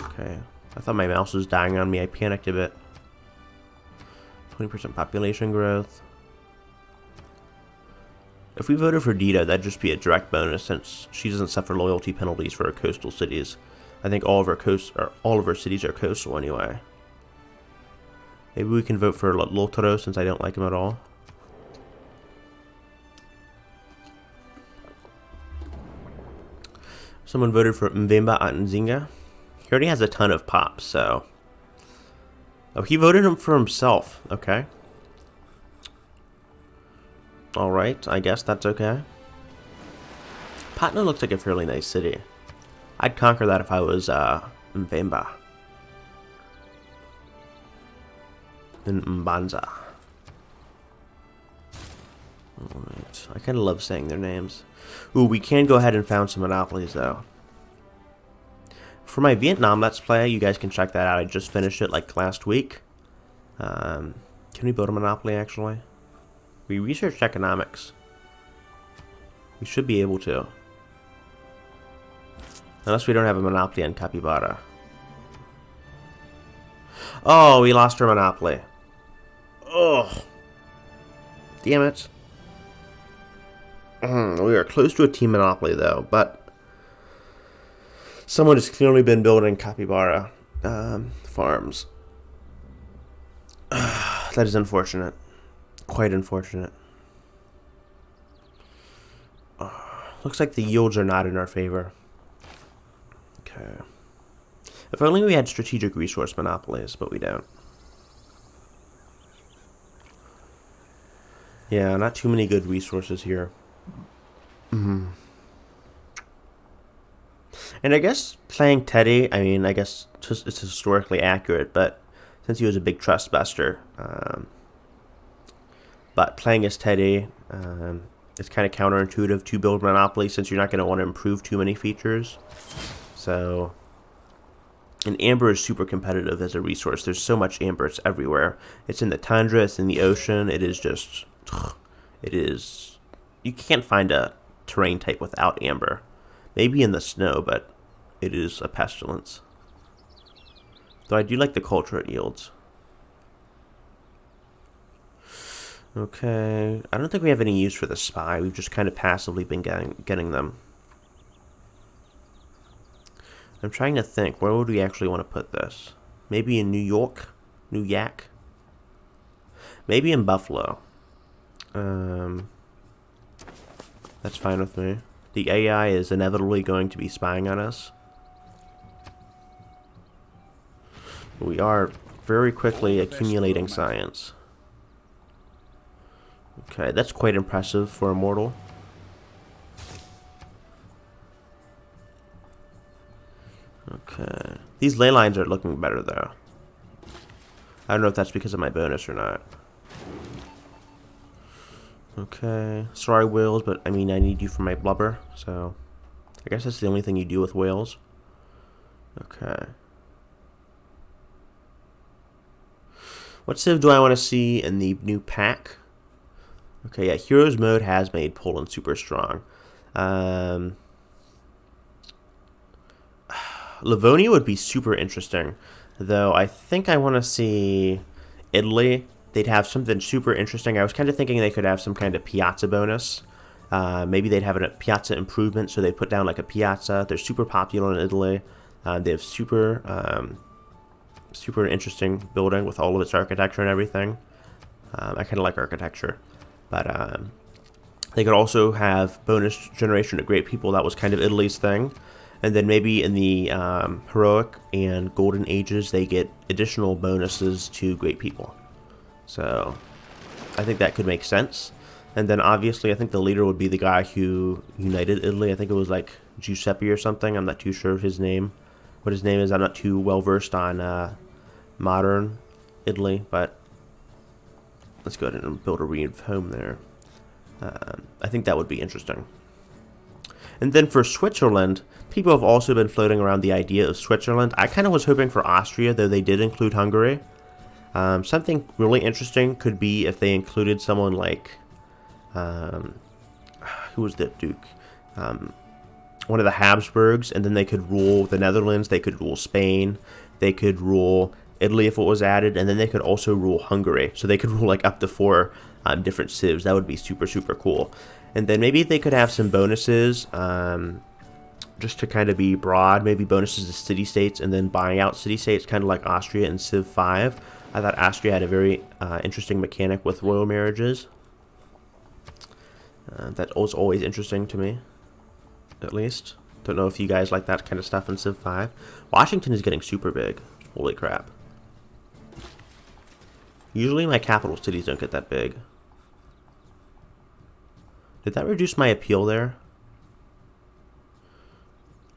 Speaker 1: Okay. I thought my mouse was dying on me. I panicked a bit. 20% population growth. If we voted for Dita, that'd just be a direct bonus since she doesn't suffer loyalty penalties for her coastal cities. I think all of her cities are coastal anyway. Maybe we can vote for Lotaro since I don't like him at all. Someone voted for Mbemba at Nzinga. He already has a ton of pops, so. Oh, he voted him for himself. Okay. Alright, I guess that's okay. Patna looks like a fairly nice city. I'd conquer that if I was Mbemba. And Mbanza. Alright, I kind of love saying their names. Ooh, we can go ahead and found some monopolies, though. For my Vietnam Let's Play, you guys can check that out. I just finished it, like, last week. Can we build a monopoly, actually? We researched economics. We should be able to. Unless we don't have a monopoly on Capybara. Oh, we lost our monopoly. Oh, damn it. We are close to a team monopoly, though, but someone has clearly been building capybara farms. That is unfortunate. Quite unfortunate. Looks like the yields are not in our favor. Okay. If only we had strategic resource monopolies, but we don't. Yeah, not too many good resources here. And I guess playing Teddy, I mean, I guess it's historically accurate, but since he was a big trust buster, but playing as Teddy, it's kind of counterintuitive to build Monopoly since you're not going to want to improve too many features. So, and Amber is super competitive as a resource. There's so much Amber, it's everywhere. It's in the tundra, it's in the ocean. It is just, it is, you can't find a terrain type without Amber. Maybe in the snow, but it is a pestilence. Though I do like the culture it yields. Okay, I don't think we have any use for the spy. We've just kind of passively been getting them. I'm trying to think, where would we actually want to put this? Maybe in New York? New Yak? Maybe in Buffalo. That's fine with me. The AI is inevitably going to be spying on us. We are very quickly accumulating science. Okay, that's quite impressive for a mortal. Okay. These ley lines are looking better, though. I don't know if that's because of my bonus or not. Okay. Sorry, whales, but I mean, I need you for my blubber, so I guess that's the only thing you do with whales. Okay. What civ do I want to see in the new pack? Okay, yeah, Heroes Mode has made Poland super strong. Livonia would be super interesting, though I think I want to see Italy. They'd have something super interesting. I was kind of thinking they could have some kind of piazza bonus. Maybe they'd have a piazza improvement, so they put down like a piazza. They're super popular in Italy. They have super interesting building with all of its architecture and everything. I kind of like architecture. But they could also have bonus generation to great people. That was kind of Italy's thing. And then maybe in the heroic and golden ages, they get additional bonuses to great people. So I think that could make sense. And then obviously I think the leader would be the guy who united Italy. I think it was like Giuseppe or something. I'm not too sure of his name. What his name is, I'm not too well versed on modern Italy, but let's go ahead and build a reef home there. I think that would be interesting. And then for Switzerland, people have also been floating around the idea of Switzerland. I kind of was hoping for Austria, though they did include Hungary. Something really interesting could be if they included someone like, who was that duke? One of the Habsburgs, and then they could rule the Netherlands, they could rule Spain, they could rule Italy if it was added, and then they could also rule Hungary. So they could rule like up to 4 different civs. That would be super, super cool. And then maybe they could have some bonuses, just to kind of be broad. Maybe bonuses to city-states and then buying out city-states, kind of like Austria in Civ 5. I thought Austria had a very interesting mechanic with royal marriages. That was always interesting to me, at least. Don't know if you guys like that kind of stuff in Civ 5. Washington is getting super big. Holy crap. Usually my capital cities don't get that big. Did that reduce my appeal there?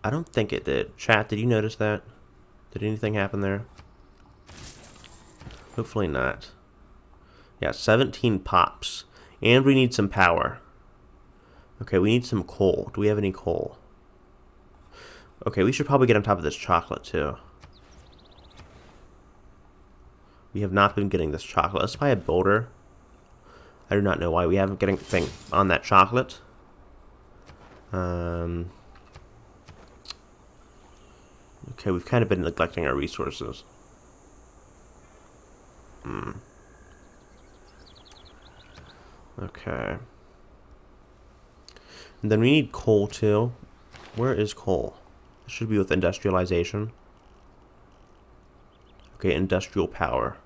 Speaker 1: I don't think it did. Chat, did you notice that? Did anything happen there? Hopefully not. Yeah, 17 pops. And we need some power. Okay, we need some coal. Do we have any coal? Okay, we should probably get on top of this chocolate too. We have not been getting this chocolate. Let's buy a builder. I do not know why we haven't getting anything on that chocolate. Okay, we've kind of been neglecting our resources. Okay. And then we need coal too. Where is coal? It should be with industrialization. Okay, industrial power.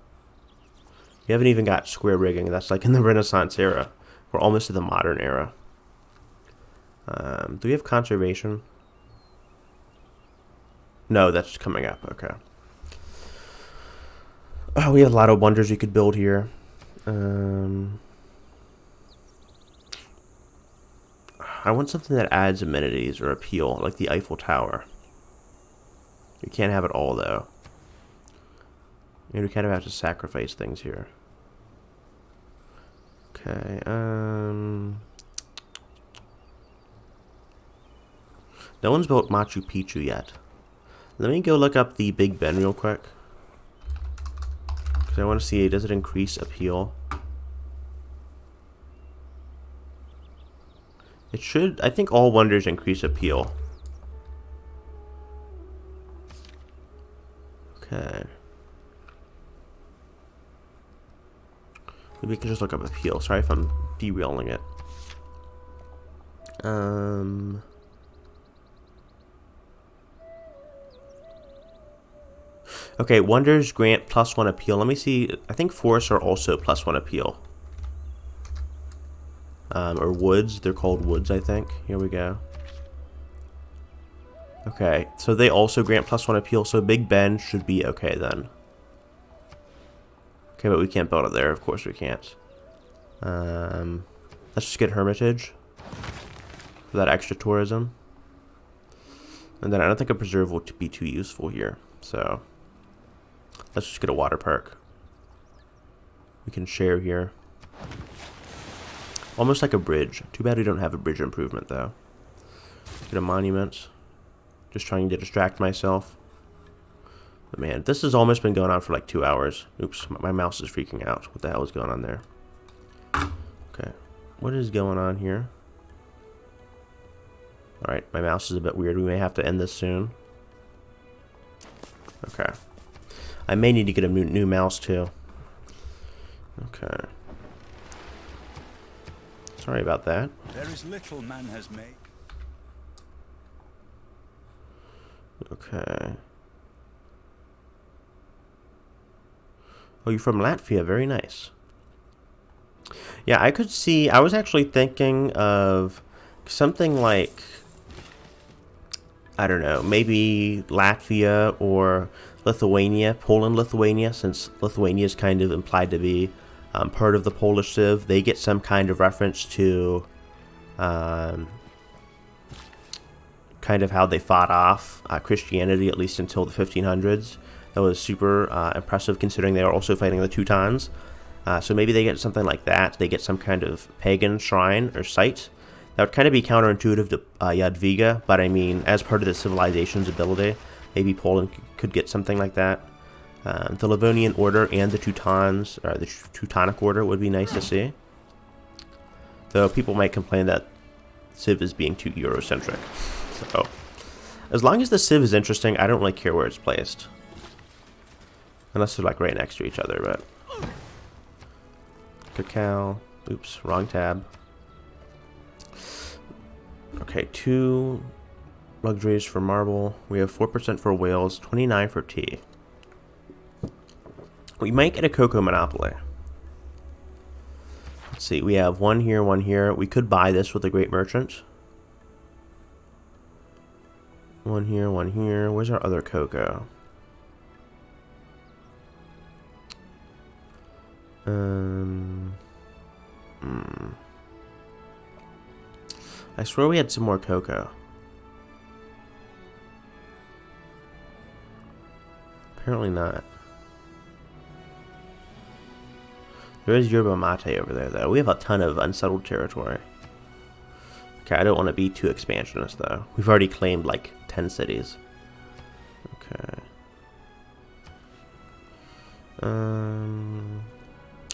Speaker 1: We haven't even got square rigging. That's like in the Renaissance era. We're almost to the modern era. Do we have conservation? No, that's coming up. Okay. Oh, we have a lot of wonders we could build here. I want something that adds amenities or appeal, like the Eiffel Tower. We can't have it all, though. And we kind of have to sacrifice things here. Okay, no one's built Machu Picchu yet. Let me go look up the Big Ben real quick. Because I want to see, does it increase appeal? It should. I think all wonders increase appeal. Okay. Maybe we can just look up appeal. Sorry if I'm derailing it. Okay, wonders grant +1 appeal. Let me see. I think forests are also +1 appeal. Or woods. They're called woods, I think. Here we go. Okay, so they also grant +1 appeal, so Big Ben should be okay then. Okay, but we can't build it there. Of course we can't. Let's just get Hermitage for that extra tourism. And then I don't think a preserve will be too useful here, so let's just get a water park. We can share here. Almost like a bridge. Too bad we don't have a bridge improvement, though. Get a monument. Just trying to distract myself. But man, this has almost been going on for like 2 hours. Oops, my mouse is freaking out. What the hell is going on there? Okay, what is going on here? Alright, my mouse is a bit weird. We may have to end this soon. Okay. I may need to get a new mouse, too. Okay. Sorry about that.
Speaker 2: There is little man has made.
Speaker 1: Okay. Oh, you're from Latvia. Very nice. Yeah, I could see... I was actually thinking of something like... I don't know, maybe Latvia or Lithuania, Poland, Lithuania, since Lithuania is kind of implied to be part of the Polish Civ. They get some kind of reference to kind of how they fought off Christianity, at least until the 1500s. That was super impressive, considering they were also fighting the Teutons. So maybe they get something like that. They get some kind of pagan shrine or site. That would kind of be counterintuitive to Jadwiga, but I mean, as part of the civilization's ability, maybe Poland could get something like that. The Livonian Order and the Teutons, or the Teutonic Order, would be nice to see. Though people might complain that Civ is being too Eurocentric. So, as long as the Civ is interesting, I don't really care where it's placed. Unless they're like right next to each other, but... Cacao. Oops, wrong tab. Okay, 2 luxuries for marble. We have 4% for whales, 29 for tea. We might get a cocoa monopoly. Let's see, we have 1 here, 1 here. We could buy this with a great merchant. 1 here, 1 here. Where's our other cocoa? I swear we had some more cocoa. Apparently not. There is yerba mate over there, though. We have a ton of unsettled territory. Okay, I don't want to be too expansionist, though. We've already claimed, like, 10 cities. Okay.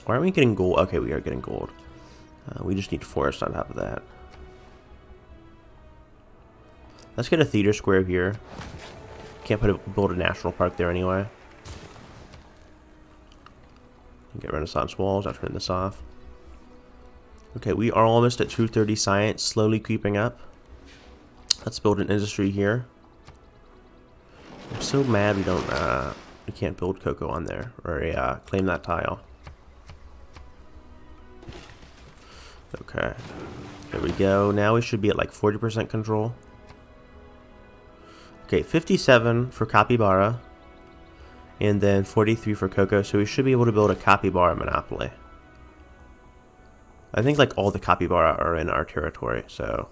Speaker 1: Why aren't we getting gold? Okay, we are getting gold. We just need forest on top of that. Let's get a theater square here. Can't build a national park there anyway. Get Renaissance walls. I'll turn this off. Okay, we are almost at 230 science, slowly creeping up. Let's build an industry here. I'm so mad we can't build cocoa on there, or claim that tile. Okay, there we go. Now we should be at like 40% control. Okay, 57 for capybara, and then 43 for cocoa, so we should be able to build a capybara monopoly. I think like all the capybara are in our territory, so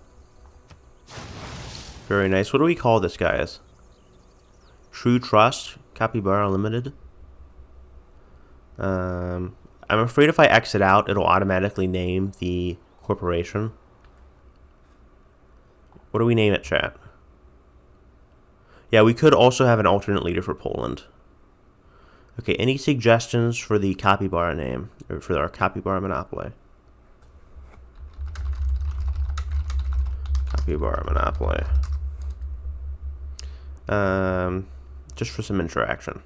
Speaker 1: very nice. What do we call this, guys? True Trust Capybara Limited. I'm afraid if I exit out, it'll automatically name the corporation. What do we name it, chat? Yeah, we could also have an alternate leader for Poland. Okay, any suggestions for the capybara name, or for our capybara monopoly? Capybara monopoly. Just for some interaction.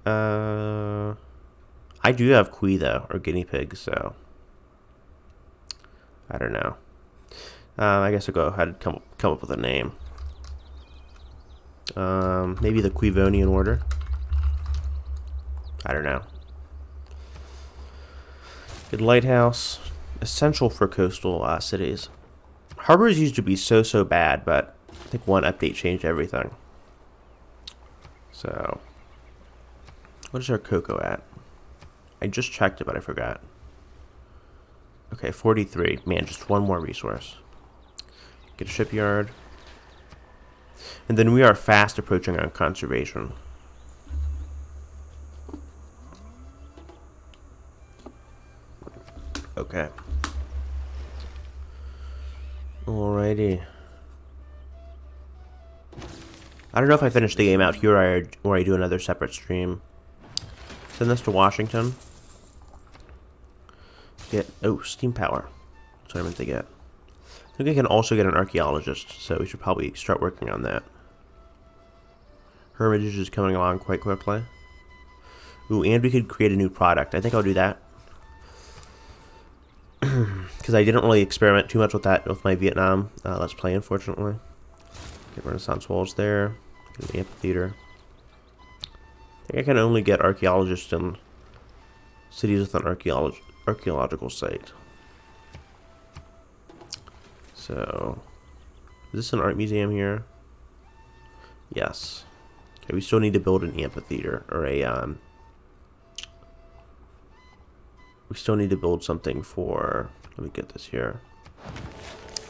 Speaker 1: I do have Kui though, or guinea pigs, so I don't know. I guess I'll go ahead and come up with a name. Maybe the Quivonian Order. I don't know. Good lighthouse, essential for coastal cities. Harbors used to be so bad, but I think one update changed everything. So, what is our cocoa at? I just checked it, but I forgot. Okay, 43. Man, just one more resource. Get a shipyard. And then we are fast approaching on conservation. Okay. Alrighty. I don't know if I finish the game out here or I do another separate stream. Send this to Washington. Get, oh, steam power. That's what I meant to get. I think I can also get an archaeologist, so we should probably start working on that. Hermitage is coming along quite quickly. Ooh, and we could create a new product. I think I'll do that. Because I didn't really experiment too much with that with my Vietnam Let's Play, unfortunately. Get Renaissance walls there. Get an amphitheater. I think I can only get archaeologists in cities with an archaeological site. So, is this an art museum here? Yes. Okay, we still need to build an amphitheater, or a, we still need to build something for, let me get this here,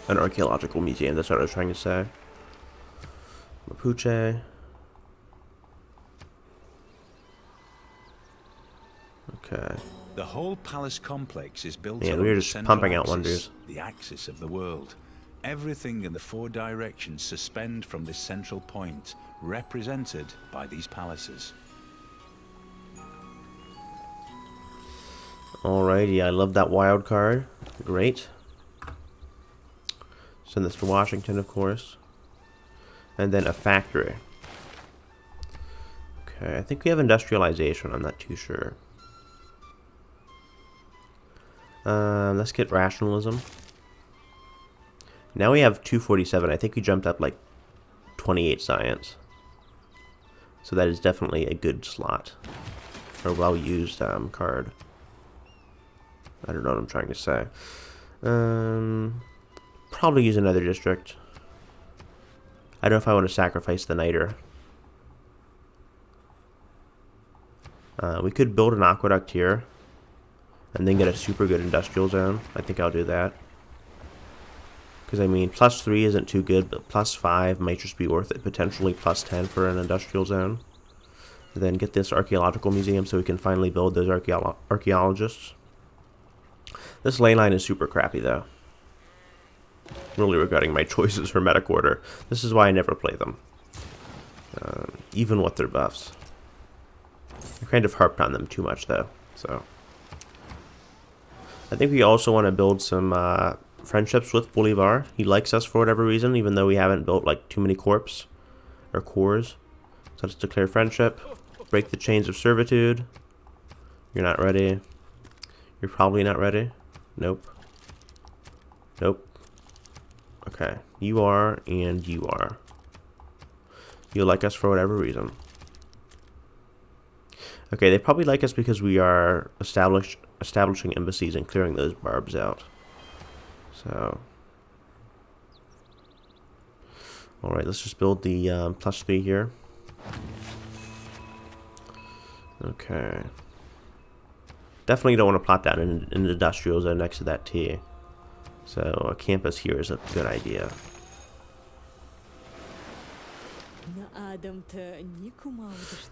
Speaker 1: an archaeological museum, that's what I was trying to say. Mapuche. Okay.
Speaker 2: The whole palace complex is built
Speaker 1: Man,
Speaker 2: along
Speaker 1: we're
Speaker 2: the
Speaker 1: just
Speaker 2: central
Speaker 1: pumping out
Speaker 2: axis,
Speaker 1: wonders.
Speaker 2: the axis of the world. Everything in the four directions suspend from this central point, represented by these palaces.
Speaker 1: Alrighty, I love that wild card. Great. Send this to Washington, of course. And then a factory. Okay, I think we have industrialization. I'm not too sure. Let's get rationalism. Now we have 247. I think we jumped up like 28 science. So that is definitely a good slot. Or well-used card. I don't know what I'm trying to say. Probably use another district. I don't know if I want to sacrifice the niter. We could build an aqueduct here. And then get a super good industrial zone. I think I'll do that. Because, I mean, +3 isn't too good, but +5 might just be worth it. Potentially +10 for an industrial zone. And then get this archaeological museum so we can finally build those archaeologists. This ley line is super crappy, though. Really regretting my choices for medic order. This is why I never play them. Even with their buffs. I kind of harped on them too much, though. So, I think we also want to build some friendships with Bolivar. He likes us for whatever reason, even though we haven't built like too many corps or cores. So let's declare friendship. Break the chains of servitude. You're not ready. You're probably not ready. Nope. Nope. Okay. You are, and you are. You like us for whatever reason. Okay, they probably like us because we are establishing embassies and clearing those barbs out. So, all right, let's just build the +3 here. Okay. Definitely don't want to plot down in an industrial zone next to that T. So a campus here is a good idea.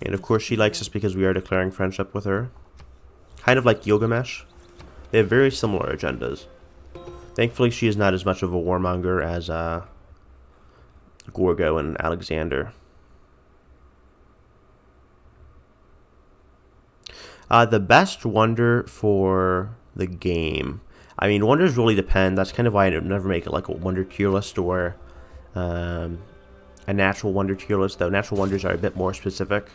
Speaker 1: And of course she likes us because we are declaring friendship with her. Kind of like Gilgamesh. They have very similar agendas. Thankfully she is not as much of a warmonger as Gorgo and Alexander. The best wonder for the game. I mean, wonders really depend. That's kind of why I never make it like a wonder tier list or a natural wonder tier list, though. Natural wonders are a bit more specific.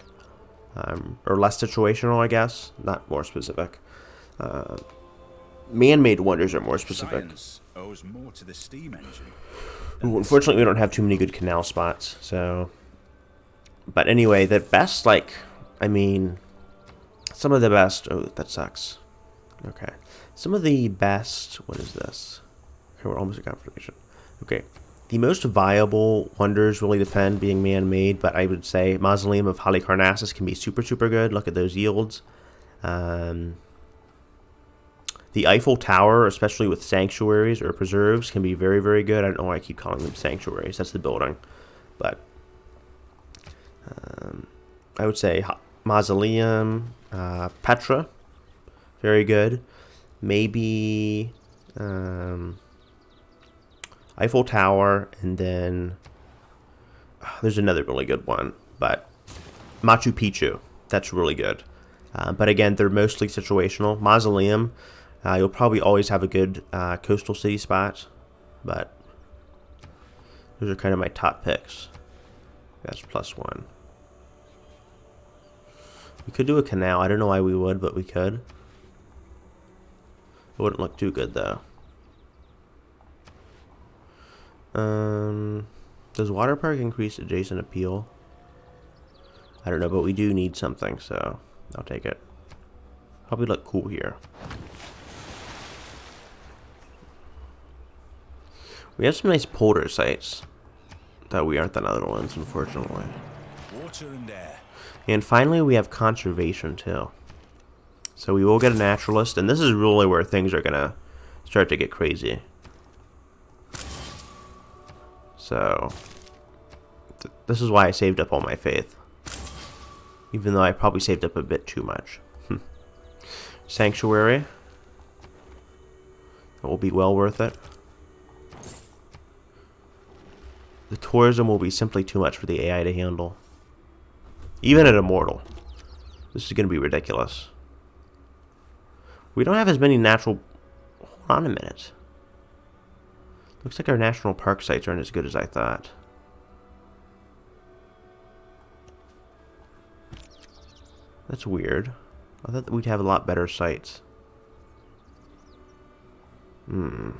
Speaker 1: Or less situational, I guess. Not more specific. Man-made wonders are more specific.
Speaker 2: Owes more to the steam engine.
Speaker 1: Ooh, unfortunately, we don't have too many good canal spots, so... But anyway, the best, like... I mean... Some of the best... Oh, that sucks. Okay. Some of the best... What is this? Okay, we're almost at confirmation. Okay. The most viable wonders really depend being man-made, but I would say Mausoleum of Halicarnassus can be super, super good. Look at those yields. The Eiffel Tower, especially with sanctuaries or preserves, can be very, very good. I don't know why I keep calling them sanctuaries. That's the building. But I would say Mausoleum, Petra, very good. Maybe Eiffel Tower, and then there's another really good one, but Machu Picchu, that's really good. But again, they're mostly situational. Mausoleum, you'll probably always have a good coastal city spot, but those are kind of my top picks. That's +1. We could do a canal. I don't know why we would, but we could. It wouldn't look too good, though. Does water park increase adjacent appeal? I don't know, but we do need something, so I'll take it. Probably look cool here. We have some nice polder sites that we aren't the Netherlands, unfortunately.
Speaker 2: Water and air.
Speaker 1: And finally, we have conservation too. So we will get a naturalist, and this is really where things are gonna start to get crazy. So this is why I saved up all my faith, even though I probably saved up a bit too much. Sanctuary. It will be well worth it. The tourism will be simply too much for the AI to handle. Even at Immortal. This is going to be ridiculous. We don't have as many natural... Hold on a minute. Looks like our national park sites aren't as good as I thought. That's weird. I thought that we'd have a lot better sites. Why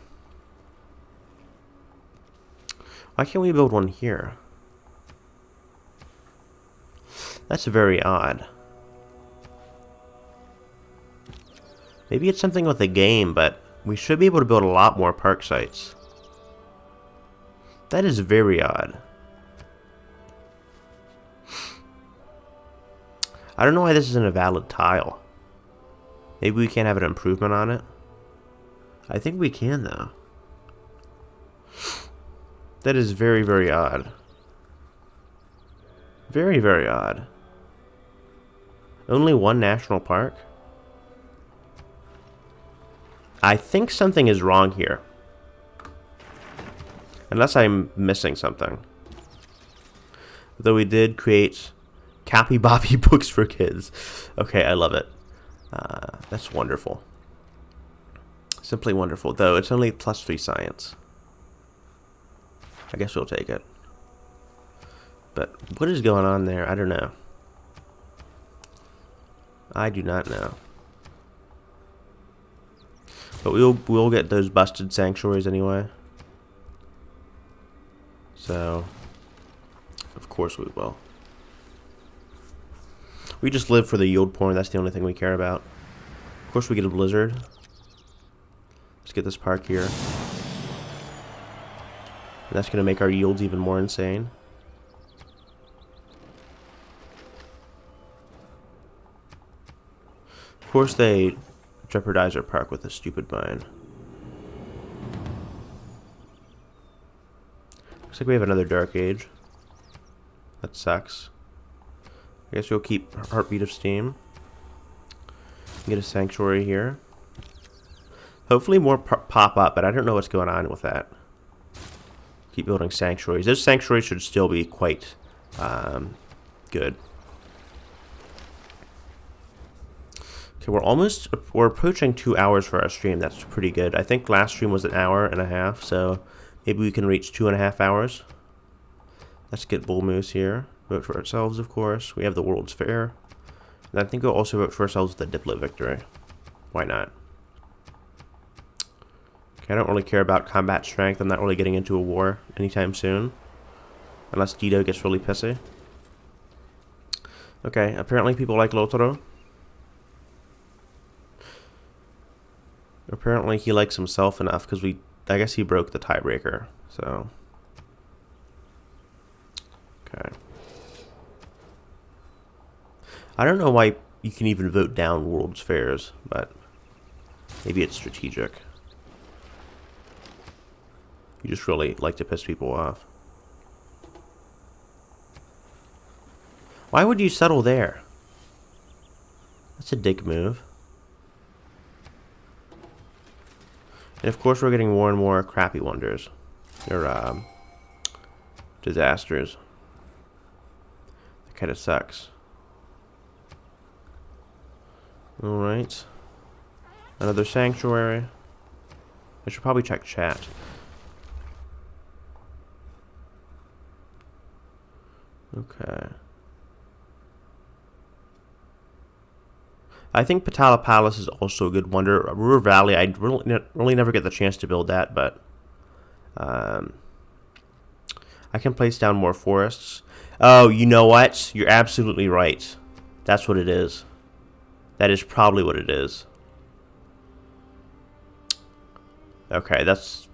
Speaker 1: can't we build one here? That's very odd. Maybe it's something with the game, but we should be able to build a lot more park sites. That is very odd. I don't know why this isn't a valid tile. Maybe we can't have an improvement on it. I think we can, though. That is very, very odd. Very, very odd. Only one national park? I think something is wrong here. Unless I'm missing something. Though we did create Cappy Boppy books for kids. Okay, I love it. That's wonderful. Simply wonderful. Though it's only +3 science. I guess we'll take it. But what is going on there? I don't know. I do not know. But we'll get those busted sanctuaries anyway. So, of course we will. We just live for the yield point. That's the only thing we care about. Of course we get a blizzard. Let's get this park here. And that's going to make our yields even more insane. Of course they jeopardize our park with a stupid mine. Looks like we have another Dark Age. That sucks. I guess we'll keep Heartbeat of Steam. Get a sanctuary here. Hopefully more pop up, but I don't know what's going on with that. Keep building sanctuaries. Those sanctuaries should still be quite good. Okay, we're approaching 2 hours for our stream. That's pretty good. I think last stream was an hour and a half, so maybe we can reach 2.5 hours. Let's get Bull Moose here. Vote for ourselves, of course. We have the World's Fair. And I think we'll also vote for ourselves the Diplet Victory. Why not? Okay, I don't really care about combat strength. I'm not really getting into a war anytime soon. Unless Dido gets really pissy. Okay, apparently people like Lotaro. Apparently he likes himself enough because I guess he broke the tiebreaker. So, okay. I don't know why you can even vote down World's Fairs, but maybe it's strategic. You just really like to piss people off. Why would you settle there? That's a dick move. And of course we're getting more and more crappy wonders. Or, disasters. That kind of sucks. Alright. Another sanctuary. I should probably check chat. Okay. I think Patala Palace is also a good wonder. Ruhr Valley, I really never get the chance to build that, but I can place down more forests. Oh, you know what? You're absolutely right. That's what it is. That is probably what it is. Okay, that's...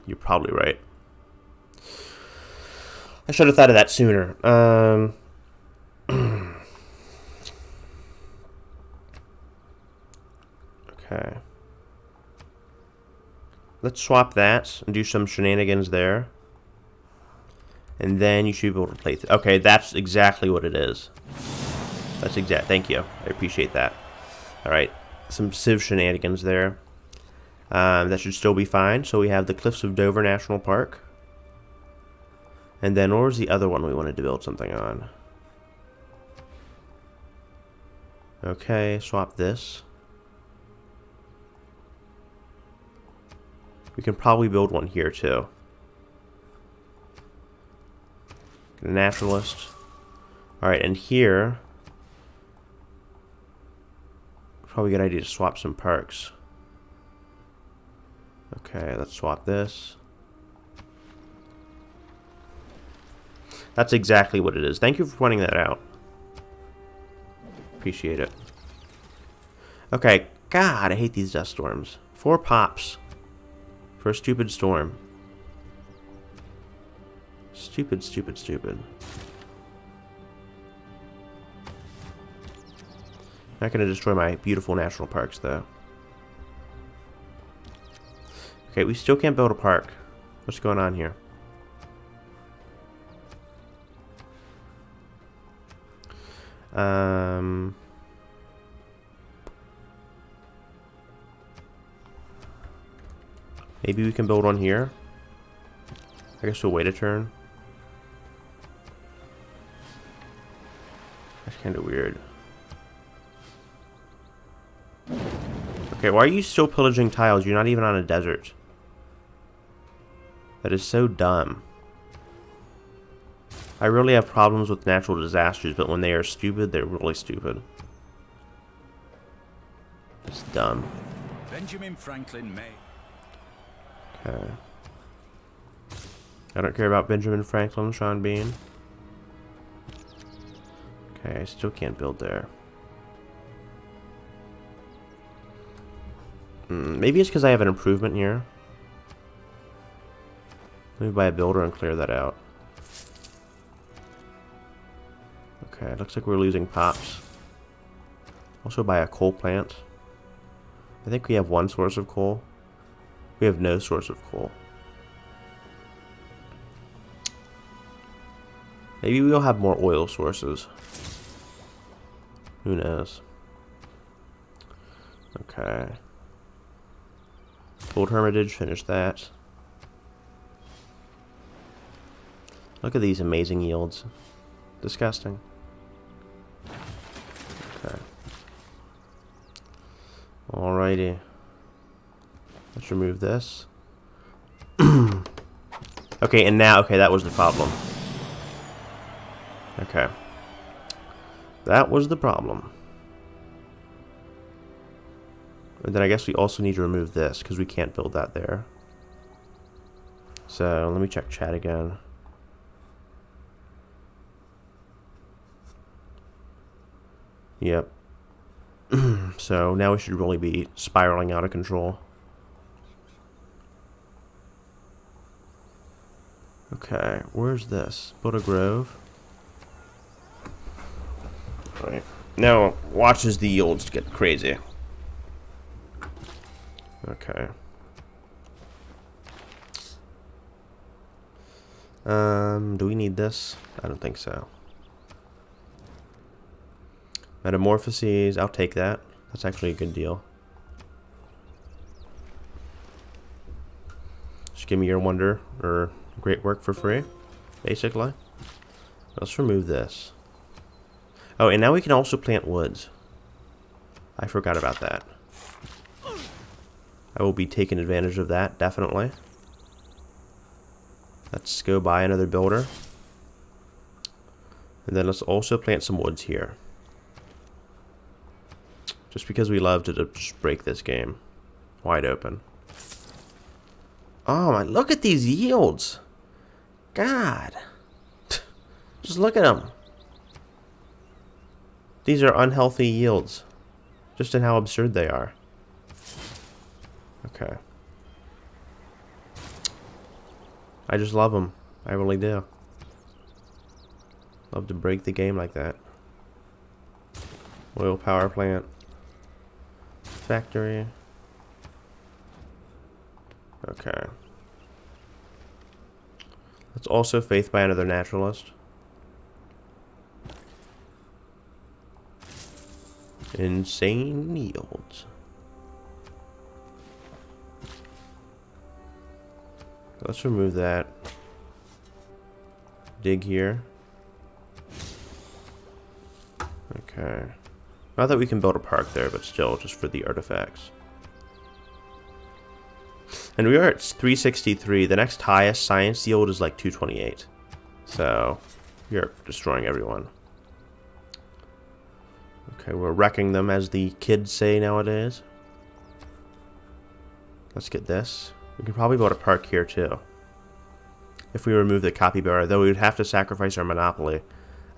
Speaker 1: You're probably right. I should have thought of that sooner. Okay. Let's swap that and do some shenanigans there. And then you should be able to play... Okay, that's exactly what it is. That's exact. Thank you. I appreciate that. Alright. Some Civ shenanigans there. That should still be fine. So we have the Cliffs of Dover National Park. And then what was the other one we wanted to build something on? Okay, swap this. We can probably build one here too. Get a naturalist. Alright, and here... Probably a good idea to swap some parks. Okay, let's swap this. That's exactly what it is. Thank you for pointing that out. Appreciate it. Okay, God, I hate these dust storms. 4 pops for a stupid storm. Stupid, stupid, stupid. Not going to destroy my beautiful national parks, though. Okay, we still can't build a park. What's going on here? Maybe we can build one here. I guess we'll wait a turn. That's kind of weird. Okay, why are you still pillaging tiles? You're not even on a desert. That is so dumb. I really have problems with natural disasters, but when they are stupid, they're really stupid. It's dumb.
Speaker 2: Benjamin Franklin may.
Speaker 1: Okay. I don't care about Benjamin Franklin, Sean Bean. Okay, I still can't build there. Maybe it's because I have an improvement here. Let me buy a builder and clear that out. Okay, looks like we're losing pops. Also buy a coal plant. I think we have one source of coal. We have no source of coal. Maybe we'll have more oil sources. Who knows? Okay. Gold Hermitage, finish that. Look at these amazing yields. Disgusting. Okay. Alrighty. Let's remove this. Okay, and now, okay, that was the problem. Okay. That was the problem. And then I guess we also need to remove this, because we can't build that there. So, let me check chat again. Yep. So, now we should really be spiraling out of control. Okay, where's this? Build a grove. Alright. Now, watch as the yields get crazy. Okay. Do we need this? I don't think so. Metamorphoses, I'll take that. That's actually a good deal. Just give me your wonder, or great work for free, basically. Let's remove this. Oh, and now we can also plant woods. I forgot about that. I will be taking advantage of that, definitely. Let's go buy another builder. And then let's also plant some woods here. Just because we love to just break this game wide open. Oh my, look at these yields. God. Just look at them. These are unhealthy yields. Just in how absurd they are. Okay. I just love them. I really do. Love to break the game like that. Oil power plant. Factory. Okay. Let's also faith by another naturalist. Insane yields. Let's remove that. Dig here. Okay. Not that we can build a park there, but still, just for the artifacts. And we are at 363. The next highest science yield is like 228. So, we are destroying everyone. Okay, we're wrecking them, as the kids say nowadays. Let's get this. We can probably build a park here too. If we remove the capybara, though we would have to sacrifice our monopoly.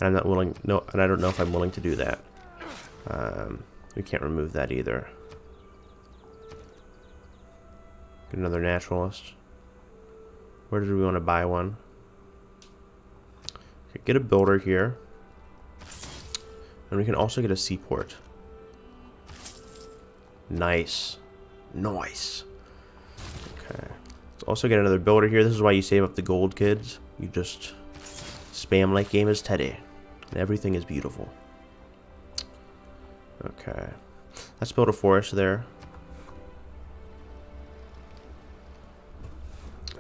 Speaker 1: And I'm not willing, no, and I don't know if I'm willing to do that. We can't remove that either. Get another naturalist. Where did we want to buy one? Okay, get a builder here. And we can also get a seaport. Nice. Nice. Okay. Let's also get another builder here. This is why you save up the gold, kids. You just spam like game as Teddy. And everything is beautiful. Okay. Let's build a forest there.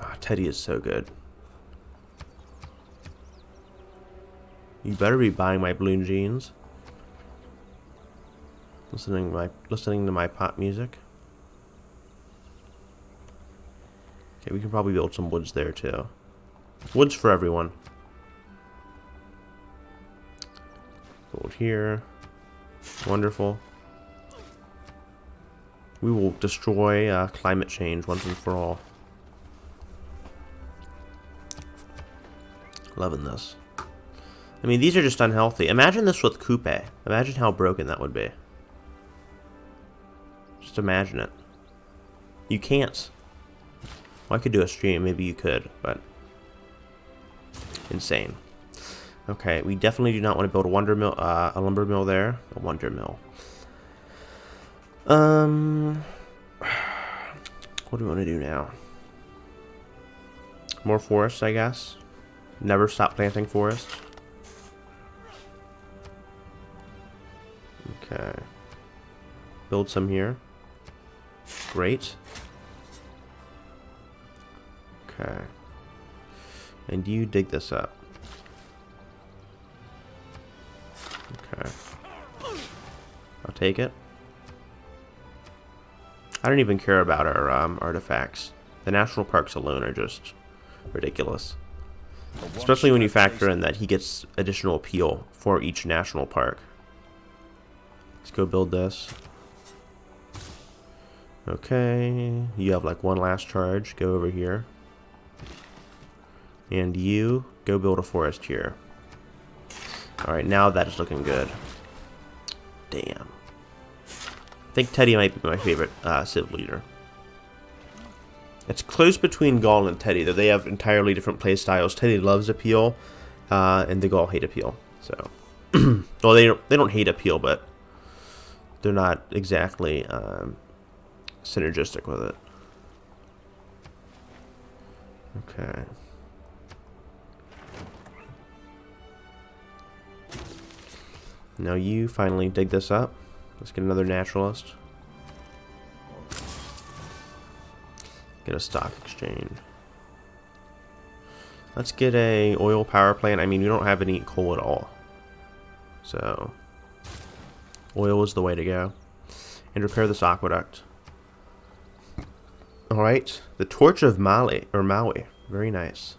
Speaker 1: Ah, Teddy is so good. You better be buying my blue jeans. Listening to my pop music. Okay, we can probably build some woods there too. Woods for everyone. Build here. Wonderful. We will destroy climate change once and for all. Loving this. I mean, these are just unhealthy. Imagine this with coupe. Imagine how broken that would be. Just imagine it. You can't. Well, I could do a stream. Maybe you could, but insane. Okay, we definitely do not want to build a a lumber mill there. A wonder mill. What do we want to do now? More forests, I guess. Never stop planting forests. Okay. Build some here. Great. Okay. And you dig this up. Okay. I'll take it. I don't even care about our artifacts. The national parks alone are just ridiculous. Especially when you factor in that he gets additional appeal for each national park. Let's go build this. Okay. You have like one last charge. Go over here. And you go build a forest here. Alright, now that is looking good. Damn. I think Teddy might be my favorite Civ leader. It's close between Gaul and Teddy, though they have entirely different play styles. Teddy loves appeal, and the Gaul hate appeal. So, well, they don't hate appeal, but they're not exactly synergistic with it. Okay. Now you finally dig this up. Let's get another naturalist. Get a stock exchange. Let's get a oil power plant. I mean, we don't have any coal at all. So, oil is the way to go. And repair this aqueduct. Alright. The Torch of Maui. Very nice.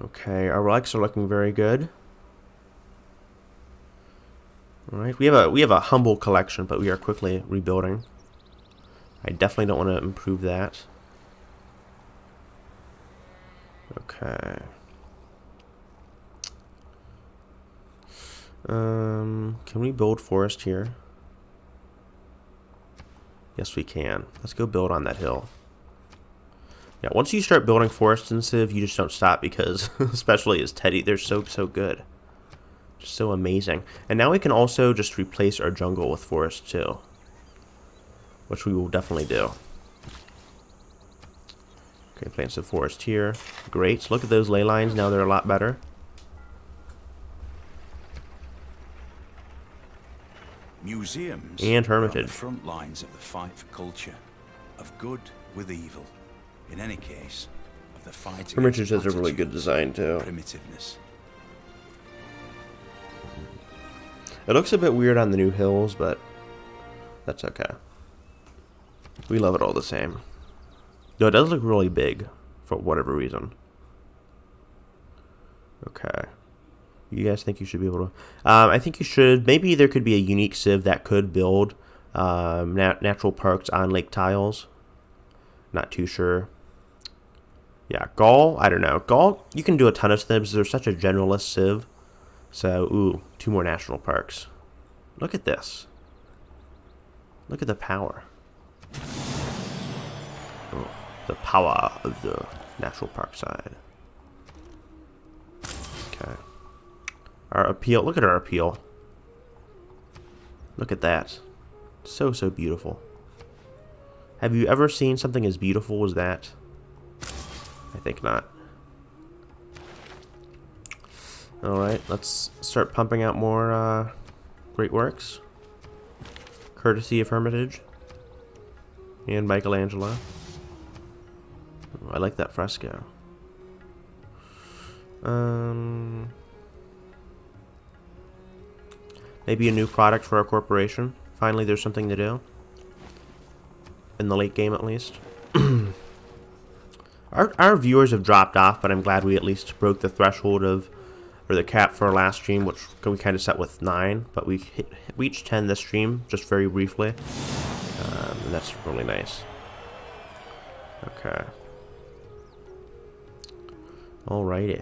Speaker 1: Okay, our relics are looking very good. Alright, we have a humble collection, but we are quickly rebuilding. I definitely don't want to improve that. Okay. Can we build forest here? Yes, we can. Let's go build on that hill. Yeah, once you start building forests in Civ, you just don't stop because, especially as Teddy, they're so good. Just so amazing. And now we can also just replace our jungle with forest too. Which we will definitely do. Okay, plant some forest here. Great. So look at those ley lines. Now they're a lot better.
Speaker 2: Museums
Speaker 1: and
Speaker 2: are on
Speaker 1: hermitage.
Speaker 2: the front lines of the fight for culture, of good with evil. In any case, of the fight
Speaker 1: Hermitage
Speaker 2: against
Speaker 1: has a really good design too.
Speaker 2: Primitiveness.
Speaker 1: It looks a bit weird on the new hills, but that's okay. We love it all the same. Though it does look really big, for whatever reason. Okay. You guys think you should be able to... I think you should. Maybe there could be a unique Civ that could build natural parks on lake tiles. Not too sure. Yeah, Gaul, I don't know. Gaul, you can do a ton of Civs. They're such a generalist Civ. So, ooh, 2 more national parks. Look at this. Look at the power. Oh, the power of the natural park side. Okay. Our appeal. Look at our appeal. Look at that. So beautiful. Have you ever seen something as beautiful as that? I think not. Alright, let's start pumping out more great works. Courtesy of Hermitage. And Michelangelo. Oh, I like that fresco. Maybe a new product for our corporation. Finally, there's something to do. In the late game, at least. Our viewers have dropped off, but I'm glad we at least broke the threshold of, or the cap for our last stream, which we kind of set with 9, but we reached 10 this stream, just very briefly. and that's really nice. Okay. Alrighty.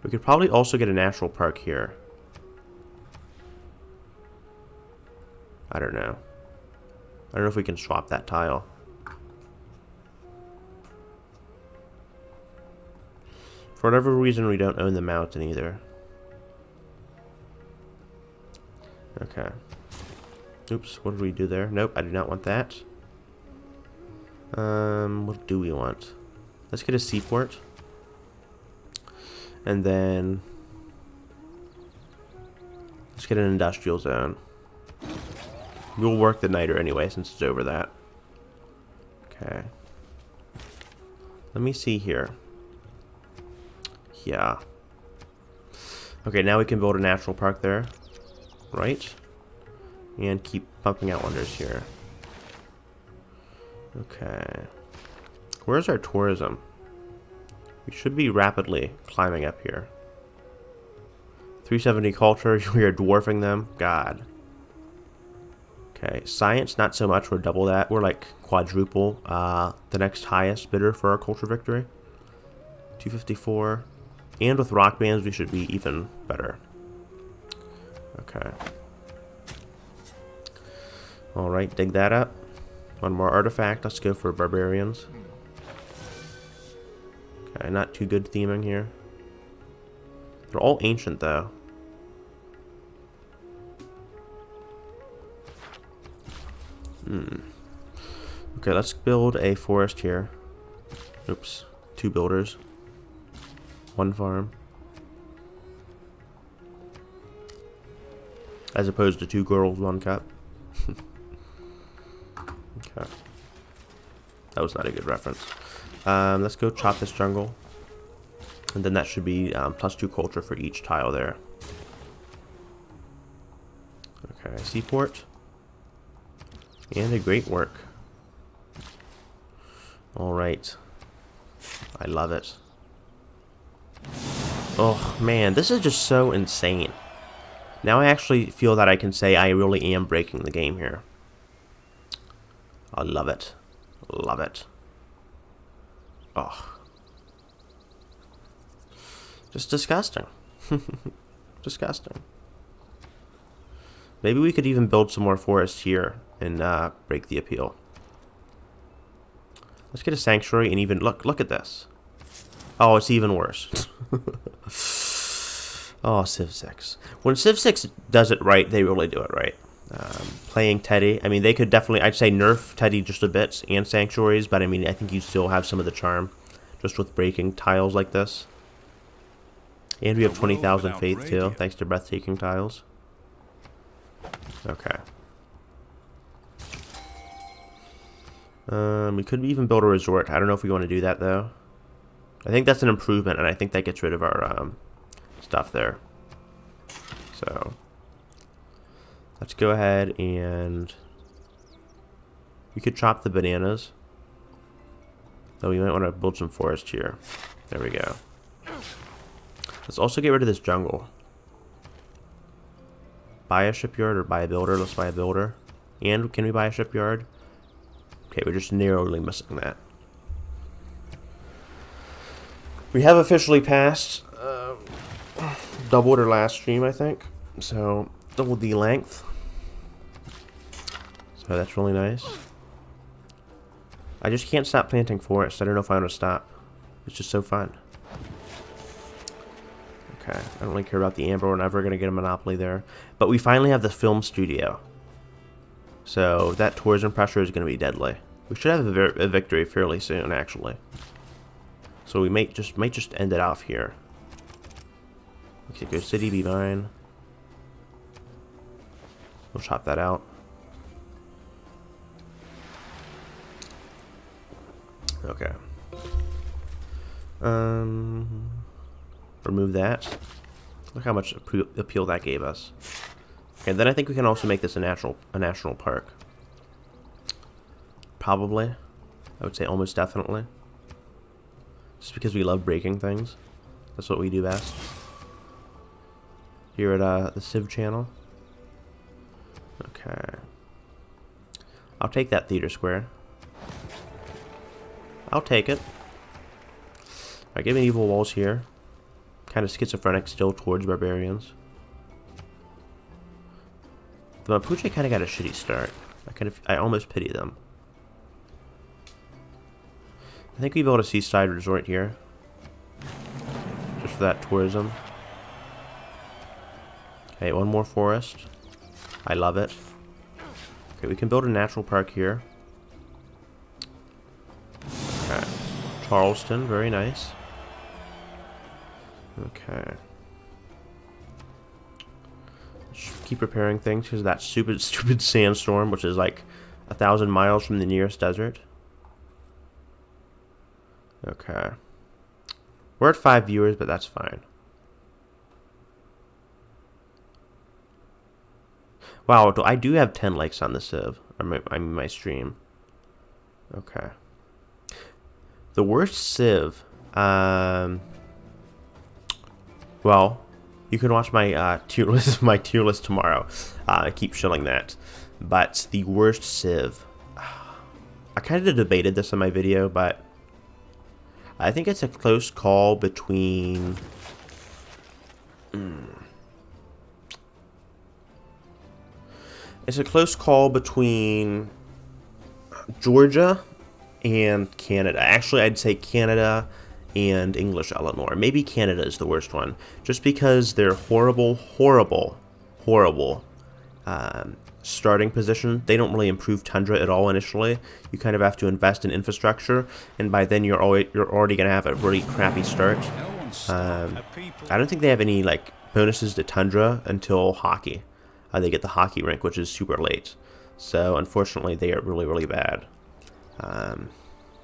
Speaker 1: We could probably also get a natural park here. I don't know. I don't know if we can swap that tile. For whatever reason, we don't own the mountain either. Okay. Oops, what did we do there? Nope, I do not want that. What do we want? Let's get a seaport. And then let's get an industrial zone. We'll work the niter anyway since it's over that. Okay. Let me see here. Yeah. Okay, now we can build a natural park there. Right? And keep pumping out wonders here. Okay. Where's our tourism? We should be rapidly climbing up here. 370 culture, we are dwarfing them. God. Okay, science, not so much. We're double that. We're like quadruple the next highest bidder for our culture victory. 254. And with rock bands, we should be even better. Okay. Alright, dig that up. One more artifact. Let's go for barbarians. Okay, not too good theming here. They're all ancient, though. Okay, let's build a forest here. Oops. 2 builders. 1 farm. As opposed to 2 girls, 1 cup. Okay. That was not a good reference. Let's go chop this jungle. And then that should be +2 culture for each tile there. Okay, seaport. And a great work. Alright. I love it. Oh, man, this is just so insane. Now I actually feel that I can say I really am breaking the game here. I love it. Love it. Oh. Just disgusting. Disgusting. Maybe we could even build some more forests here and break the appeal. Let's get a sanctuary and even look at this. Oh, it's even worse. Oh, Civ 6. When Civ 6 does it right, they really do it right. Playing Teddy, I mean, they could definitely, I'd say nerf Teddy just a bit and sanctuaries, but I mean, I think you still have some of the charm just with breaking tiles like this. And we have 20,000 faith too, thanks to breathtaking tiles. Okay. We could even build a resort. I don't know if we want to do that though. I think that's an improvement, and I think that gets rid of our stuff there. So let's go ahead and we could chop the bananas. Though we might want to build some forest here. There we go. Let's also get rid of this jungle. Buy a shipyard or buy a builder. Let's buy a builder. And can we buy a shipyard? Okay, we're just narrowly missing that. We have officially passed doubled our last stream, I think. So, doubled the length. So that's really nice. I just can't stop planting forests. I don't know if I want to stop. It's just so fun. Okay, I don't really care about the amber. We're never going to get a monopoly there. But we finally have the film studio. So that tourism pressure is going to be deadly. We should have a victory fairly soon, actually. So we might just end it off here. Mexico City be mine. We'll chop that out. Okay. Remove that. Look how much appeal that gave us. Okay, then I think we can also make this a national park. Probably. I would say almost definitely. Just because we love breaking things. That's what we do best. Here at the Civ channel. Okay. I'll take that theater square. I'll take it. Alright, give me evil walls here. Kind of schizophrenic still towards barbarians. The Mapuche kind of got a shitty start. I almost pity them. I think we built a seaside resort here. Just for that tourism. Okay, one more forest. I love it. Okay, we can build a natural park here. Okay. Charleston, very nice. Okay. Just keep repairing things because of that stupid sandstorm, which is like 1,000 miles from the nearest desert. Okay. We're at 5 viewers, but that's fine. Wow, I do have 10 likes on the Civ. My stream. Okay. The worst Civ. Well, you can watch my tier list. My tier list tomorrow. I keep showing that. But the worst Civ. I kind of debated this in my video, but I think it's a close call between. It's a close call between Georgia and Canada. Actually, I'd say Canada and English Eleanor. Maybe Canada is the worst one. Just because they're horrible starting position. They don't really improve Tundra at all initially. You kind of have to invest in infrastructure, and by then you're already going to have a really crappy start. I don't think they have any like bonuses to Tundra until hockey. They get the hockey rink, which is super late. So, unfortunately, they are really bad.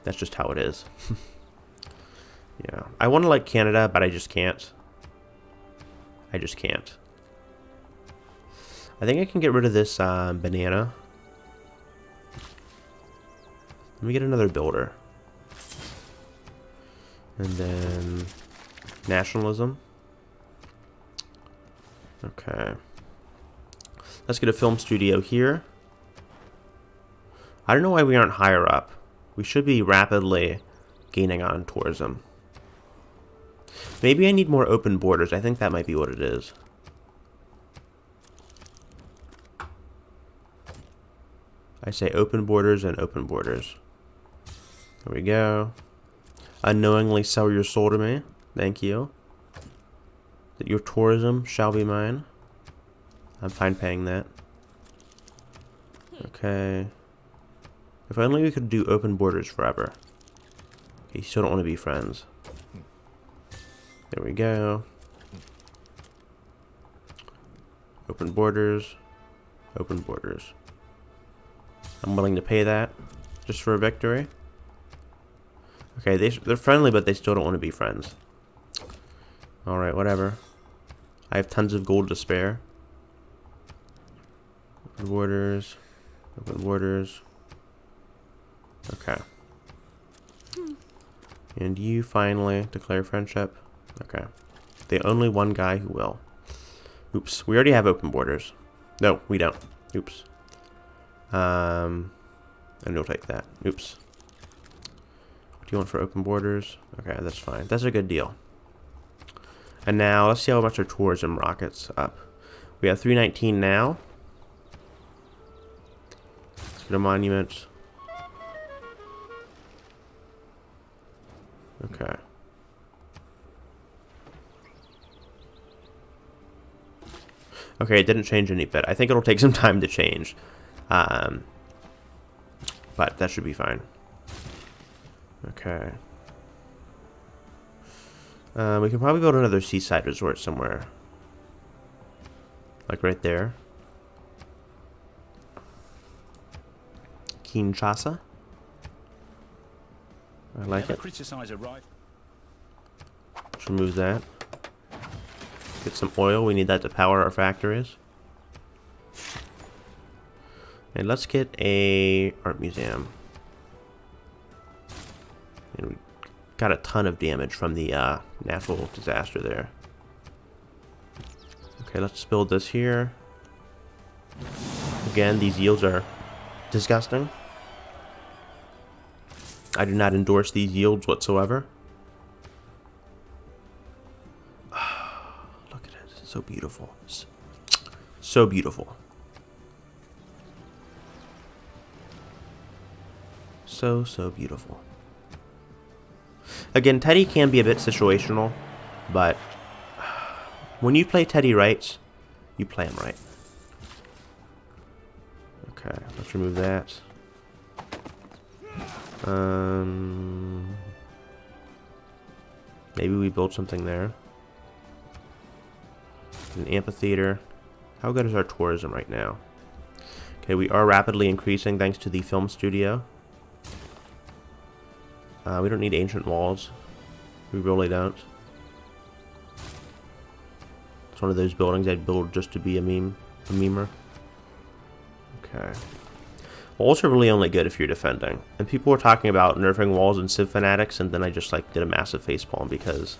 Speaker 1: That's just how it is. Yeah. I want to like Canada, but I just can't. I think I can get rid of this banana. Let me get another builder. And then nationalism. Okay. Let's get a film studio here. I don't know why we aren't higher up. We should be rapidly gaining on tourism. Maybe I need more open borders. I think that might be what it is. I say open borders and open borders. There we go. Unknowingly sell your soul to me. Thank you. That your tourism shall be mine. I'm fine paying that. Okay. If only we could do open borders forever. Okay, you still don't want to be friends. There we go. Open borders. Open borders. I'm willing to pay that just for a victory. Okay, they're friendly, but they still don't want to be friends. Alright, whatever. I have tons of gold to spare. Open borders. Open borders. Okay. And you finally declare friendship. Okay. The only one guy who will. Oops. We already have open borders. No, we don't. Oops. And we'll take that. Oops. What do you want for open borders? Okay, that's fine. That's a good deal. And now, let's see how much our tourism rockets up. We have 319 now. Let's get a monument. Okay. Okay, it didn't change any bit. I think it'll take some time to change. But that should be fine. Okay. We can probably build another seaside resort somewhere. Like right there. Kinshasa. I like it. Let's remove that. Get some oil. We need that to power our factories. And let's get a art museum. And we got a ton of damage from the natural disaster there. Okay, let's build this here. again, these yields are disgusting. I do not endorse these yields whatsoever. Look at it. So beautiful. So beautiful. So beautiful. Again, Teddy can be a bit situational, but when you play Teddy right, you play him right. Okay, let's remove that. Maybe we build something there. An amphitheater. How good is our tourism right now? Okay, we are rapidly increasing thanks to the film studio. We don't need ancient walls. We really don't. It's one of those buildings I'd build just to be a memer. Okay. Walls are really only good if you're defending. And people were talking about nerfing walls in Civ Fanatics, and then I just like did a massive facepalm because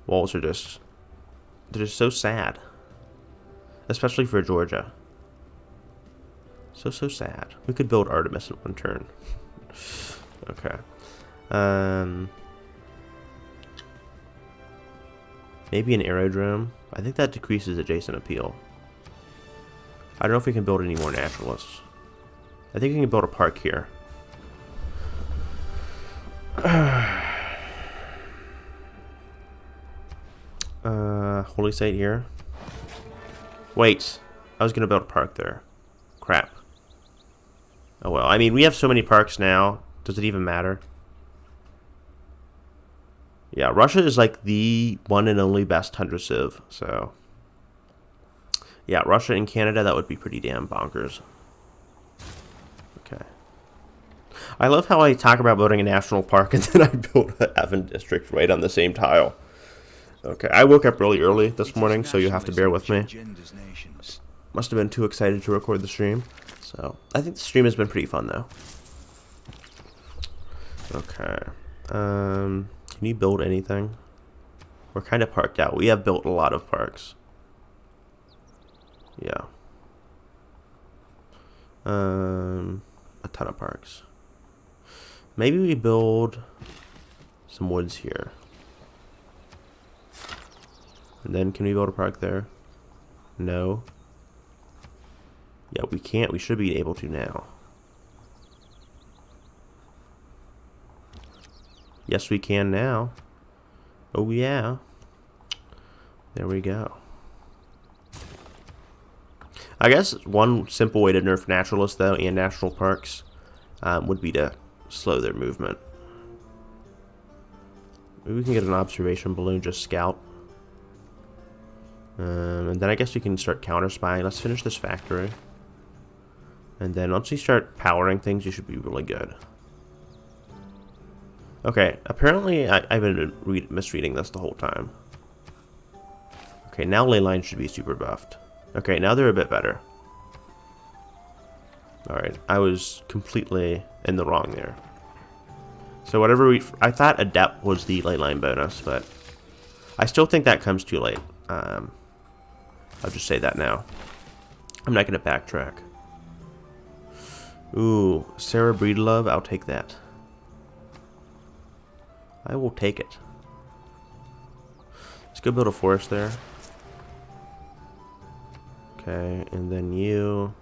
Speaker 1: walls are just, they're just so sad. Especially for Georgia. So sad. We could build Artemis in one turn. Okay. Maybe an aerodrome. I think that decreases adjacent appeal. I don't know if we can build any more naturalists. I think we can build a park here. Holy site here. Wait, I was gonna build a park there. Crap. Oh well, I mean, we have so many parks now. Does it even matter? Yeah, Russia is like the one and only best tundra civ, so... Yeah, Russia and Canada, that would be pretty damn bonkers. Okay. I love how I talk about building a national park and then I build an Avon district right on the same tile. Okay, I woke up really early this morning, so you'll have to bear with me. Must have been too excited to record the stream. So, I think the stream has been pretty fun, though. Okay. Can you build anything? We're kind of parked out. We have built a lot of parks. Yeah. A ton of parks. Maybe we build some woods here. And then can we build a park there? No. Yeah, we can't. We should be able to now. Yes, we can now. Oh, yeah. There we go. I guess one simple way to nerf naturalists, though, and national parks would be to slow their movement. Maybe we can get an observation balloon, just scout. And then I guess we can start counter spying. Let's finish this factory. And then once we start powering things, you should be really good. Okay, apparently I've been misreading this the whole time. Okay, now ley lines should be super buffed. Okay, now they're a bit better. Alright, I was completely in the wrong there. So whatever I thought adept was the ley line bonus, but I still think that comes too late. I'll just say that now. I'm not going to backtrack. Ooh, Sarah Breedlove, I'll take that. I will take it. Let's go build a forest there. Okay, and then you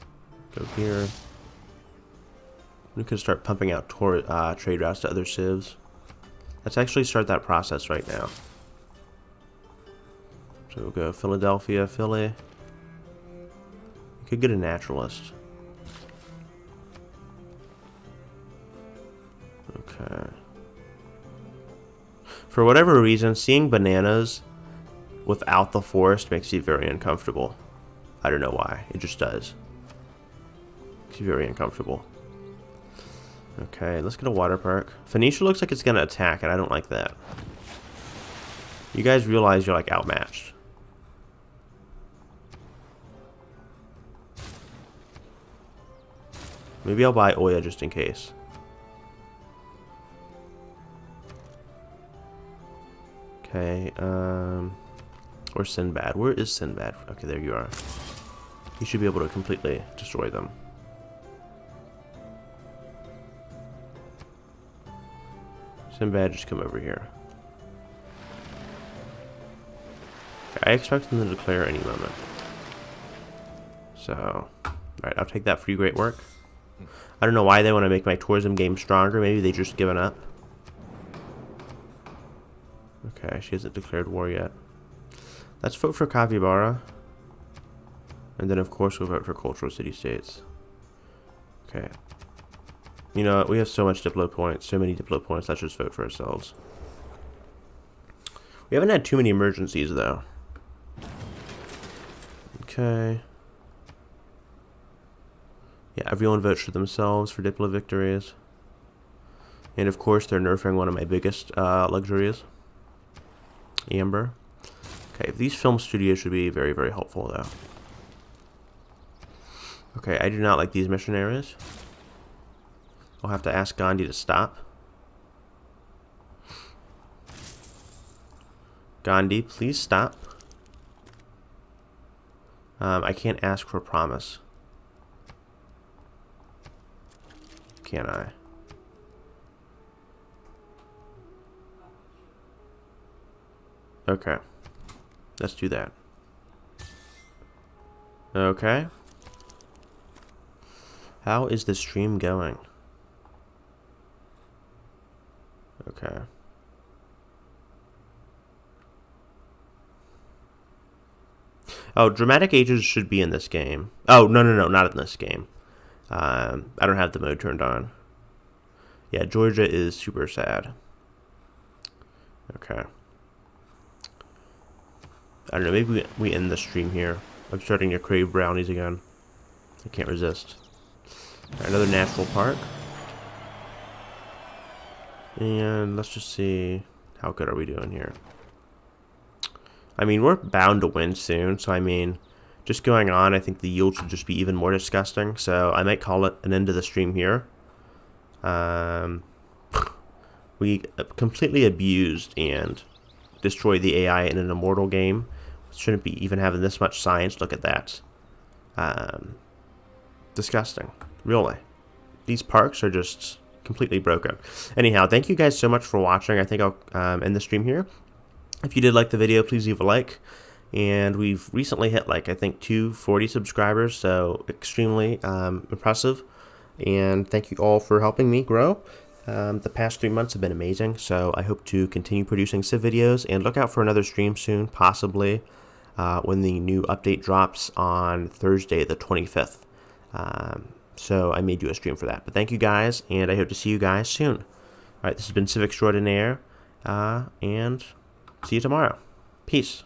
Speaker 1: go here. We can start pumping out trade routes to other civs. Let's actually start that process right now. So we'll go Philadelphia, Philly. We could get a naturalist. Okay. For whatever reason, seeing bananas without the forest makes you very uncomfortable. I don't know why. It just does. Makes you very uncomfortable. Okay, let's get a water park. Phoenicia looks like it's going to attack, and I don't like that. You guys realize you're, like, outmatched. Maybe I'll buy Oya just in case. Okay, or Sinbad. Where is Sinbad? Okay, there you are. you should be able to completely destroy them. Sinbad, just come over here. I expect them to declare any moment. So, alright, I'll take that for you, great work. I don't know why they want to make my tourism game stronger. Maybe they just given up. Okay, she hasn't declared war yet. Let's vote for Capybara. And then, of course, we'll vote for Cultural City-States. Okay. You know what? We have so much Diplo points. So many Diplo points. Let's just vote for ourselves. We haven't had too many emergencies, though. Okay. Yeah, everyone votes for themselves for Diplo victories. And, of course, they're nerfing one of my biggest luxuries. Amber. Okay, these film studios should be very, very helpful, though. Okay, I do not like these missionaries. I'll have to ask Gandhi to stop. Gandhi, please stop. I can't ask for a promise. Can I? Okay. Let's do that. Okay. How is the stream going? Okay. Oh, dramatic ages should be in this game. Oh, no, not in this game. I don't have the mode turned on. Yeah, Georgia is super sad. Okay. I don't know, maybe we end the stream here. I'm starting to crave brownies again. I can't resist. Right, another natural park. And let's just see, how good are we doing here? I mean, we're bound to win soon, so I mean, just going on, I think the yield should just be even more disgusting, so I might call it an end to the stream here. We completely abused and destroyed the AI in an immortal game. Shouldn't be even having this much science. Look at that. Disgusting. Really. These parks are just completely broken. Anyhow, thank you guys so much for watching. I think I'll end the stream here. If you did like the video, please leave a like. And we've recently hit, like, I think 240 subscribers, so extremely impressive. And thank you all for helping me grow. The past 3 months have been amazing, so I hope to continue producing Civ videos, and look out for another stream soon, possibly when the new update drops on Thursday the 25th. So I may do a stream for that. But thank you guys, and I hope to see you guys soon. Alright, this has been Civic Extraordinaire, and see you tomorrow. Peace.